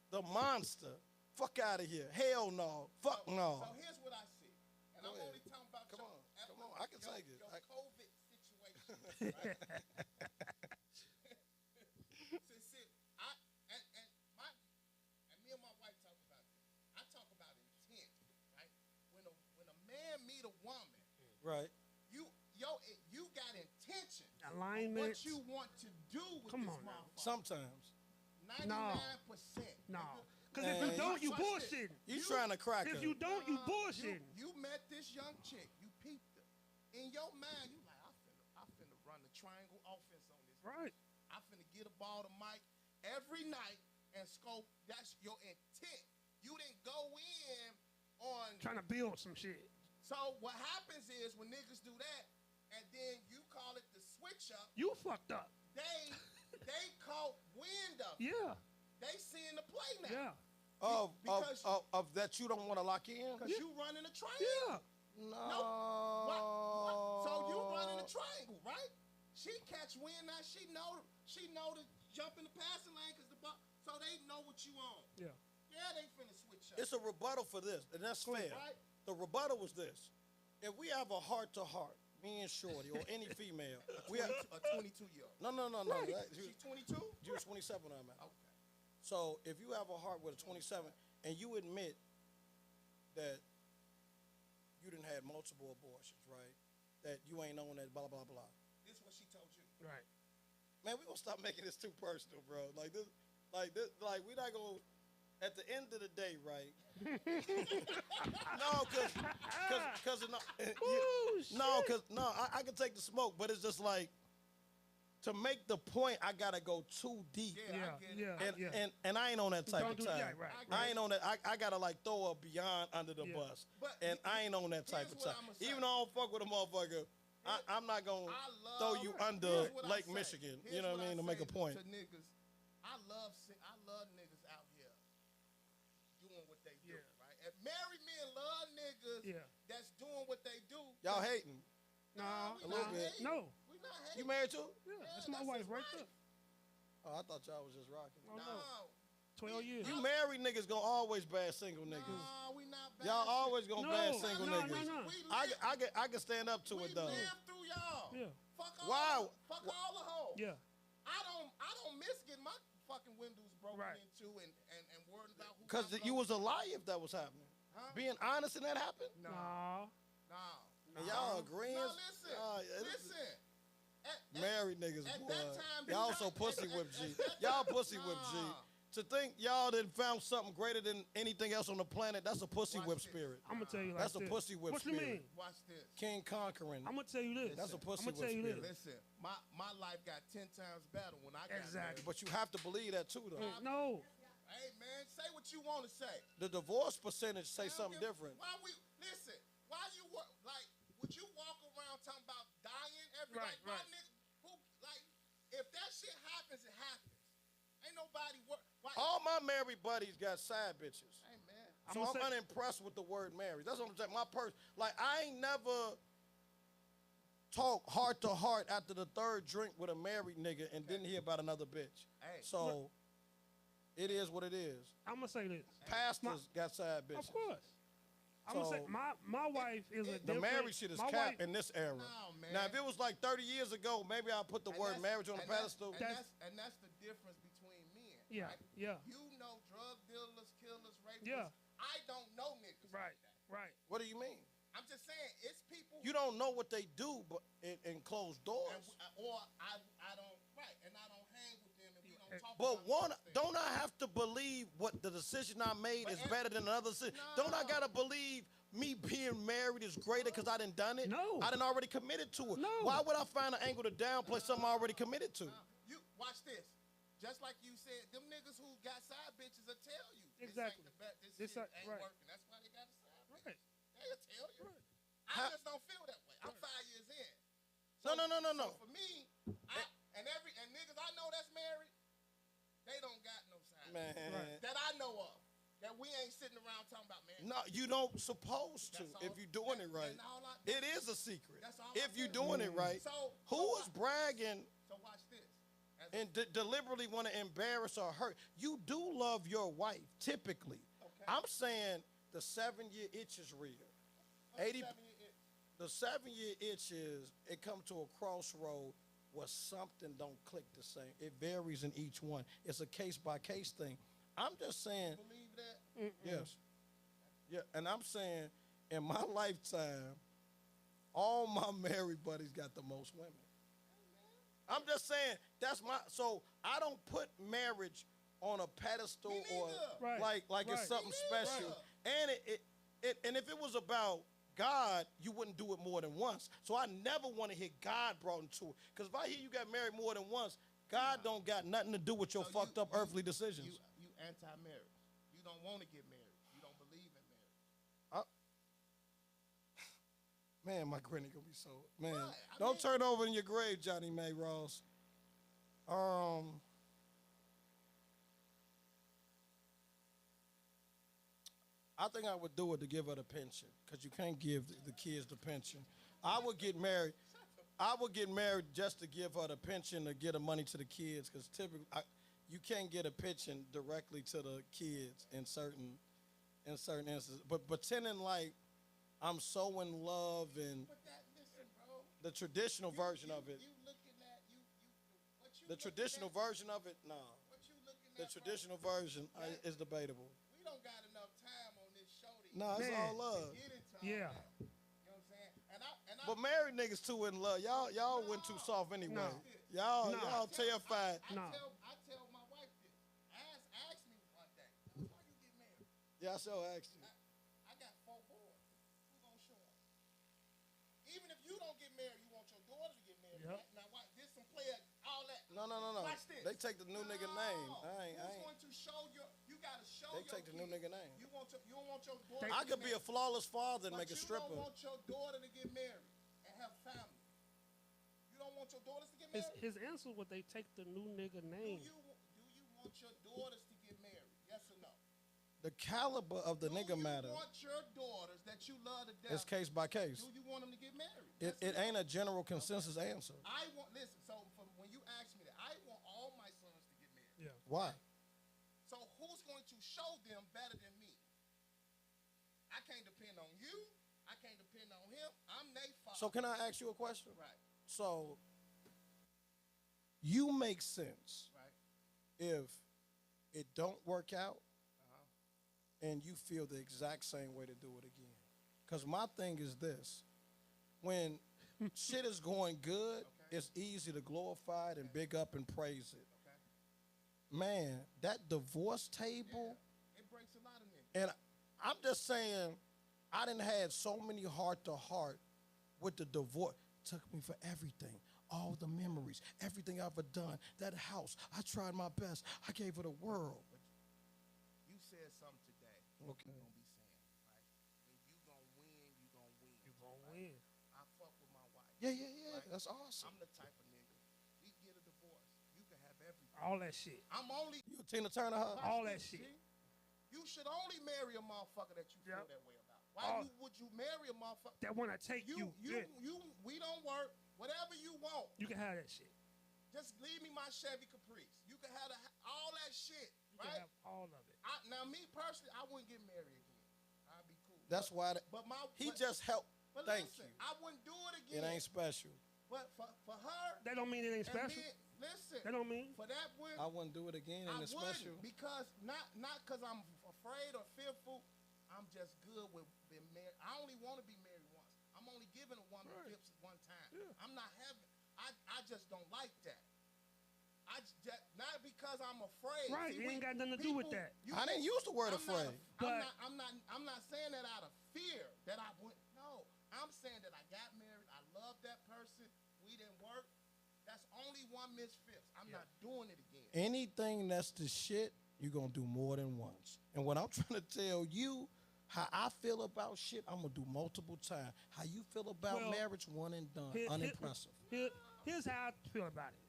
the monster, fuck out of here, hell no, fuck no. So here's what I see, and Go I'm ahead. only talking about Come your, on, I can take it. Your I- COVID situation, right? See, and me and my wife talk about this. I talk about intent, right? When a man meet a woman, Right. you got intention. Alignment. What you want to do with Come this on now. motherfucker. Sometimes. 99%. No. nigga. Because if you Man, don't, you trust it. bullshitting. You trying to crack her. If you don't, you Nah, bullshitting. You met this young chick. You peeped her. In your mind, you like, I finna run the triangle offense on this. Right. I finna get a ball to Mike every night and scope. That's your intent. You didn't go in on. Trying to build some shit. So what happens is when niggas do that, and then you call it the switch up, You fucked up. They caught wind of it. Yeah. They seeing the play now. Yeah. Because Of that you don't want to lock in? Because you running a triangle. Yeah. No. So you running a triangle, right? She catch wind now. She know to jump in the passing lane because so they know what you on. Yeah. Yeah, they finna switch up. It's a rebuttal for this, and that's fair. Right. The rebuttal was this. If we have a heart-to-heart, me and Shorty, or any female, we have... A 22-year-old. No. Right. That- She's 22? She was 27 when I met her. Okay. So if you have a heart with a 27 and you admit that you done had multiple abortions, right? That you ain't known that blah, blah, blah. This is what she told you. Right. Man, we gonna stop making this too personal, bro. Like we not gonna, at the end of the day, right? No, I can take the smoke, but it's just like, to make the point, I gotta go too deep. Yeah, I get it. And I ain't on that type Don't of do time. that, right. I ain't on that. I gotta like throw a beyond under the Yeah. bus. But And I ain't on that type here's of what time. I'ma say. Even though I don't fuck with a motherfucker, I'm not gonna I throw love- you under here's what I Lake say. Michigan. Here's You know what I mean? To make a say point. To niggas, I love niggas out here doing what they do, Yeah. right? And married men love niggas Yeah. that's doing what they do. Y'all hating. No. we a little not bit. hating. No. We not hating. You married too? Yeah. Yeah, That's my that's wife his right wife. there. Oh, I thought y'all was just rocking. Oh, no. No. 12 years. You married niggas gonna always bad single niggas. No, we not bad. Y'all always gonna No, bad single no, niggas. no. We I can stand up to we it though. live through y'all. Yeah. Fuck all. Wow. Fuck all the hoes. Yeah. I don't miss getting my fucking windows broken Right. into and worrying about who. Because I you know. was a lie if that was happening. Huh? Being honest and that happened. No. No. No. And y'all agreeing? No, listen. Listen. Married niggas, at boy. that time, Y'all you so got- pussy at- whip at- G. at that Y'all time- pussy whip G. Nah. To think y'all done found something greater than anything else on the planet, that's a pussy Watch whip this. spirit. I'm gonna tell you like That's a this. pussy whip What you spirit. mean? Watch this. King conquering. I'm gonna tell you this. That's a pussy I'm gonna whip tell you spirit. this. Listen, my life got 10 times better when I got Exactly. married. But you have to believe that too, though. No. Hey man, say what you want to say. The divorce percentage say I don't something give- different. Why we listen? Why you like? Would you walk around talking about dying every Right, like, why right. nigga, who like? If that shit happens, it happens. Ain't nobody work. Why? All my married buddies got side bitches. Hey man. I'm So gonna I'm say- unimpressed with the word marriage. That's what I'm saying. My like I ain't never talk heart to heart after the third drink with a married nigga and didn't hear about another bitch. Hey. So it is what it is. I'm gonna say this. Pastors got side bitches. Of course. I'm gonna say So- my wife is a The different. marriage shit is my capped wife- in this era. No, man. Now, if it was like 30 years ago, maybe I'll put the And word that's- marriage on the and that's- pedestal. And that's the difference between men. Yeah, Right? yeah. You know drug dealers, killers, rapists. Yeah. I don't know niggas Right, like that. right. What do you mean? I'm just saying, it's people. You don't know what they do, but in closed doors. or I don't right, and I don't hang with them, and we don't talk. But about one, those things. don't I have to believe what the decision I made But is and- better than another decision? Don't I No. gotta believe me being married is greater because I done it? No. I done already committed to it. No. Why would I find an angle to downplay something I already committed to? You watch this. Just like you said, them niggas who got side bitches will tell you. Exactly. This This shit ain't- ain't right. working. That's why they got a side bitch. Right. They'll tell you. Right. I just don't feel that way. I'm 5 years in. No. So for me, and niggas I know that's married, they don't got no side Man. bitch. That I know of. That we ain't sitting around talking about marriage. No, you don't supposed to That's all- if you're doing it right. and all I- It is a secret. That's all If I'm you're saying. doing it right. So Who is bragging So watch this. As and deliberately want to embarrass or hurt? You do love your wife, typically. Okay. I'm saying the 7-year itch is real. 80 The 7-year itch is it come to a crossroad where something don't click the same. It varies in each one. It's a case by case thing. I'm just saying, Believe that? yes. Yeah, and I'm saying in my lifetime, all my married buddies got the most women. I'm just saying so I don't put marriage on a pedestal Me or neither. Right, like it's right. something Me neither. special. And and if it was about God, you wouldn't do it more than once. So I never want to hear God brought into it. Because if I hear you got married more than once, God don't got nothing to do with your So fucked up earthly decisions. You anti-marriage. You don't want to get married. You don't believe in marriage. Man, my granny gonna be so. Man, Right, I don't mean- turn over in your grave, Johnny May Ross. I think I would do it to give her the pension, because you can't give the kids the pension. I would get married. I would get married just to give her the pension to get the money to the kids, because typically you can't get a pension directly to the kids in certain instances. But pretending like I'm so in love and But that, listen, bro. the traditional version of it. You looking at what you The looking traditional at, version of it, nah. What you looking The at, traditional version is debatable. bro? We don't got enough time on this show to Nah, it's Man. all love. get into all Yeah. that. You know what I'm saying? And I But married niggas too in love. Y'all went too soft anyway. No. Y'all terrified. No. I tell my wife this. Ask me one day. Why you get married? Yeah, I sure asked you. I got 4 boys. Who gonna show up? Even if you don't get married, you want your daughter to get married. Yep. Right? Now, watch this, some player, all that. No. Watch this. They take the new nigga name. I Who's ain't. going to show your? You gotta show. They your take the new kids. nigga name. You don't want your daughter. I to could get be a married. flawless father and But make a you stripper. don't want your daughter to get married and have family. You don't want your daughters to get married. His answer was they take the new nigga name. Do you want your daughters to get married? Yes or no? The caliber of the nigga matter. Do you want your daughters that you love to death? It's case by case. Do you want them to get married? It Yes or no? ain't a general consensus answer. I want listen. So from when you ask me that, I want all my sons to get married. Yeah. Why? So who's going to show them better than me? I can't depend on you. I can't depend on him. I'm their father. So can I ask you a question? Right. So you make sense Right. if it don't work out Uh-huh. and you feel the exact same way to do it again. Because my thing is this. When shit is going good, Okay. it's easy to glorify it and big up and praise it. Okay. Man, that divorce table, It breaks a lot of niggas. and I'm just saying, I done had so many heart-to-heart with the divorce. Took me for everything. All the memories, everything I've ever done. That house, I tried my best. I gave her the world. You said something today. Okay. You gonna be saying, right? When you gonna win, you gonna win. You gonna right? win. I fuck with my wife. Yeah. Right. That's awesome. I'm the type of nigga. We get a divorce. You can have everything. All that shit. I'm only You a Tina Turner, huh? All Watch that this, shit. G. You should only marry a motherfucker that you feel Yep. that way about. Why All- would you marry a motherfucker? That wanna take you. Yeah. We don't work. Whatever you want. You can have that shit. Just leave me my Chevy Caprice. You can have all that shit, You can right? have all of it. Now, me personally, I wouldn't get married again. I'd be cool. That's why But he just helped. But Thank listen, you. I wouldn't do it It again. ain't special. But for her, That don't mean it ain't and special. me, listen. That don't mean. For that one, I wouldn't do it again, I and it's wouldn't special. because not because I'm afraid or fearful. I'm just good with being married. I only want to be married once. I'm only giving a woman Right. gifts one time. Yeah. I'm not having. I just don't like that. Not because I'm afraid. Right, it ain't got nothing to do with that. I didn't use the word I'm afraid. But- I'm not saying that out of fear that I would. No, I'm saying that I got married. I love that person. We didn't work. That's only one Miss Phipps. I'm not doing it again. Anything that's the shit, you're going to do more than once. And what I'm trying to tell you, how I feel about shit, I'm going to do multiple times. How you feel about Well, marriage, one and done. Here- Unimpressive. Here's how I feel about it.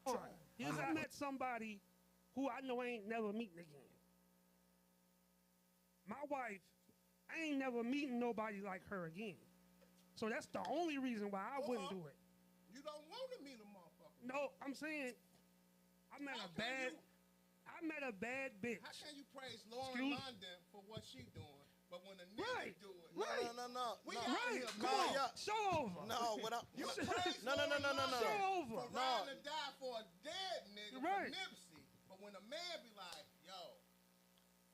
All right. Here's I met somebody who I know I ain't never meeting again. My wife, I ain't never meeting nobody like her again. So that's the only reason why I wouldn't do it. You don't want to meet a motherfucker. No, I'm saying I met How a can bad you- I met a bad bitch. How can you praise Lauren Excuse- London for what she doing, but when a nigga Right. do it, Right. No. We no. out Right, here, come man. on, yeah. show over. No, what I, You what- praise no. Lauren London Show over. for riding to die for a dead nigga Right. for Nipsey, but when a man be like, yo,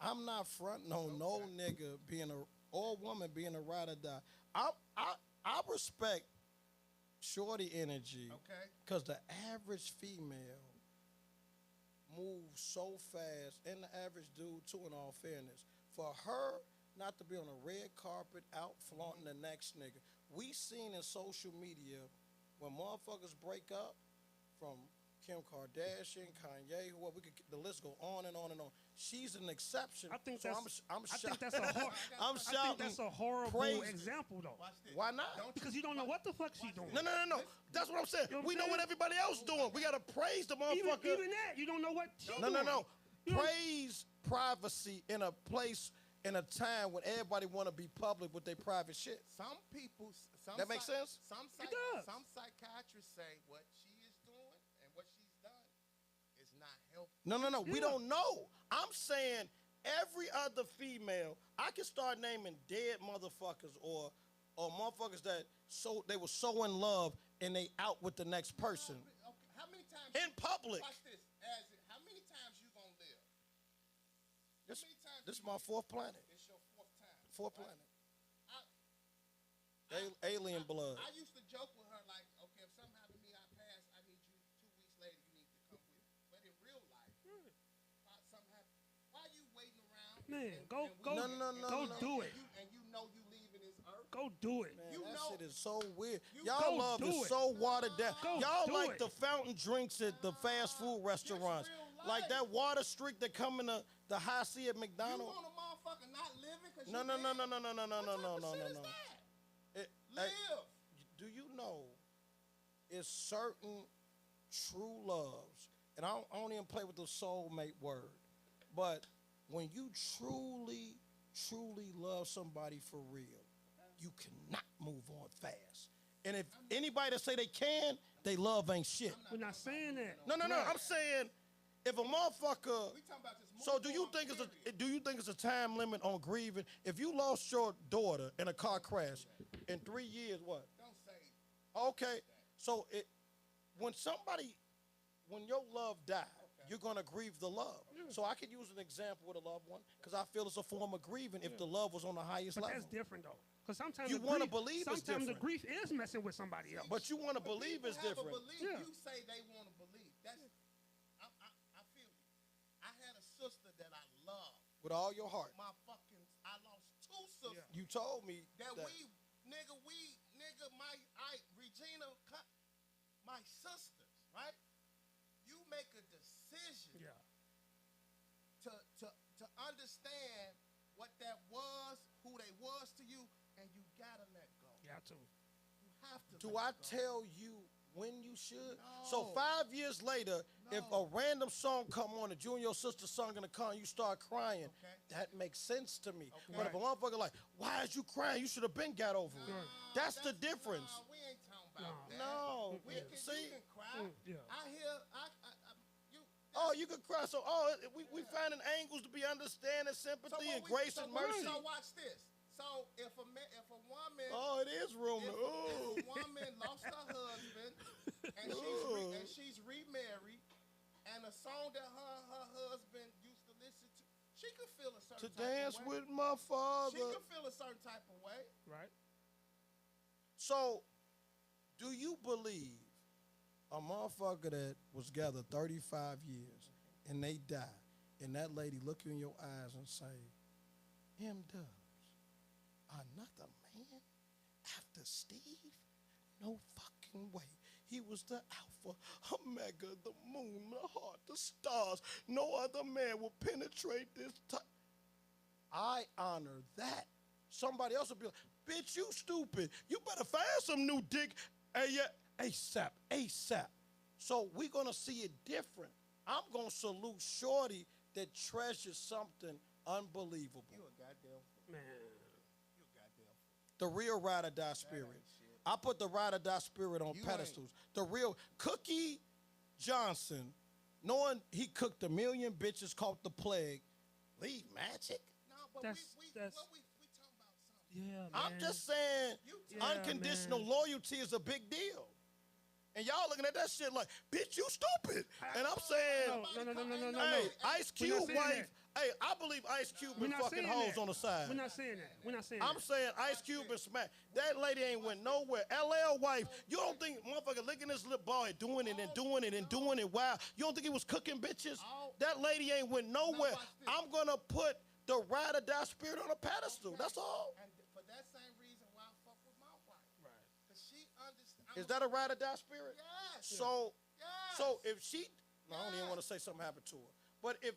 I'm not fronting on no nigga being or woman being a ride or die. I respect shorty energy. okay, Because the average female moves so fast, and the average dude, too, in all fairness. For her not to be on a red carpet out flaunting the next nigga. We seen in social media when motherfuckers break up from Kim Kardashian, Kanye, who we could the list go on and on and on. She's an exception. I think so that's. I'm I think shocked. that's a hor- I'm I think shouting. that's a horrible praise. example, though. Watch this. Why not? Because you don't know what the fuck she doing. No. That's what I'm saying. You know what We I'm know what saying? everybody else doing. We gotta praise the motherfucker. Even that, you don't know what she No. doing. You don't- Praise privacy in a place in a time when everybody want to be public with their private shit. Some people, some That makes sense? Some It does. some psychiatrists say what she is doing and what she's done is not healthy. No. We Yeah. don't know. I'm saying every other female, I can start naming dead motherfuckers or motherfuckers that they were so in love and they out with the next person Okay, how many times in public. Watch this. How many times you gonna live? This, How many times this is you my gonna- fourth planet. It's your fourth time. Fourth right? planet. I- Alien blood. I used to joke with her like, okay, if something happened to me, I pass. I need you 2 weeks later. You need to come with me. But in real life, something happened. Why are you waiting around? Man, and go No. do it. And you know you leaving this earth. Go do it. Man, You that know- shit is so weird. you Y'all go love do is it. so watered down. Go Y'all do like it. the fountain drinks at the fast food restaurants. real life. Like that water streak that come in the high C at You McDonald's. want a motherfucker not living because No. What type of shit is that? It- Live. Do you know it's certain true loves, and I don't even play with the soulmate word, but when you truly love somebody for real, you cannot move on fast. And if anybody that say they can, they love ain't shit. We're not saying that. No. I'm saying if a motherfucker. We talking about this. So do you think it's a time limit on grieving? If you lost your daughter in a car crash in 3 years, what? Don't say. Okay, so when your love died, you're gonna grieve the love. So I could use an example with a loved one because I feel it's a form of grieving if the love was on the highest But level. that's different, though. Because sometimes You the wanna grief- believe it's sometimes the different. grief is messing with somebody else. But you want to believe People it's have different. A belief. Yeah. You say they want to believe. I feel you. I had a sister that I loved. With all your heart. I lost 2 sisters. You told me That that. Regina, my sisters, right? You make a decision Yeah. to understand what that was, who they was to you, and you gotta let go. Yeah, too. You have to. Do let I go. tell you when you should? No. So 5 years later, if a random song come on and you and your sister sung in the car and you start crying, Okay. that makes sense to me. Okay. But if a motherfucker like, why is you crying? You should have been got over it. That's the difference. Nah, we ain't talking about that. No. See, you can cry. Yeah. I hear. You. Oh, you can cry. So, we finding angles to be understanding, sympathy, and grace and mercy. So watch this. So if a woman. Oh, it is room. If Ooh. a woman lost her husband and she's remarried, and a song that her husband used to listen to, she could feel a certain To type dance of way. with my father. She could feel a certain type of way. Right? So, do you believe a motherfucker that was gathered 35 years and they die, and that lady look you in your eyes and say, Dubs, another man after Steve? No fucking way. He was the alpha, omega, the moon, the heart, the stars. No other man will penetrate this type. I honor that. Somebody else will be like, bitch, you stupid. You better find some new dick ASAP. So we're going to see it different. I'm going to salute Shorty that treasures something unbelievable. You a goddamn. Man. You a goddamn. The real ride or die spirit. I put the ride or die spirit on You pedestals. The real Cookie Johnson, knowing he cooked 1 million bitches, caught the plague. Leave magic. No, but That's- we that's- talking about something. Yeah, man. I'm just saying, You- unconditional man. loyalty is a big deal. And y'all looking at that shit like, bitch, you stupid. And I'm saying, No. hey, Ice We're not Cube saying wife, hey, I believe Ice Cube We're been not fucking saying hoes that. on the side. We're not saying that. We're not saying I'm that. saying Ice Cube and smack. That lady ain't went nowhere. LL wife, you don't think motherfucker licking this lip boy doing it and doing it and doing it wild. You don't think he was cooking bitches? That lady ain't went nowhere. watch this. I'm gonna put the ride or die spirit on a pedestal. That's all. And for that same reason why I fuck with my wife. Right. Because she understands. Is that a ride or die spirit? Yes. So, Yes. So if she, no, I don't even want to say something happened to her. But if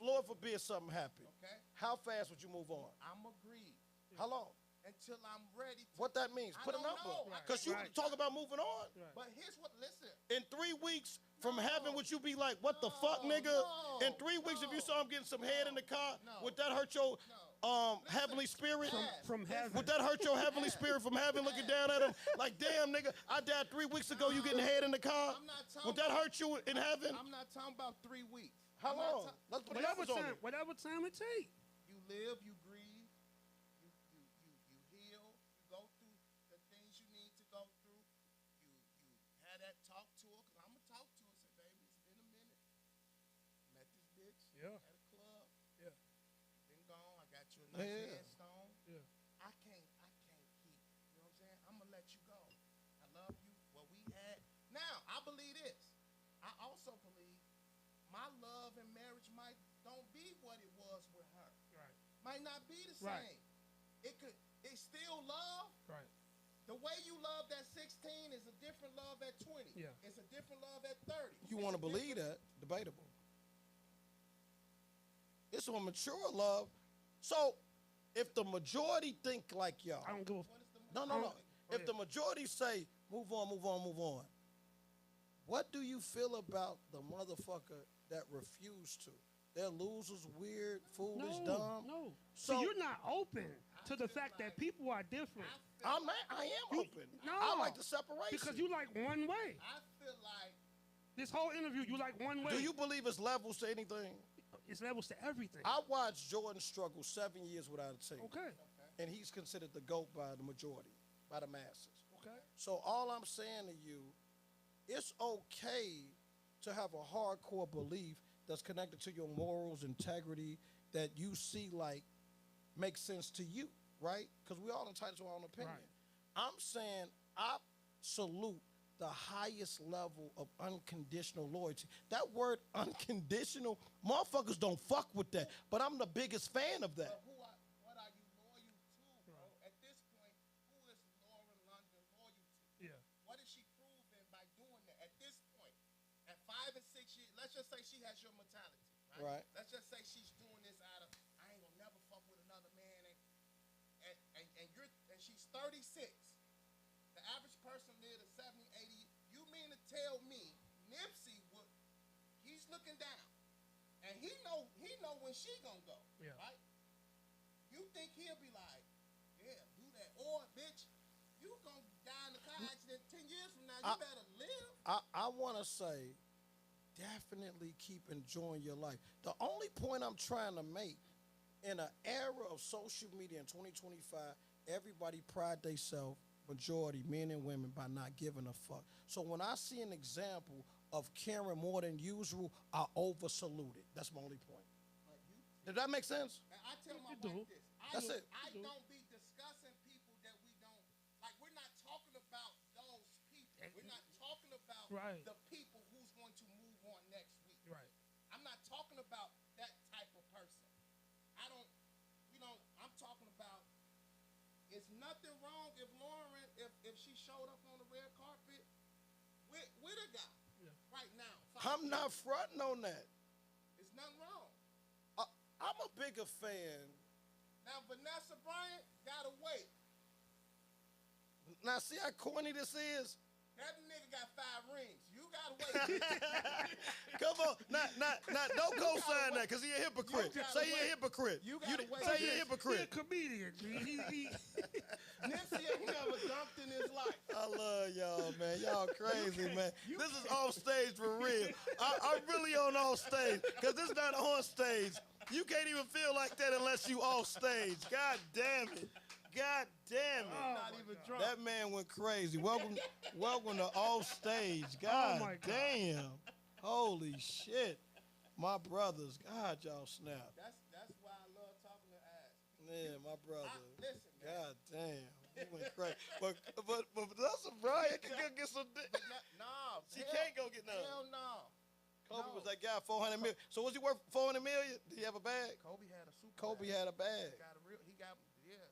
Lord forbid something happened, Okay. how fast would you move on? I'm agreed How long? until I'm ready to. What that means? I Put a don't number. know. Because you Right. talk about moving on. Right. But here's what, listen. In 3 weeks from No. having, would you be like, what the fuck, No, nigga? no, In 3 weeks, if you no, saw him getting some head in the car, no, would that hurt your Listen, heavenly spirit? From heaven. Would that hurt your heavenly spirit from having looking down at him? Like, damn, nigga, I died 3 weeks ago, you getting head in the car? I'm not talking Would that about- hurt you in heaven? I'm not talking about 3 weeks. How I'm not long? ta- Let's put Whatever numbers on time, it. whatever time it takes. You live, you grieve, you heal, you go through the things you need to go through. You had that talk to her, because I'm going to talk to her. Say, baby, it's been a minute. Met this bitch Yeah. at a club. Yeah. Been gone. I got you a nice Yeah. headstone. Yeah. I can't keep, you know what I'm saying? I'm going to let you go. I love you. What we had. Now, I believe this. I also believe my love and marriage don't be what it was with her. Right. Might not be the same. Right. It's still love. Right. The way you loved at 16 is a different love at 20. Yeah. It's a different love at 30. You want to believe that? Debatable. It's a mature love. So, if the majority think like y'all, I don't give a. What is the no. If yeah. the majority say, move on, move on, move on, what do you feel about the motherfucker that refused to? They're losers, weird, foolish, dumb. No. So- See, you're not open to the fact that people are different. I am open. No. I like the separation. Because you like one way. I feel like This whole interview, you like one way. Do you believe it's levels to anything? It's levels to everything. I watched Jordan struggle 7 years without a team. Okay. And he's considered the GOAT by the majority, by the masses. Okay. So all I'm saying to you, it's okay to have a hardcore belief that's connected to your morals, integrity, that you see like makes sense to you, right? Because we all entitled to our own opinion. Right. I'm saying I salute the highest level of unconditional loyalty. That word unconditional, motherfuckers don't fuck with that, but I'm the biggest fan of that. But what are you loyal to, bro? At this point, who is Lauren London loyal to? Yeah. What is she proving by doing that? At this point, at 5 and 6 years, let's just say she has your mentality, right? Right. Let's just say she's doing this out of, I ain't gonna never fuck with another man, and she's 36. The average person lived to 70, 80. You mean to tell me Nipsey he's looking down, and he know when she gonna go, Yeah. right? You think he'll be like, yeah, do that, or bitch, you gonna die in a car accident 10 years from now? You better live. I want to say, definitely keep enjoying your life. The only point I'm trying to make, in an era of social media in 2025, everybody pride themselves, majority, men and women, by not giving a fuck. So when I see an example of caring more than usual, I over-salute it. That's my only point. Like you, Did that make sense? and I tell my You do. wife this. That's it. I You do. don't be discussing people that we don't like. We're not talking about those people. We're not talking about Right. the people who's going to move on next week. Right. I'm not talking about that type of person. I don't, I'm talking about, it's nothing wrong if Lauren, if she showed up on the red carpet with a guy right now. I'm not fronting on that. It's nothing wrong. I'm a bigger fan. Now, Vanessa Bryant gotta wait. Now, see how corny this is? That nigga got 5 rings. You gotta wait. Come on, don't co-sign that, because he a hypocrite. You gotta Say he wait. a hypocrite. You gotta wait. Say he a He a hypocrite. comedian. Nipsey ain't never dunked in his life. I love y'all, man. Y'all crazy, man. This is off stage for real. I'm really on off stage, because this is not on stage. You can't even feel like that unless you off stage. God damn it. God damn it. Not even drunk. That man went crazy. Welcome to off stage. God my God. damn. Holy shit. My brothers. God, y'all snap. That's why I love talking to ass. Yeah, my brother. Listen, man. God damn. He went crazy. But that's a Brian can go get some dick. Nah, She can't go get none. Hell no. Kobe No. was that guy, 400 million. So was he worth 400 million? Did he have a bag? Kobe had a super Kobe bag. had a bag. He got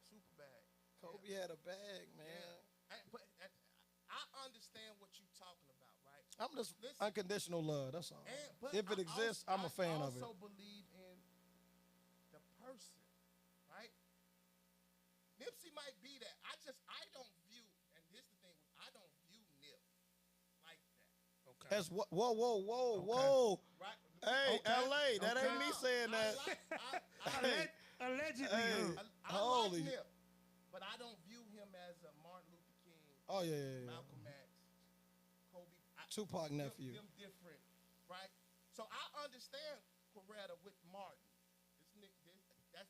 super bag. Kobe had a bag, man. But I understand what you're talking about, right? I'm just Listen. unconditional love. That's all. But If it exists, I'm a fan of it. I also believe in the person, right? Nipsey might be that. I don't view, and here's the thing, I don't view Nip like that. Okay. As what? Whoa. Right? Hey, Okay. LA, that ain't me saying that. Allegedly. Hey. I Holy- like Nip, but I don't view him as a Martin Luther King, Oh yeah. Malcolm X, Kobe. Tupac nephew. Them different, right? So I understand Coretta with Martin.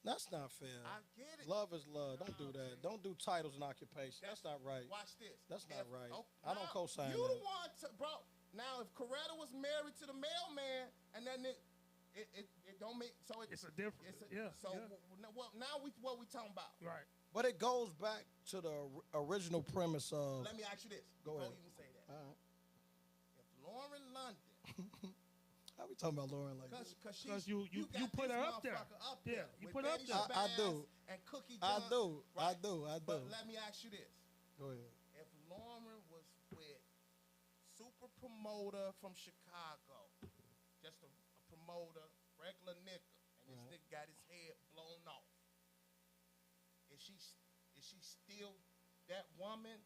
That's not fair. I get it. Love is love. Don't do that. Don't do titles and occupation. That's not right. Watch this. That's not right. I don't now, co-sign You that. the one, bro. Now, if Coretta was married to the mailman, and then it don't make so It's a difference. Yeah. So yeah. now what we talking about? Right. But it goes back to the original premise of. Let me ask you this. Go before ahead. you can say that. All right. If Lauren London, How we talking about Lauren like this? Because you got put this her up there. motherfucker up Yeah, there you with put her up Betty there. I Shabazz do. And Cookie I Dunn. do. I Right. do. But let me ask you this. Go ahead. If Lauren was with super promoter from Chicago, just a promoter, regular nigga, and this nigga got his head blown off, is she still that woman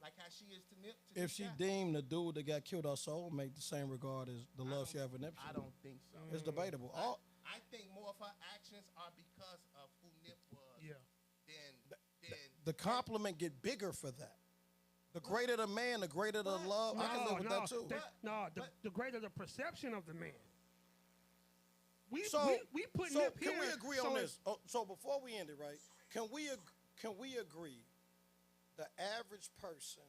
like how she is to Nip? If she deemed the dude that got killed her soulmate the same regard as the love she had for Nipsey, I don't think so. it's debatable. I think more of her actions are because of who Nip was. Yeah. Than The compliment get bigger for that. The greater the man, the greater the love. I can live with that too. The greater the perception of the man. We put So Nip can here. we agree so on it's- this? So before we end it, right? Can we agree the average person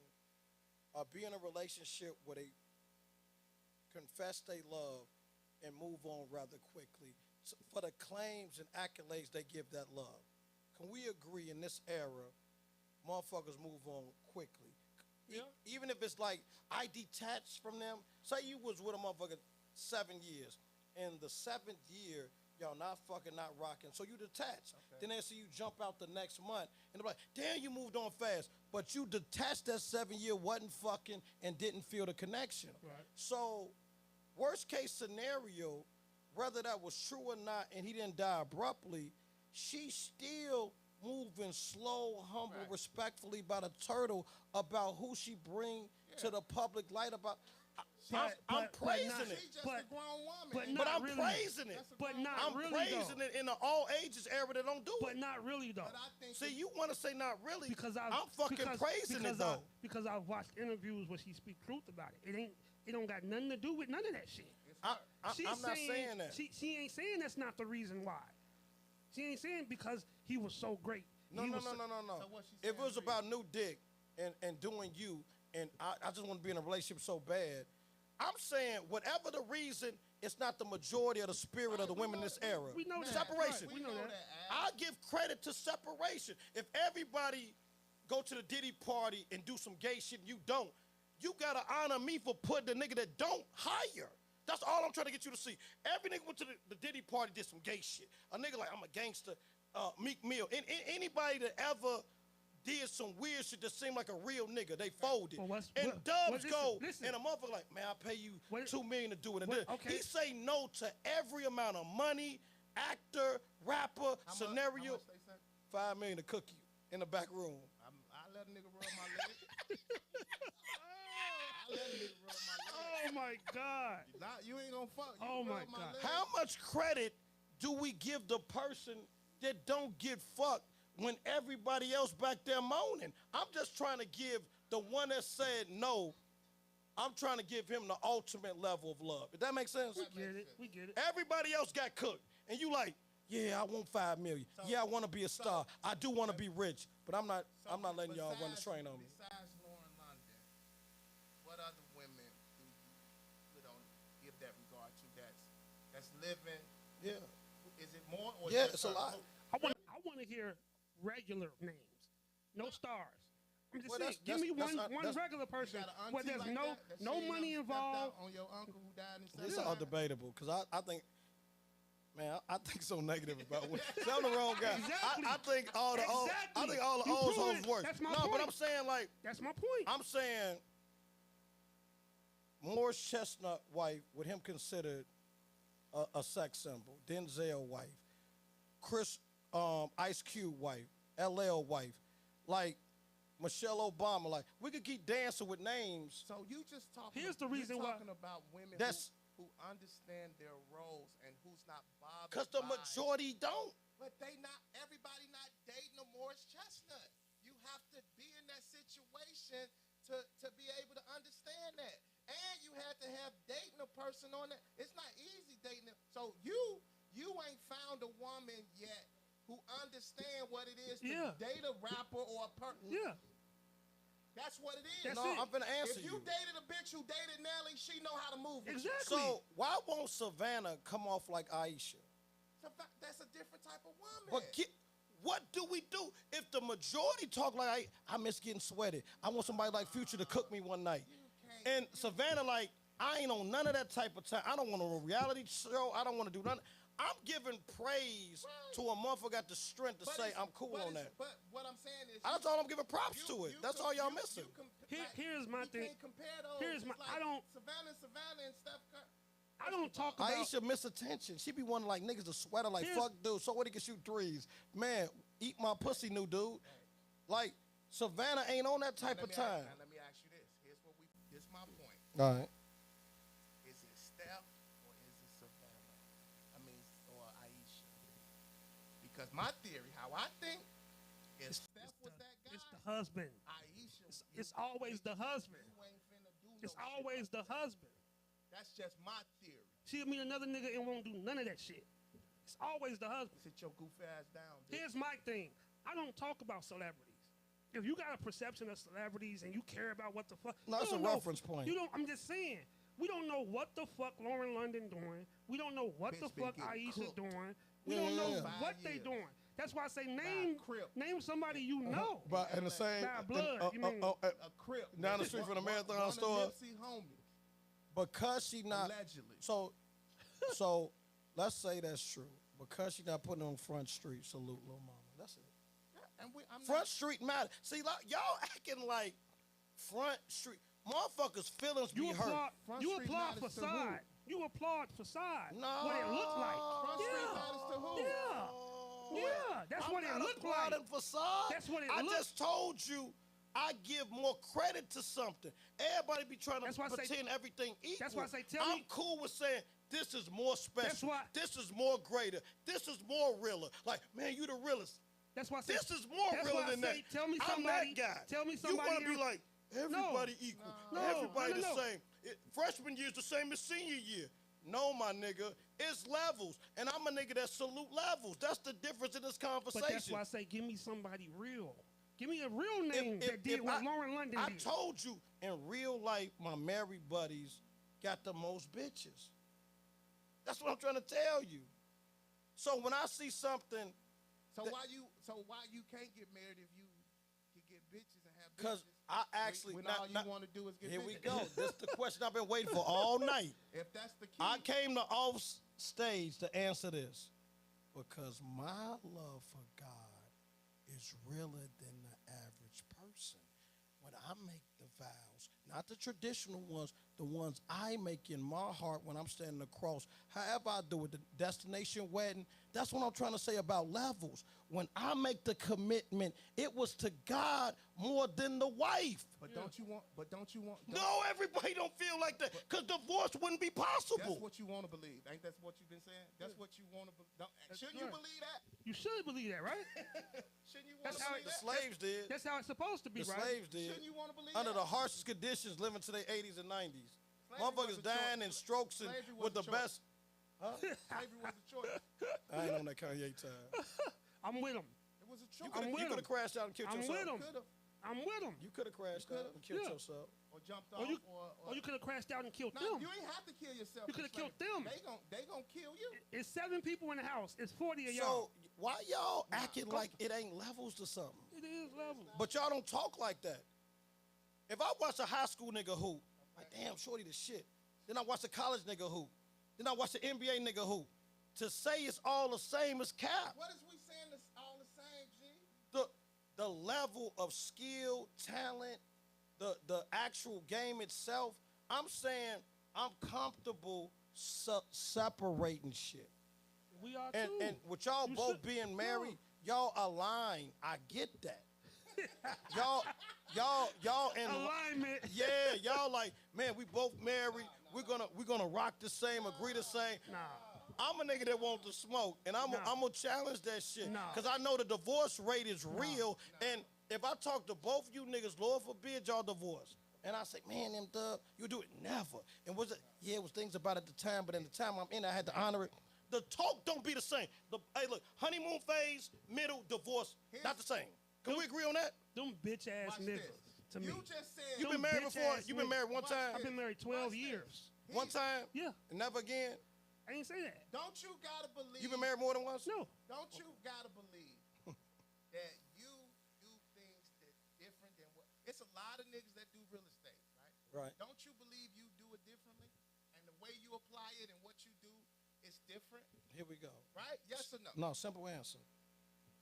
be in a relationship where they confess they love and move on rather quickly for the claims and accolades they give that love? Can we agree in this era, motherfuckers move on quickly? Yeah. Even if it's like I detached from them. Say you was with a motherfucker 7 years. In the 7th year, y'all not rocking, so you detach. Then they see you jump out the next month, and they're like, damn, you moved on fast. But you detached that 7 year, wasn't fucking, and didn't feel the connection. Right. So, worst case scenario, whether that was true or not, and he didn't die abruptly, she still moving slow, humble, respectfully by the turtle about who she bring to the public light about. I'm praising it. She's just a grown woman. But I'm really. praising it. But not I'm really praising though. it in the all ages era that don't do But it. not really though. But I think See, you want to say not really? Because I'm fucking praising it though. Because I've watched interviews where she speak truth about it. It don't got nothing to do with none of that shit. I'm not saying that. She ain't saying that's not the reason why. She ain't saying because he was so great. No. So what she If it was saying, about new dick and doing you, and I just want to be in a relationship so bad, I'm saying whatever the reason, it's not the majority of the spirit of the women in this era. We know that. Separation. Right, we know that. I give credit to separation. If everybody go to the Diddy party and do some gay shit and you don't, you gotta honor me for putting the nigga that don't higher. That's all I'm trying to get you to see. Every nigga went to the Diddy party, did some gay shit. A nigga like, I'm a gangster, Meek Mill. And anybody that ever did some weird shit that seemed like a real nigga, they folded. Well, Dubs listen, go, listen. and a motherfucker like, man, I'll pay you $2 million to do it. And What- then okay. he say no to every amount of money, actor, rapper, scenario. How much they say? $5 million to cook you in the back room. I let a nigga rub my leg. I let a nigga rub my leg. Oh my God. Nah, you ain't gonna fuck. You Oh, rub my my God. leg. How much credit do we give the person that don't get fucked when everybody else back there moaning? I'm just trying to give the one that said no, I'm trying to give him the ultimate level of love. If that makes sense? We get it. Everybody else got cooked. And you like, yeah, I want $5 million. Yeah, I want to be a star. I do want to be rich. But I'm not letting y'all run the train on me. Besides Lauren London, what other women do you give that regard to that's living? Yeah. Is it more or Yeah, just it's a lot. I want to hear regular names, no stars. I'm just Well, saying, give me one that's- regular person You got an where auntie there's like no that no she ain't money never stepped involved. out on your uncle who died in It's 79? all debatable because I think, man, I think so negative about women. See, I'm the wrong guy. Exactly. I think all the old, I Exactly. think all the You old proved hoes it. work. That's my no, but point. I'm saying like, That's my point. I'm saying Morris Chestnut wife, with him considered a sex symbol. Denzel wife. Chris Ice Cube wife. LL wife. Like Michelle Obama. Like, we could keep dancing with names. So you just talking. Here's the reason why. Talking about women who understand their roles and who's not bothered. Because the majority don't. But everybody not dating a Morris Chestnut. You have to be in that situation to be able to understand that. And you had to have dating a person on that. It's not easy dating them. So you ain't found a woman yet who understand what it is to date a rapper or a person. Yeah. That's what it is. I'm finna answer If you dated a bitch who dated Nelly, she know how to move. Exactly. So why won't Savannah come off like Aisha? That's a different type of woman. But what do we do if the majority talk like I miss getting sweated? I want somebody like Future to cook me one night. And Savannah like, I ain't on none of that type of time. I don't want a reality show. I don't want to do nothing. I'm giving praise to a motherfucker got the strength to say I'm cool on that. But what I'm saying is, that's all I'm giving props to it. That's all y'all missing. Here's my thing. Can't compare those. Here's my. I don't. Savannah and Steph Curry. I don't talk about. Aisha miss attention. She be wanting like niggas to sweat her like fuck dude. So what he can shoot threes? Man, eat my pussy, new dude. Like Savannah ain't on that type of time. Let me ask you this. Here's my point. All right. Is it Steph or is it Savannah? Or Aisha? Because my theory, how I think, is Steph was that guy. It's the husband. Aisha. It's always the husband. You ain't finna do It's no always shit. the husband. That's just my theory. She'll meet another nigga and won't do none of that shit. It's always the husband. Sit your goof ass down, bitch. Here's my thing. I don't talk about celebrities. If you got a perception of celebrities and you care about what the fuck, no, that's a reference point. You don't. I'm just saying. We don't know what the fuck Lauren London doing. We don't know what the fuck Aisha doing. We don't know what they doing. That's why I say name somebody you know. But in the same by blood, you mean a crib down the street from the marathon store. Because she not allegedly. So let's say that's true. Because she not putting on Front Street, salute Lil Mama. That's it. Yeah, and Front Street matter. See, like, y'all acting like Front Street. Motherfuckers' feelings be hurt. You applaud facade. You applaud facade. No. What it look like. Front Street matters to who? Yeah, that's what it look like. Facade. That's what it I look. just told you I give more credit to something. Everybody be trying to pretend everything equal. That's why I say I'm cool with saying this is more special. This is more greater. This is more realer. Like, man, you the realest. That's why I say this is more realer than that. Tell me I'm somebody. that guy. Tell me somebody. You want to be like everybody equal. Everybody the same. Freshman year is the same as senior year. No, my nigga, it's levels, and I'm a nigga that salute levels. That's the difference in this conversation. But that's why I say, give me somebody real. Give me a real name that did what Lauren London did. I told you, in real life, my married buddies got the most bitches. That's what I'm trying to tell you. So when I see something, why you can't get married if you can get bitches and have bitches? Because I actually when all you want to do is get here bitches. we go. This is the question I've been waiting for all night. If that's the key, I came to off stage to answer this because my love for God is realer than the average person. When I make the vows, not the traditional ones, the ones I make in my heart when I'm standing across, however I do it, the destination wedding, that's what I'm trying to say about levels. When I make the commitment, it was to God more than the wife. But don't you want? No, everybody don't feel like that because divorce wouldn't be possible. That's what you want to believe. Ain't that what you've been saying? That's what you want to believe. Shouldn't you believe that? You should believe that, right? Shouldn't you want to The believe that? slaves did. That's how it's supposed to be, The right? slaves did. Shouldn't you want to believe Under that? the harshest conditions, living to their 80s and 90s. Slavery Motherfuckers was a choice. dying and strokes and with the best. Huh? Slavery was a choice. I ain't on that Kanye time. I'm with him. It was a choice. You could have crashed out and killed I'm yourself. with him. I'm with him. You could have crashed out and killed yourself. Or jumped off. Or you could have crashed out and killed No, them. you ain't have to kill yourself. You could have killed them. They gonna kill you. It's 7 people in the house. It's 40 of y'all. So why y'all acting like it ain't levels to something? It is levels. But y'all don't talk like that. If I watch a high school nigga hoop, like, damn, shorty the shit. Then I watch a college nigga hoop. Then I watch the NBA nigga hoop. To say it's all the same is cap. What is we saying? It's all the same, G. The level of skill, talent, the actual game itself, I'm saying I'm comfortable separating shit. We are And, too. and with y'all You both should- being married, y'all align. I get that. y'all in alignment. yeah, y'all like, man, we both married. We're gonna rock the same, agree the same. Nah. I'm a nigga that wants to smoke, and I'm gonna challenge that shit. Nah. Cause I know the divorce rate is real, and if I talk to both you niggas, Lord forbid y'all divorce, and I say, man, them Dub, you do it never. And was it? Yeah, it was things about it at the time, but in the time I'm in, I had to honor it. The talk don't be the same. Hey, look, honeymoon phase, middle, divorce, not the same. Can we agree on that? Them bitch ass Watch niggas. this. To me. You just said You Them been married before? bitch-ass You been married one Watch time? I've been married 12 Watch this. years. One time? Yeah. And never again? I ain't say that. Don't you gotta believe? You been married more than once? No. Don't you gotta believe that you do things that different than what? It's a lot of niggas that do real estate, right? Right. Don't you believe you do it differently, and the way you apply it and what you do is different, Here we go. right? Yes or no? No, simple answer.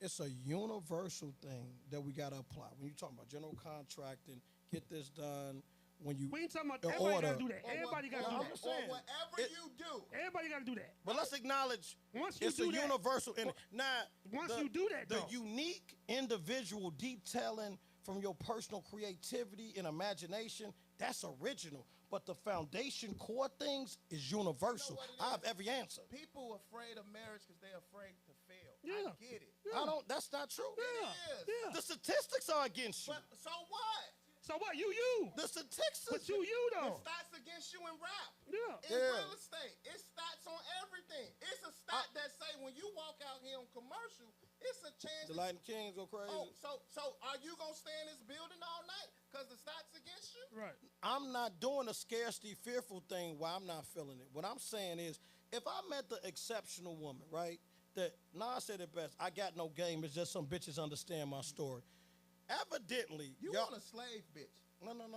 It's a universal thing that we gotta apply. When you talking about general contracting, get this done. When you We ain't talking about the everybody order. gotta do that. Everybody gotta No, do I'm that. just saying. Or whatever It- you do. Everybody gotta do that. But let's acknowledge Once you it's a do that- universal. And now, Once you do that, the though. unique individual detailing from your personal creativity and imagination, that's original. But the foundation core things is universal. what it I have is? every answer. People afraid of marriage because they're afraid to fail. Yeah. I get it. I don't. That's not true. Yeah. is. Yeah. The statistics are against you. But so what? So what? You. The statistics. But you It though. stats against you in rap. Yeah. In Yeah. real estate, it stats on everything. It's a stat that say when you walk out here on commercial, it's a chance. The Lightning Kings go crazy. Oh, so are you gonna stay in this building all night because the stats against you? Right. I'm not doing a scarcity fearful thing why I'm not feeling it. What I'm saying is, if I met the exceptional woman, right? That Nas said it best. I got no game. It's just some bitches understand my story. Evidently, You y'all- want a slave bitch? No. You want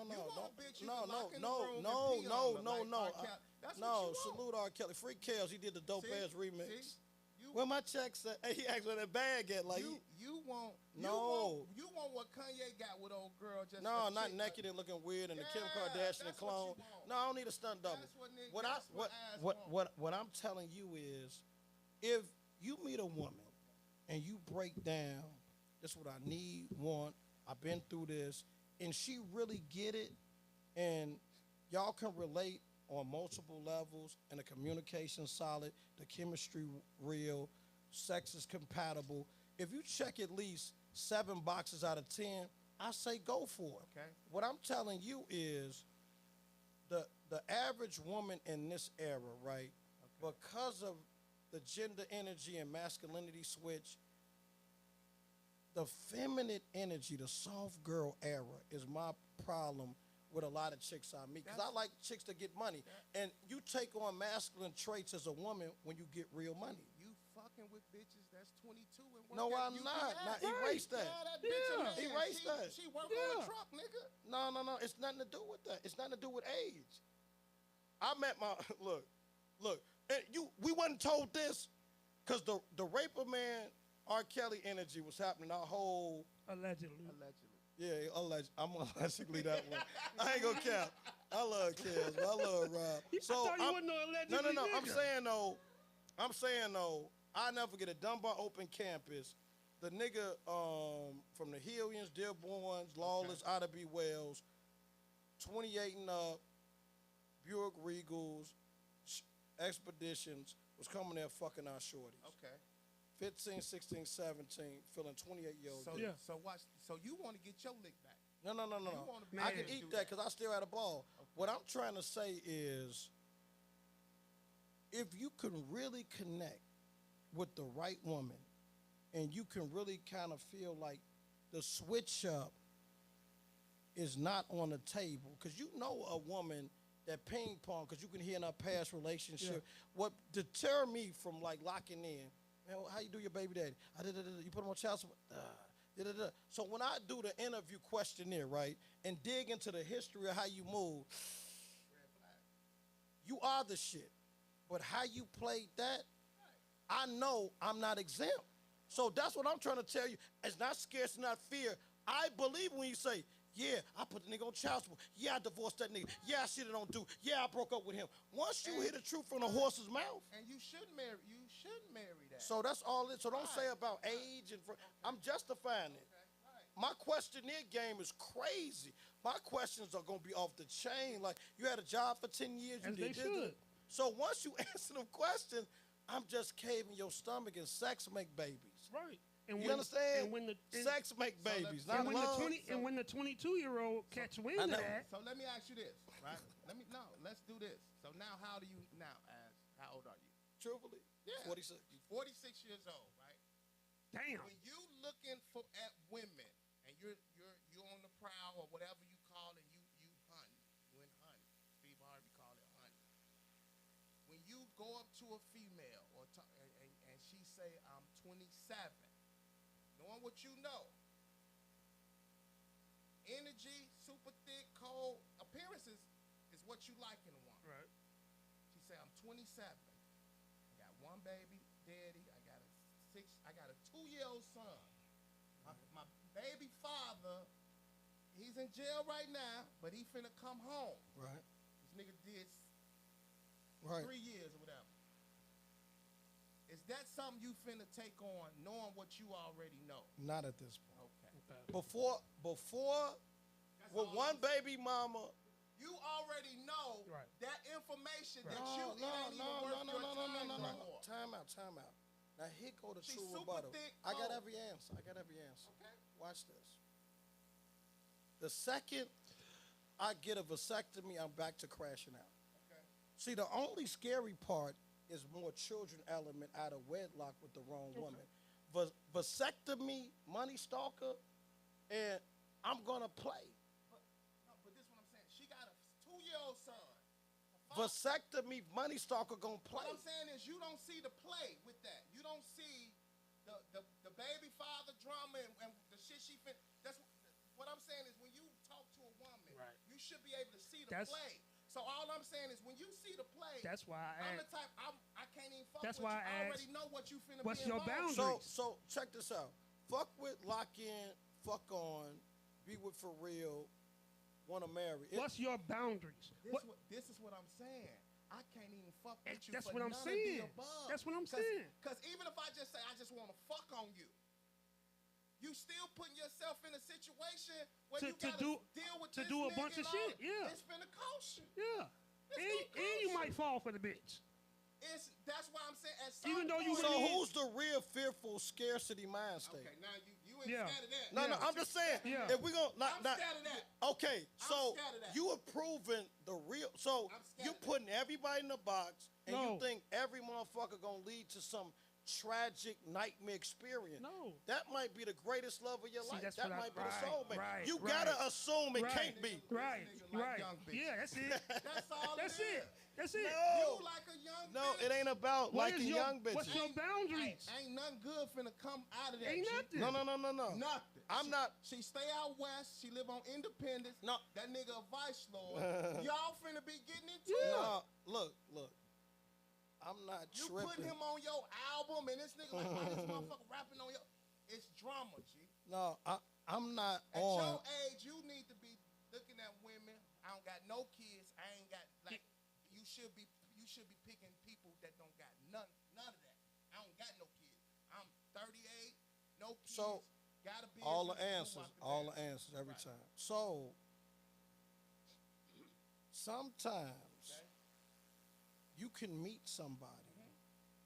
a bitch you No, can no, lock in the no, room and no, pee no, on her no, like no. R. Kelly. That's No, what you want. salute R. Kelly. Free Kels, he did the dope See? ass remix. See? You, Where my checks at? Hey, he asked where that bag at. Like, you want No. you want what Kanye got with old girl just no, a not chick, naked and looking weird and the Kim Yeah, Kardashian that's clone. what you want. No, I don't need a stunt double. That's what niggas- What that's what ass what I'm telling you is, if you meet a woman and you break down, this is what I need, want, I've been through this, and she really get it, and y'all can relate on multiple levels, and the communication solid, the chemistry real, sex is compatible. If you check at least 7 boxes out of 10, I say go for it. Okay. What I'm telling you is the average woman in this era, right, because of the gender energy and masculinity switch, the feminine energy, the soft girl era is my problem with a lot of chicks I meet. Because I like chicks that get money. And you take on masculine traits as a woman when you get real money. You fucking with bitches that's 22 and work No, at I'm not. UPS. Now, erase that. Yeah, that bitch in Yeah. hand, Erase she, that. She work on Yeah. a truck, nigga. No. It's nothing to do with that. It's nothing to do with age. I met my look. And we wasn't told this because the raper man R. Kelly energy was happening. Our whole Allegedly. Allegedly. I'm allegedly that one. I ain't gonna cap. I love Kels, but I love Rob. I thought you wasn't no allegedly No. nigga. I'm saying though. I never forget a Dunbar Open Campus. The nigga from the Hellions, Dearborns, Lawless, Oughta Be Wells, 28 and up, Buick Regals, Expeditions was coming there fucking our shorties. Okay. 15, 16, 17, feeling 28-year-old. So Yeah. so watch. So you want to get your lick back? No. wanna be I able can to eat do that that. because I still had a ball. What I'm trying to say is, if you can really connect with the right woman, and you can really kind of feel like the switch up is not on the table, because you know a woman that ping pong, because you can hear in our past relationship. What deter me from like locking in, man, how you do your baby daddy? You put him on child support. So when I do the interview questionnaire, right, and dig into the history of how you move, you are the shit. But how you played that, I know I'm not exempt. So that's what I'm trying to tell you. It's not scarce, not fear. I believe when you say, Yeah, I put the nigga on child support. Yeah, I divorced that nigga. Yeah, I shit on do. Yeah, I broke up with him. Once you hear the truth from the horse's mouth. And you should marry that. So that's all it. So don't say about age and I'm justifying it. My questionnaire game is crazy. My questions are gonna be off the chain. Like, you had a job for 10 years, you As they did should. So once you answer them questions, I'm just caving your stomach, and sex make babies. Right. You understand? And when the sex make babies, and not when love. when the 22-year-old catch wind of that, So let me ask you this, right? Let's do this. So now, how old are you? Truthfully, Yeah. 46. You're 46 years old, right? damn. When you looking at women and you're on the prowl or whatever you call it, you hunting. You went hunting. Steve Harvey called it hunting. When you go up to a female and she say, I'm 27, knowing what you know, energy, super thick, cold, appearances is what you like in a woman. Right. She say, I'm 27. I got one baby daddy. I got a 2-year-old son. My baby father, he's in jail right now, but he finna come home. Right. This nigga did Right. 3 years or whatever. Is that something you finna take on, knowing what you already know? Not at this point. Okay. Before, with one baby mama. You already know Right. that information Right. that you ain't even worth your time no more. Time out. Now here go the She's true super rebuttal. thick, I got cold. every answer. Okay. Watch this. The second I get a vasectomy, I'm back to crashing out. Okay. See, the only scary part is more children element out of wedlock with the wrong woman. Vasectomy, money stalker, and I'm gonna play. But this is what I'm saying. She got a 2-year-old son. Vasectomy, money stalker gonna play. What I'm saying is you don't see the play with that. You don't see the baby father drama and the shit she fin. That's what I'm saying is when you talk to a woman, Right. you should be able to see the That's- play. So all I'm saying is when you see the play, That's why I'm I the type I can't even fuck That's with why you. I I already asked, know what you finna what's be your involved. boundaries? So check this out. Fuck with, lock in, fuck on, be with for real, wanna marry. what's your boundaries? This is what I'm saying. I can't even fuck with you That's for what I'm none saying. of the above. That's what I'm saying. Because even if I just say I just want to fuck on you, you still putting yourself in a situation where To- you to gotta do- deal with to this do a nigga bunch of and all shit, that. yeah. It's finna cost you. Yeah. It's And gonna you cost might fall for the bitch. That's why I'm saying at some Even though you point, So really- who's the real fearful scarcity mind state? okay, now you ain't Yeah. scared of that. No, Yeah. I'm just saying. Yeah. If we gonna I'm scared of that. Okay, so scared of that. you approving the real. So I'm scared you of that. putting everybody in the box, and No. you think every motherfucker gonna lead to some tragic nightmare experience. No. That might be the greatest love of your life. that's That what I- might be right, the soulmate. right, You right. gotta assume it Right. can't be. Right. Nigga like Right. young bitches. Yeah, that's it. That's all That's it it. is. That's it. No. You like a young No, bitch. it ain't about What is liking your- young bitches. what's your boundaries? Ain't nothing good finna come out of that. Ain't G. nothing. No. Nothing. I'm not. She stay out west. She live on Independence. No. That nigga a vice lord. Y'all finna be getting into Yeah. it. No, look. I'm not You tripping. put him on your album and this nigga like, why this motherfucker rapping on your... It's drama, G. No, I'm not At on. your age, you need to be looking at women. I don't got no kids. I ain't got, like, you should be picking people that don't got none of that. I don't got no kids. I'm 38, no kids. So, gotta be all the answers every Right. time. So sometimes you can meet somebody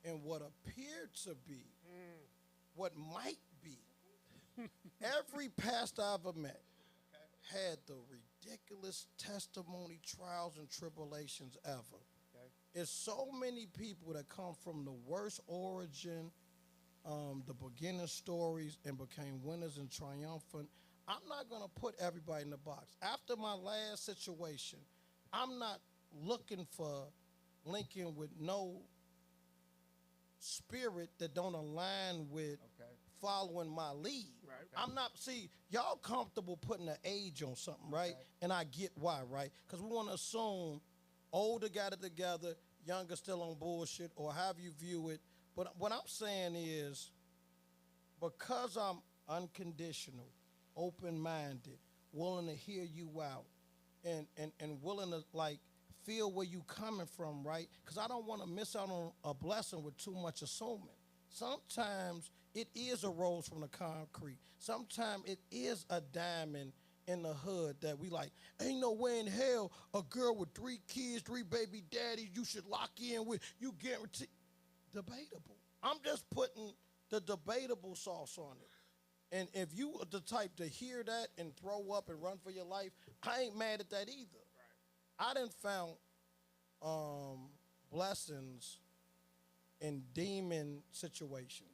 and what appeared to be what might be. Every pastor I've ever met had the ridiculous testimony, trials, and tribulations ever. It's so many people that come from the worst origin, the beginning stories, and became winners and triumphant. I'm not going to put everybody in the box. After my last situation, I'm not looking for linking with no spirit that don't align with following my lead. Right. I'm not, see, y'all comfortable putting an age on something, right? And I get why, right? Because we want to assume older got it together, younger still on bullshit, or however you view it. But what I'm saying is, because I'm unconditional, open-minded, willing to hear you out, and willing to like feel where you coming from, right? Because I don't want to miss out on a blessing with too much assuming. Sometimes it is a rose from the concrete. Sometimes it is a diamond in the hood that we like. Ain't no way in hell a girl with 3 kids, 3 baby daddies you should lock in with. You guarantee. Debatable. I'm just putting the debatable sauce on it. And if you are the type to hear that and throw up and run for your life, I ain't mad at that either. Right. I done found blessings in demon situations.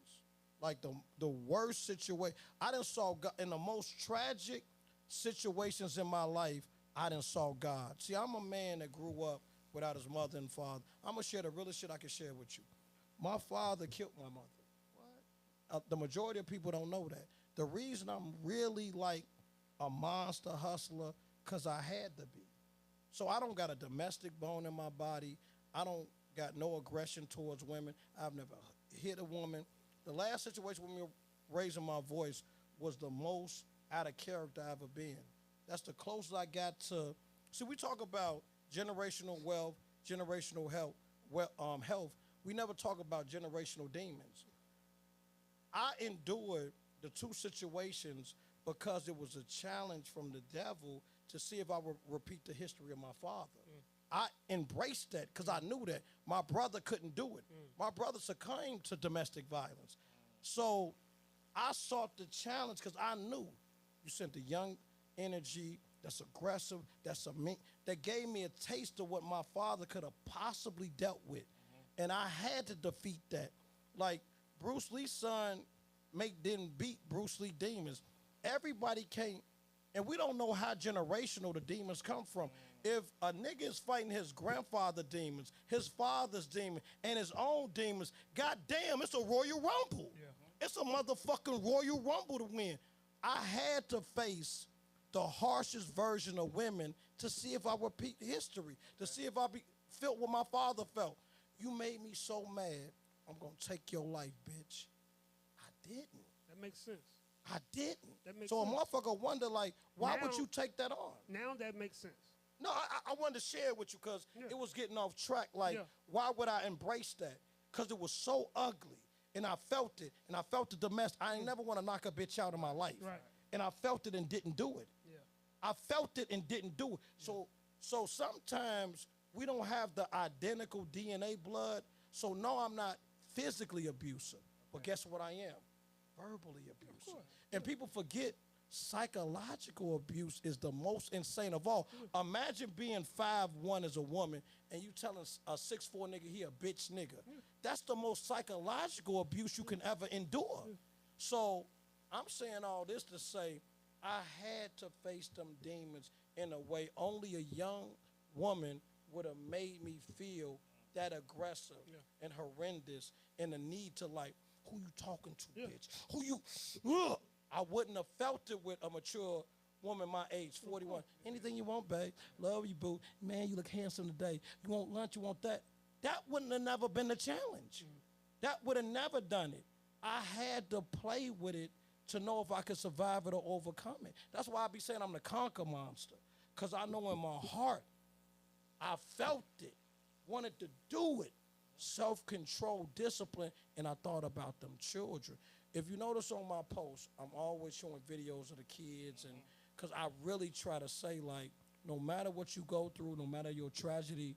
Like the worst situation. I done saw God in the most tragic situations in my life. I done saw God. See, I'm a man that grew up without his mother and father. I'm going to share the realest shit I can share with you. My father killed my mother. What? The majority of people don't know that. The reason I'm really like a monster hustler, because I had to be. So I don't got a domestic bone in my body. I don't got no aggression towards women. I've never hit a woman. The last situation with me raising my voice was the most out of character I've ever been. That's the closest I got to. See, we talk about generational wealth, generational health. We never talk about generational demons. I endured the 2 situations because it was a challenge from the devil to see if I would repeat the history of my father. I embraced that because I knew that my brother couldn't do it. My brother succumbed to domestic violence. So I sought the challenge because I knew you sent a young energy that's aggressive, that gave me a taste of what my father could have possibly dealt with. And I had to defeat that. Like Bruce Lee's son didn't beat Bruce Lee demons. Everybody came, and we don't know how generational the demons come from. If a nigga is fighting his grandfather demons, his father's demon, and his own demons, goddamn, it's a Royal Rumble. Yeah. It's a motherfucking Royal Rumble to win. I had to face the harshest version of women to see if I repeat history, to see if I felt what my father felt. You made me so mad, I'm going to take your life, bitch. I didn't. That makes sense. I didn't. That makes so sense. A motherfucker wonder, like, why would you take that on? Now that makes sense. No, I wanted to share it with you because it was getting off track. Like, why would I embrace that? Because it was so ugly, and I felt it, and I felt the domestic. I ain't never want to knock a bitch out in my life. Right. And I felt it and didn't do it. Yeah. I felt it and didn't do it. Yeah. So sometimes we don't have the identical DNA blood. So no, I'm not physically abusive. But guess what I am? Verbally abusive. And people forget psychological abuse is the most insane of all. Imagine being 5'1" as a woman and you telling a 6'4" nigga he a bitch nigga. That's the most psychological abuse you can ever endure. So I'm saying all this to say I had to face them demons in a way only a young woman would have made me feel that aggressive and horrendous and the need to like, who you talking to, bitch? Who you, I wouldn't have felt it with a mature woman my age, 41. Anything you want, babe. Love you, boo. Man, you look handsome today. You want lunch, you want that. That wouldn't have never been a challenge. That would have never done it. I had to play with it to know if I could survive it or overcome it. That's why I be saying I'm the conquer monster. Because I know in my heart, I felt it, wanted to do it. Self-control, discipline, and I thought about them children. If you notice on my posts, I'm always showing videos of the kids, and because I really try to say, like, no matter what you go through, no matter your tragedy,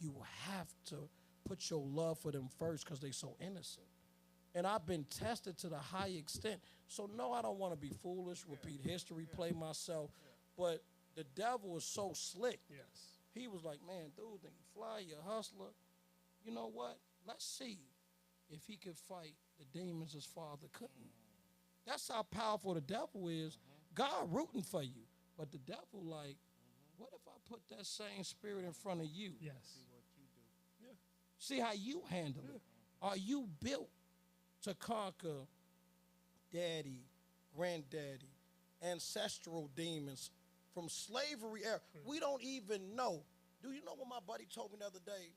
you have to put your love for them first because they're so innocent. And I've been tested to the high extent. So, no, I don't want to be foolish, repeat history, play myself. But the devil is so slick. Yes. He was like, man, dude, think you fly, you're a hustler. You know what? Let's see if he could fight the demons his father couldn't. That's how powerful the devil is. God rooting for you. But the devil like, what if I put that same spirit in front of you? Yes. See what you do. Yeah. See how you handle it. Are you built to conquer daddy, granddaddy, ancestral demons from slavery era? We don't even know. Do you know what my buddy told me the other day?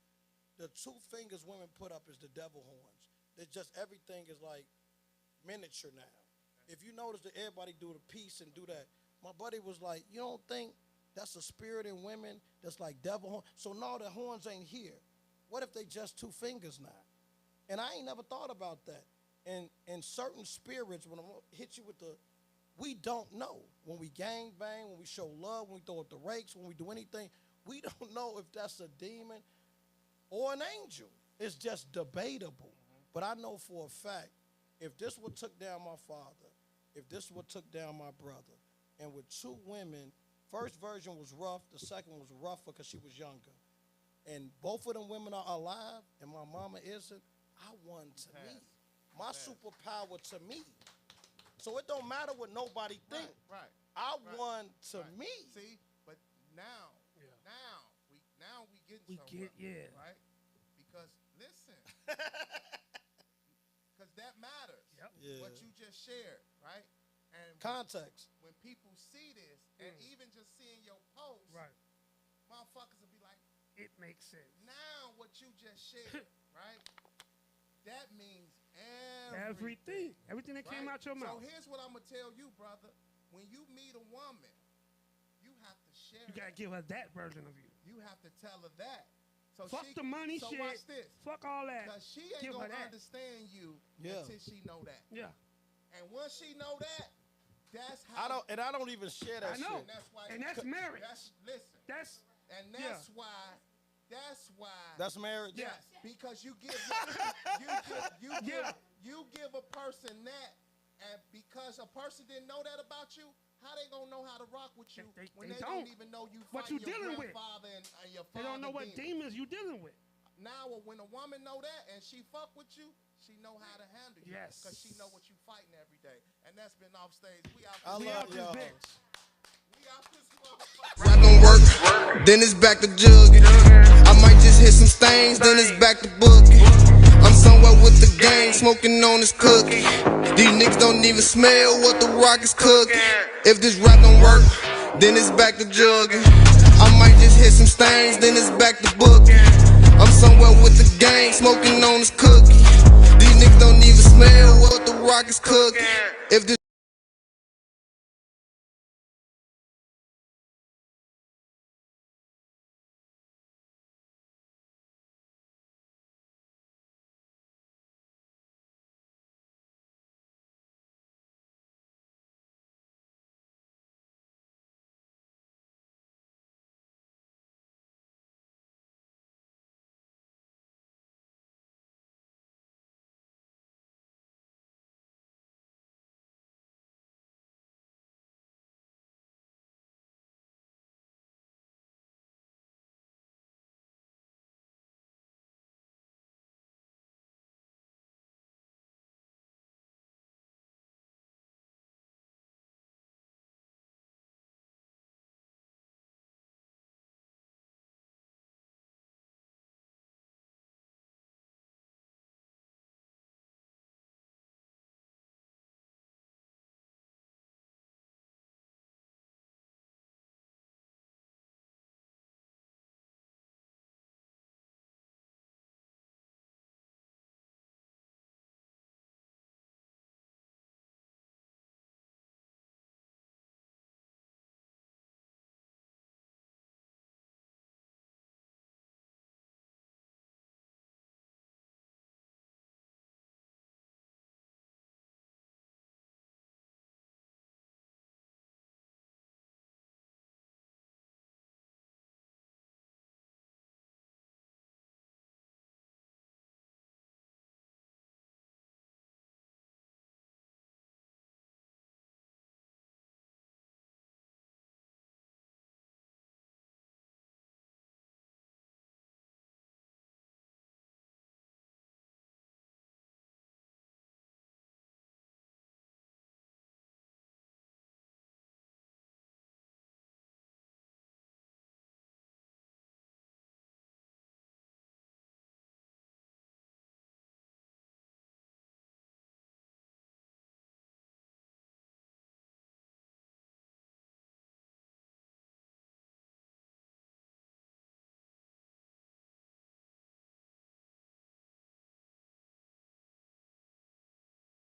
The 2 fingers women put up is the devil horns. It's just everything is like miniature now. If you notice that everybody do the peace and do that, My buddy was like, you don't think that's a spirit in women that's like devil horn? So no, the horns ain't here. What if they just 2 fingers now? And I ain't never thought about that. And certain spirits, when I hit you with the, we don't know. When we gang bang, when we show love, when we throw up the rakes, when we do anything, we don't know if that's a demon or an angel. It's just debatable. But I know for a fact, if this would took down my father, if this would took down my brother, and with 2 women, first version was rough, the second was rougher because she was younger. And both of them women are alive, and my mama isn't, I won to me. My superpower to me. So it don't matter what nobody think. Right. I won to me. See, but now we getting somewhere. Right? Because listen, because that matters. Yep. Yeah. What you just shared, right? And Context. when people see this, and even just seeing your post, Right. motherfuckers will be like, It makes sense. now what you just shared, right? That means Everything. Everything that came right? out your mouth. So here's what I'm gonna tell you, brother. When you meet a woman, you have to share. You gotta that. give her that version of you. You have to tell her that. So Fuck she, the money so shit. watch this. Fuck all that. Because she ain't Give her gonna that. understand you Yeah. until she know that. Yeah. And once she know that, that's I how. don't even share that I know. shit. And that's why. And that's marriage. Listen. That's And that's why. That's why. That's marriage? Yes, because you give you give a person that, and because a person didn't know that about you, how they gonna know how to rock with you when they they don't don't. even know you What fighting you your dealing with. grandfather and your they father? don't know what demons you dealing with. Now, when a woman know that and she fuck with you, she know how to handle you. Yes. Because she know what you fighting every day, and that's been off stage. We out. I we love out this y'all. bitch. We out this motherfucker. Rap don't work, then it's back to jugging. I might just hit some stains, then it's back to booking. I'm somewhere with the gang, smoking on this cookie. These niggas don't even smell what the rock is cooking. If this rap don't work, then it's back to jugging. I might just hit some stains, then it's back to booking. I'm somewhere with the gang, smoking on this cookie. These niggas don't even smell what the rock is cooking. If this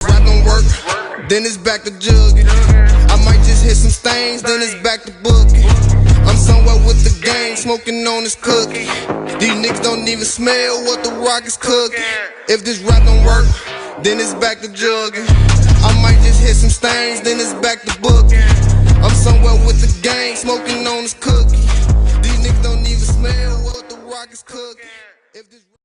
rap don't work, then it's back to jugging. I might just hit some stains, then it's back to boogie. I'm somewhere with the gang, smoking on this cookie. These niggas don't even smell what the rock is cooking. If this rap don't work, then it's back to jugging. I might just hit some stains, then it's back to boogie. I'm somewhere with the gang, smoking on this cookie. These niggas don't even smell what the rock is cooking. If this